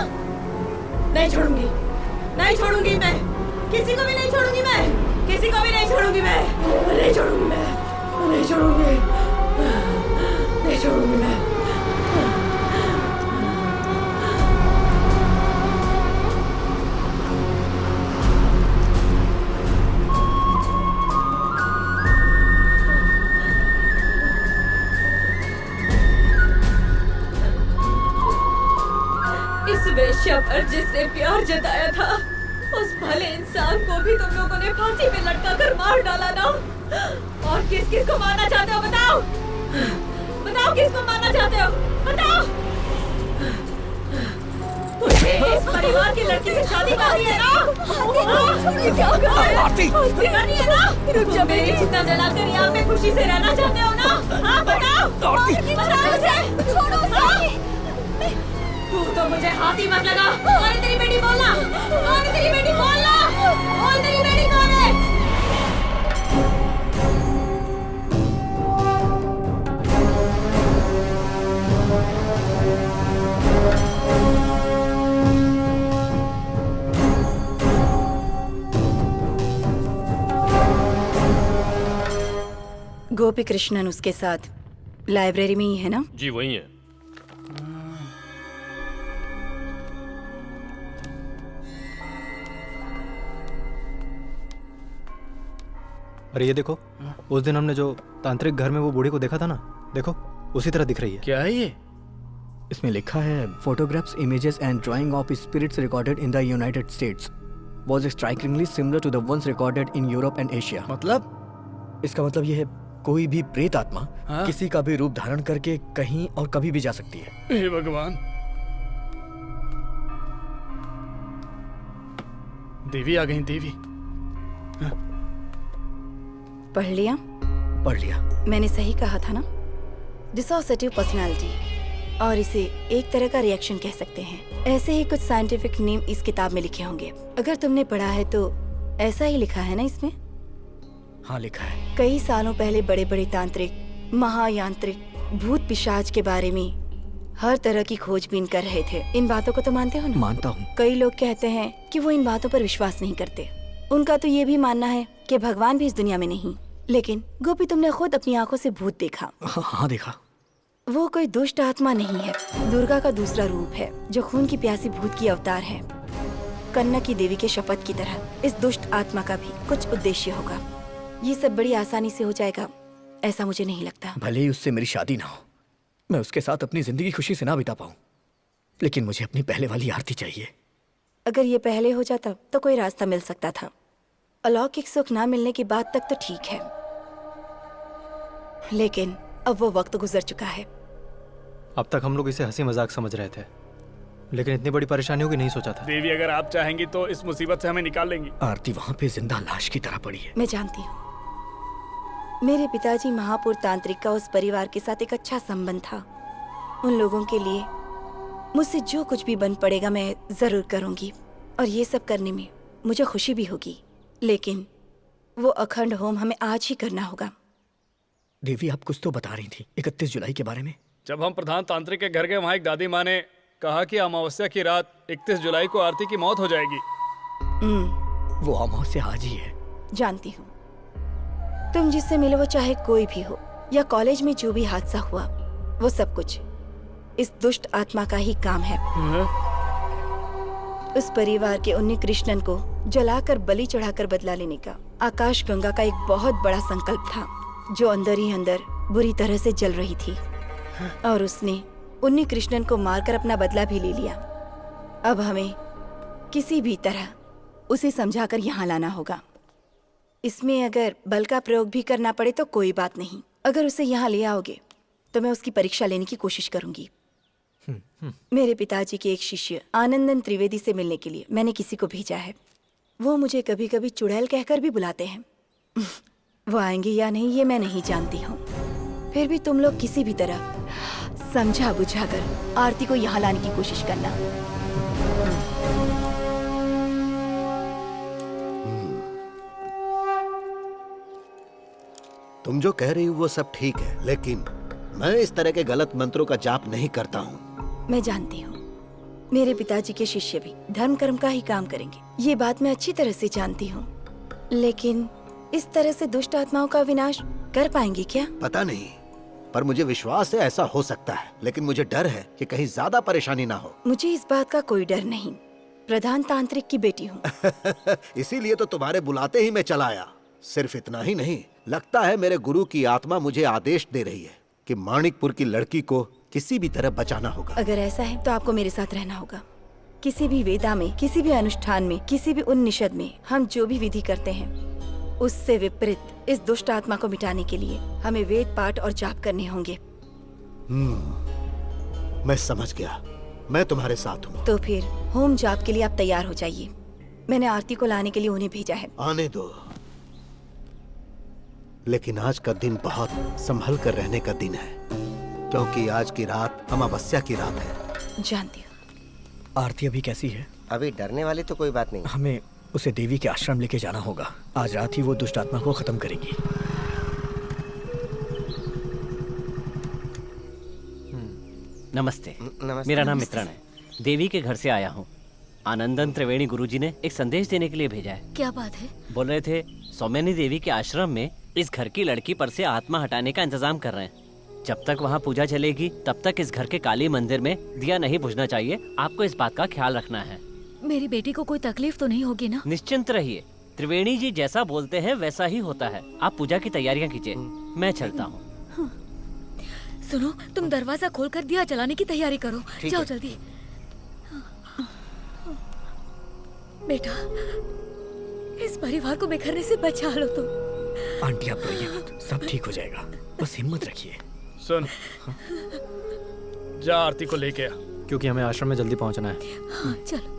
नहीं छोड़ूंगी, नहीं छोड़ूंगी मैं। किसी को भी नहीं छोड़ूंगी मैं। किसी को भी नहीं छोड़ूंगी मैं। नहीं छोड़ूंगी मैं। नहीं छोड़ूंगी। नहीं छोड़ूंगी मैं। इस वेश्या पर जिसने प्यार जताया था, उस भले इंसान को भी तुम लोगों ने फांसी पे लटका कर मार डाला ना। और किस किस को मारना चाहते हो बताओ? बताओ किसको मारना चाहते हो? बताओ। तुझे इस परिवार की लड़की से शादी करनी है ना? आरती, करनी है ना? तुम मेरी चिता जलाकर यहाँ पे खुशी से रहना चाहते हो ना? हाँ बताओ। बताओ उसे। छोड़ो उसे। तू तो मुझे हाथी मत लगा। कौन है तेरी बेटी? बोलना। कौन है तेरी बेटी? बोलना। बोल तेरी बेटी कौन है? गोपी कृष्णन उसके साथ लाइब्रेरी में ही है ना? जी वही है। अरे ये देखो, उस दिन हमने जो तांत्रिक घर में वो बूढ़ी को देखा था ना, देखो उसी तरह दिख रही है। क्या है ये? इसमें लिखा है photographs, images and drawing of spirits recorded in the United States was strikingly similar to the ones recorded in Europe and Asia. मतलब इसका मतलब ये है कोई भी प्रेत आत्मा किसी का भी रूप धारण करके कहीं और कभी भी जा सकती है। हे भगवान, देवी आ गई। देवी पढ़ लिया? पढ़ लिया। मैंने सही कहा था ना, डिसोसिएटिव पर्सनालिटी, और इसे एक तरह का रिएक्शन कह सकते हैं। ऐसे ही कुछ साइंटिफिक नेम इस किताब में लिखे होंगे। अगर तुमने पढ़ा है तो ऐसा ही लिखा है ना इसमें? हाँ लिखा है। कई सालों पहले बड़े बड़े तांत्रिक, महायांत्रिक, भूत पिशाच के बारे में हर तरह की खोजबीन कर रहे थे। इन बातों को तो मानते हो ना? मानता हूँ। कई लोग कहते हैं कि वो इन बातों पर विश्वास नहीं करते। उनका तो ये भी मानना है कि भगवान भी इस दुनिया में नहीं। लेकिन गोपी, तुमने खुद अपनी आंखों से भूत देखा। हाँ देखा। वो कोई दुष्ट आत्मा नहीं है, दुर्गा का दूसरा रूप है जो खून की प्यासी भूत की अवतार है। कन्ना की देवी के शपथ की तरह इस दुष्ट आत्मा का भी कुछ उद्देश्य होगा। ये सब बड़ी आसानी से हो जाएगा ऐसा मुझे नहीं लगता। भले ही उससे मेरी शादी ना हो, मैं उसके साथ अपनी जिंदगी खुशी से ना बिता पाऊं, लेकिन मुझे अपनी पहले वाली आरती चाहिए। अगर ये पहले हो जाता तो कोई रास्ता मिल सकता था। अलौकिक सुख ना मिलने की बात तक तो ठीक है, लेकिन अब वो वक्त गुजर चुका है। अब तक हम लोग इसे हंसी मजाक समझ रहे थे, लेकिन इतनी बड़ी परेशानियों की नहीं सोचा था। देवी, अगर आप चाहेंगी तो इस मुसीबत से हमें निकाल लेंगी। आरती वहाँ पे जिंदा लाश की तरह पड़ी है। मैं जानती हूँ, मेरे पिताजी महापुर तांत्रिक का उस परिवार के साथ एक अच्छा संबंध था। उन लोगों के लिए मुझसे जो कुछ भी बन पड़ेगा मैं जरूर करूंगी, और ये सब करने में मुझे खुशी भी होगी। लेकिन वो अखंड होम हमें आज ही करना होगा। देवी, आप कुछ तो बता रही थी 31 जुलाई के बारे में। जब हम प्रधान तांत्रिक के घर गए, वहाँ एक दादी माँ ने कहा कि अमावस्या की रात 31 जुलाई को आरती की मौत हो जाएगी। वो अमावस्या आज ही है। जानती हूँ। तुम जिससे मिले वो चाहे कोई भी हो, या कॉलेज में जो भी हादसा हुआ, वो सब कुछ इस दुष्ट आत्मा का ही काम है। उस परिवार के उन्नी कृष्णन को जलाकर बलि चढ़ाकर बदला लेने का आकाश गंगा का एक बहुत बड़ा संकल्प था, जो अंदर ही अंदर बुरी तरह से जल रही थी, और उसने उन्नी कृष्णन को मारकर अपना बदला भी ले लिया। अब हमें किसी भी तरह उसे समझाकर यहाँ लाना होगा। इसमें अगर बल का प्रयोग भी करना पड़े तो कोई बात नहीं। अगर उसे यहाँ ले आओगे तो मैं उसकी परीक्षा लेने की कोशिश करूंगी। मेरे पिताजी के एक शिष्य आनंदन त्रिवेदी से मिलने के लिए मैंने किसी को भेजा है। वो मुझे कभी कभी चुड़ैल कहकर भी बुलाते हैं। वो आएंगे या नहीं ये मैं नहीं जानती हूँ। फिर भी तुम लोग किसी भी तरह समझा बुझाकर आरती को यहाँ लाने की कोशिश करना। तुम जो कह रही हो वो सब ठीक है, लेकिन मैं इस तरह के गलत मंत्रों का जाप नहीं करता हूँ। मैं जानती हूँ, मेरे पिताजी के शिष्य भी धर्म कर्म का ही काम करेंगे, ये बात मैं अच्छी तरह से जानती हूँ। लेकिन इस तरह से दुष्ट आत्माओं का विनाश कर पाएंगे क्या? पता नहीं, पर मुझे विश्वास है ऐसा हो सकता है। लेकिन मुझे डर है कि कहीं ज्यादा परेशानी ना हो। मुझे इस बात का कोई डर नहीं, प्रधान तांत्रिक की बेटी हूँ। इसीलिए तो तुम्हारे बुलाते ही मैं चला आया। सिर्फ इतना ही नहीं, लगता है मेरे गुरु की आत्मा मुझे आदेश दे रही है कि माणिकपुर की लड़की को किसी भी तरह बचाना होगा। अगर ऐसा है तो आपको मेरे साथ रहना होगा। किसी भी वेदा में, किसी भी अनुष्ठान में, किसी भी उन्निषद में हम जो भी विधि करते हैं उससे विपरीत इस दुष्ट आत्मा को मिटाने के लिए हमें वेद पाठ और जाप करने होंगे। मैं समझ गया, मैं तुम्हारे साथ हूँ। तो फिर होम जाप के लिए आप तैयार हो जाइए। मैंने आरती को लाने के लिए उन्हें भेजा है। आने दो, लेकिन आज का दिन बहुत संभल कर रहने का दिन है, क्योंकि आज की रात अमावस्या की रात है। जानती हूँ। आरती अभी कैसी है? अभी डरने वाली तो कोई बात नहीं। हमें उसे देवी के आश्रम लेके जाना होगा। आज रात ही वो दुष्ट आत्मा को खत्म करेंगी। नमस्ते। मेरा नाम मित्रण है, देवी के घर से आया हूँ। आनंदन त्रिवेणी गुरुजी ने एक संदेश देने के लिए भेजा है। क्या बात है? बोल रहे थे सौम्यानी देवी के आश्रम में इस घर की लड़की पर से आत्मा हटाने का इंतजाम कर रहे हैं। जब तक वहाँ पूजा चलेगी तब तक इस घर के काली मंदिर में दिया नहीं बुझना चाहिए। आपको इस बात का ख्याल रखना है। मेरी बेटी को कोई तकलीफ तो नहीं होगी ना? निश्चिंत रहिए, त्रिवेणी जी जैसा बोलते हैं वैसा ही होता है। आप पूजा की तैयारियां कीजिए, मैं चलता हूँ। सुनो, तुम दरवाजा खोलकर दिया जलाने की तैयारी करो। जाओ जल्दी। बेटा, इस परिवार को बिखरने से बचा लो तुम। आंटी आप रोइए मत, सब ठीक हो जाएगा, बस हिम्मत रखिए। सुन, जा आरती को लेके आ, क्योंकि हमें आश्रम में जल्दी पहुंचना है। हाँ, चलो।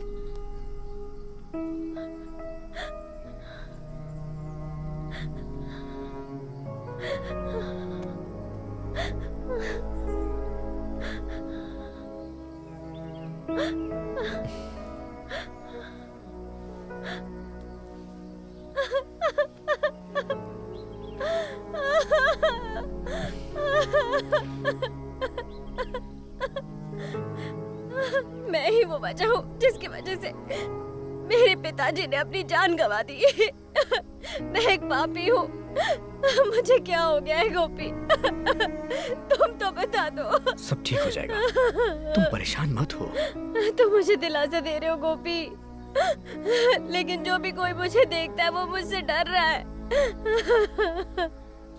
मैं ही वो वजह हूँ जिसकी वजह से मेरे पिताजी ने अपनी जान गंवा दी। मैं एक पापी हूँ। मुझे क्या हो गया है गोपी? तुम तो बता दो। सब ठीक हो जाएगा, तुम परेशान मत हो। तुम मुझे दिलासा दे रहे हो गोपी, लेकिन जो भी कोई मुझे देखता है वो मुझसे डर रहा है।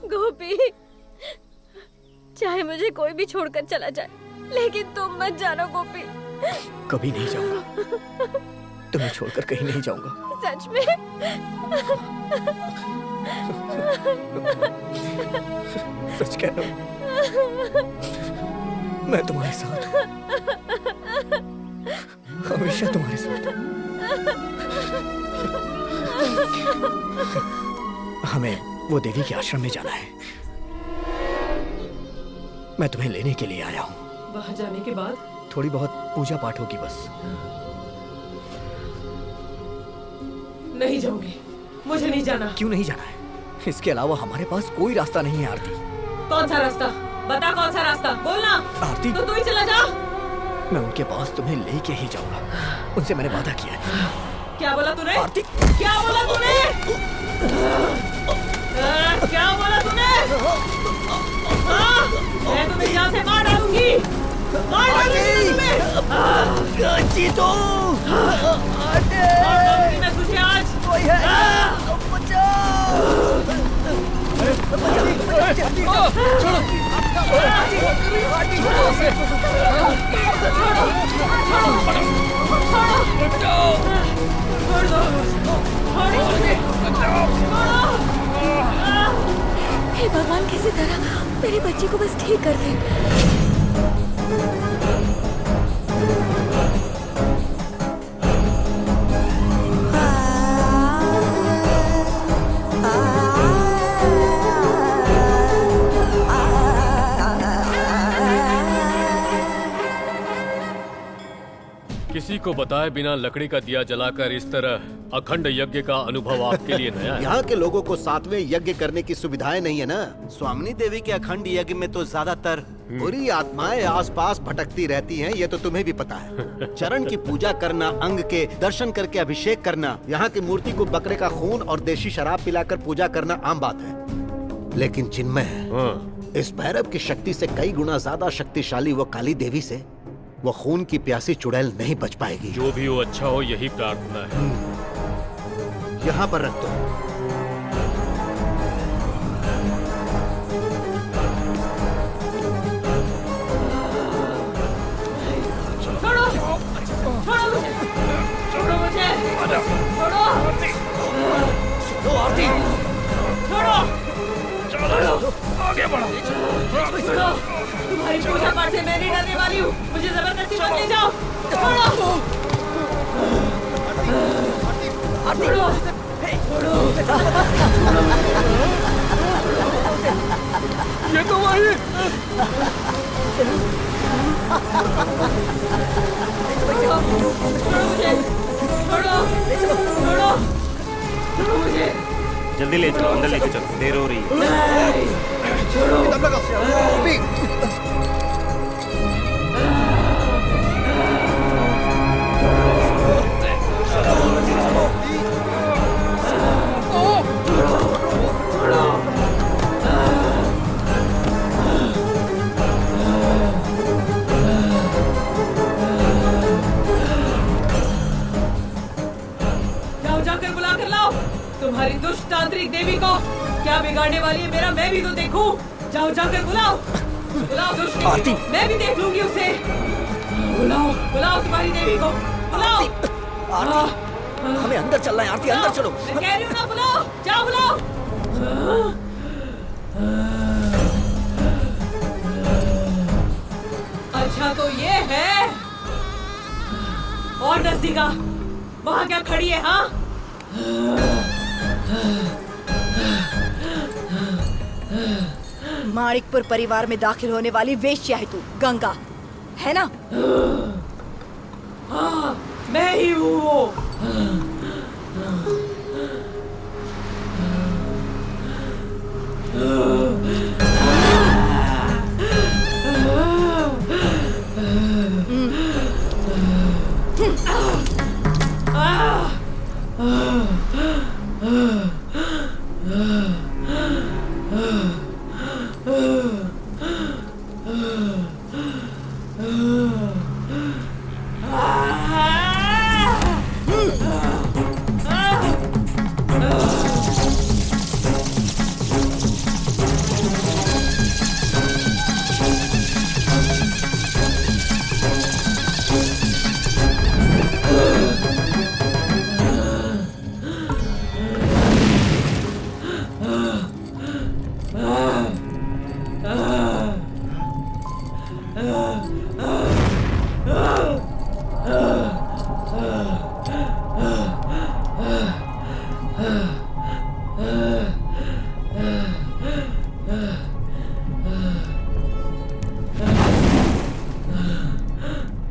गोपी, चाहे मुझे कोई भी छोड़कर चला जाए, लेकिन तुम मत जानो गोपी। कभी नहीं जाऊंगा, तुम्हें छोड़कर कहीं नहीं जाऊंगा। सच में? सच कह रहा हूँ, मैं तुम्हारे साथ हूँ, हमेशा तुम्हारे साथ हूँ। हमें वो देवी के आश्रम में जाना है। मैं तुम्हें लेने के लिए आया हूँ। वहाँ जाने के बाद थोड़ी बहुत पूजा पाठ होगी बस। नहीं जाऊंगी, मुझे नहीं जाना। क्यों नहीं जाना है? इसके अलावा हमारे पास कोई रास्ता नहीं है आरती। कौन सा रास्ता? बता कौन सा रास्ता, बोलना। आरती, तो तू ही चला जा। मैं उनके पास तुम्हें लेके ही जाऊंगा, उनसे मैंने वादा किया है। क्या बोला तूने? आरती, क्या बोला तूने? क्या बोला तूने? मैं तुम्हें यहाँ से मार डालूंगी, मार डालूंगी तुम्हें। जीतो, मार डालूंगी मैं तुझे आज। कोई है? हे भगवान, किसी तरह मेरी बच्ची को बस ठीक कर दे। किसी को बताए बिना लकड़ी का दिया जलाकर इस तरह अखंड यज्ञ का अनुभव आपके लिए नया है। यहाँ के लोगों को 7वें यज्ञ करने की सुविधाएं नहीं है ना। स्वामिनी देवी के अखंड यज्ञ में तो ज्यादातर बुरी आत्माएं आसपास भटकती रहती हैं, ये तो तुम्हें भी पता है। चरण की पूजा करना, अंग के दर्शन करके अभिषेक करना, यहाँ की मूर्ति को बकरे का खून और देशी शराब पिलाकर पूजा करना आम बात है। लेकिन चिन्मय, इस भैरव की शक्ति से कई गुना ज्यादा शक्तिशाली वो काली देवी से वो खून की प्यासी चुड़ैल नहीं बच पाएगी। जो भी हो अच्छा हो, यही प्रार्थना है। यहाँ पर रख दो। छोड़ो, छोड़ो मुझे, छोड़ो मुझे, छोड़ो, छोड़ो आरती, छोड़ो, छोड़ो, आगे बढ़ो, छोड़ो। तुम्हारी पूजा पाठ से मैं नहीं डरने वाली हूँ, मुझे जबरदस्ती मत ले जाओ। छोड़ो, छोड़ो, ये तो वही। छोड़ो मुझे, छोड़ो, छोड़ो, छोड़ो मुझे। जल्दी ले चलो, अंदर लेके चलो, देर हो रही है। छोड़ो। जाकर बुला कर लाओ तुम्हारी दुष्ट तांत्रिक देवी को। क्या बिगाड़ने वाली है मेरा मैं भी तो देखूं। जाओ जाकर बुलाओ बुलाओ दुष्ट देवी को, मैं भी देख लूंगी उसे। बुलाओ बुलाओ तुम्हारी देवी को, बुलाओ। हमें अंदर चलना है आरती, अंदर चलो। मैं कह रही हूँ ना, बुलाओ, जाओ बुलाओ। अच्छा तो ये है और नजदीका, वहाँ क्या खड़ी है? हाँ माणिकपुर परिवार में दाखिल होने वाली वेश्या है तू, गंगा, है ना? हाँ मैं ही हूँ वो।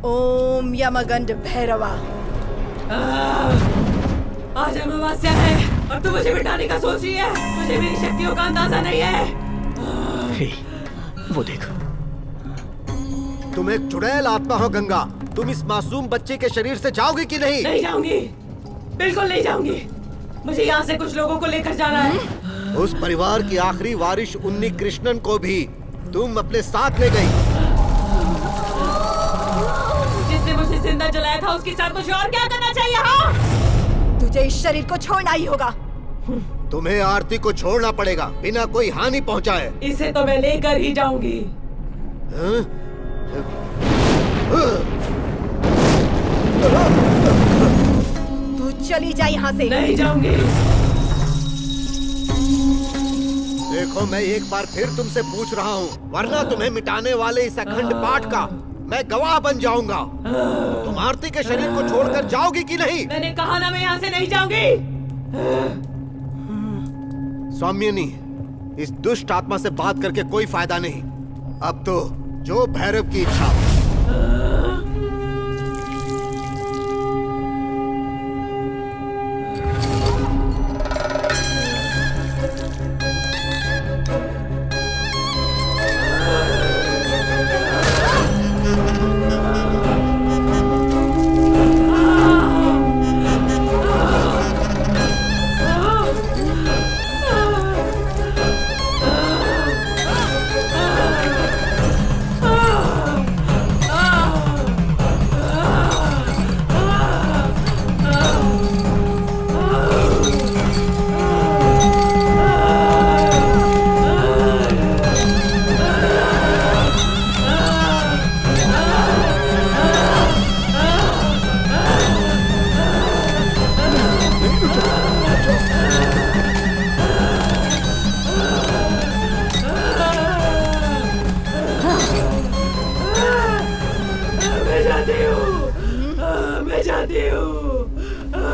ओम यमगंड भैरवा। आज अमावस्या है और तू मुझे मिटाने का सोच रही है। मुझे मेरी शक्तियों का अंदाजा नहीं है। वो देखो। तुम एक चुड़ैल आत्मा हो गंगा। तुम इस मासूम बच्चे के शरीर से जाओगी कि नहीं? नहीं जाऊंगी, बिल्कुल नहीं जाऊंगी। मुझे यहाँ से कुछ लोगों को लेकर जाना है। उस परिवार की आखिरी वारिस उन्नी कृष्णन को भी तुम अपने साथ ले गई। जिसने मुझे जिंदा जलाया था उसके साथ मुझे और क्या करना चाहिए? हाँ तुझे इस शरीर को छोड़ना ही होगा। तुम्हें आरती को छोड़ना पड़ेगा बिना कोई हानि पहुंचाए। इसे तो मैं लेकर ही जाऊंगी। तू चली जा यहाँ से। नहीं जाऊंगी। देखो मैं एक बार फिर तुमसे पूछ रहा हूँ, वरना तुम्हें मिटाने वाले इस अखंड पाठ का मैं गवाह बन जाऊंगा। तुम आरती के शरीर को छोड़कर जाओगी कि नहीं? मैंने कहा ना मैं यहाँ से नहीं जाऊंगी। सौम्यनी, इस दुष्ट आत्मा से बात करके कोई फायदा नहीं। अब तो जो भैरव की इच्छा।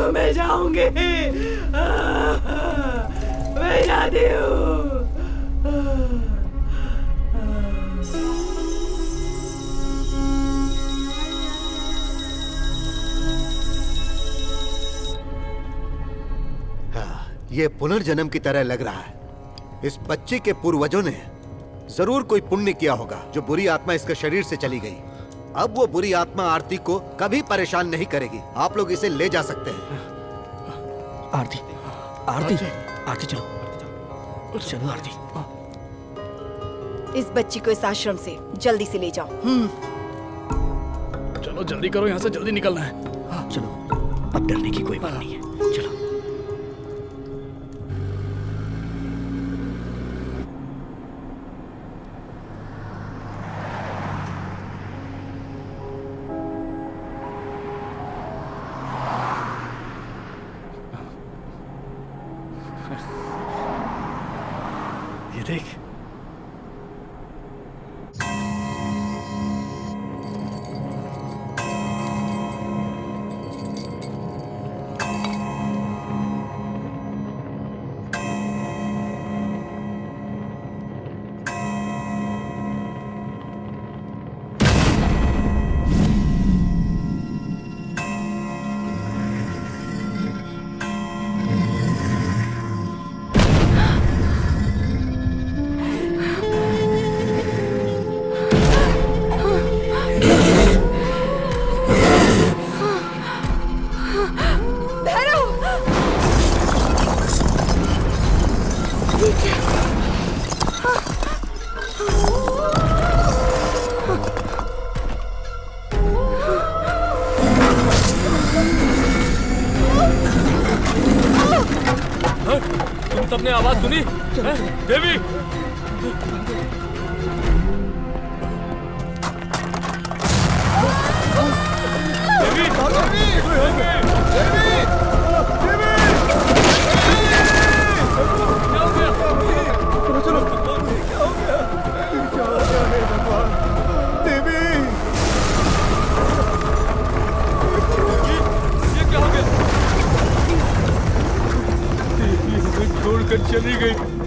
मैं जाऊंगी, मैं जाती हूँ। ये पुनर्जन्म की तरह लग रहा है। इस बच्ची के पूर्वजों ने जरूर कोई पुण्य किया होगा जो बुरी आत्मा इसके शरीर से चली गई। अब वो बुरी आत्मा आरती को कभी परेशान नहीं करेगी। आप लोग इसे ले जा सकते हैं। आरती, आरती, आरती चलो, चलो आरती। इस बच्ची को इस आश्रम से जल्दी से ले जाओ। चलो जल्दी करो, यहाँ से जल्दी निकलना है। चलो, अब डरने की कोई बात नहीं है। चलो। देख। तुम सबने आवाज सुनी? हैं? देवी! छोड़कर चली गई।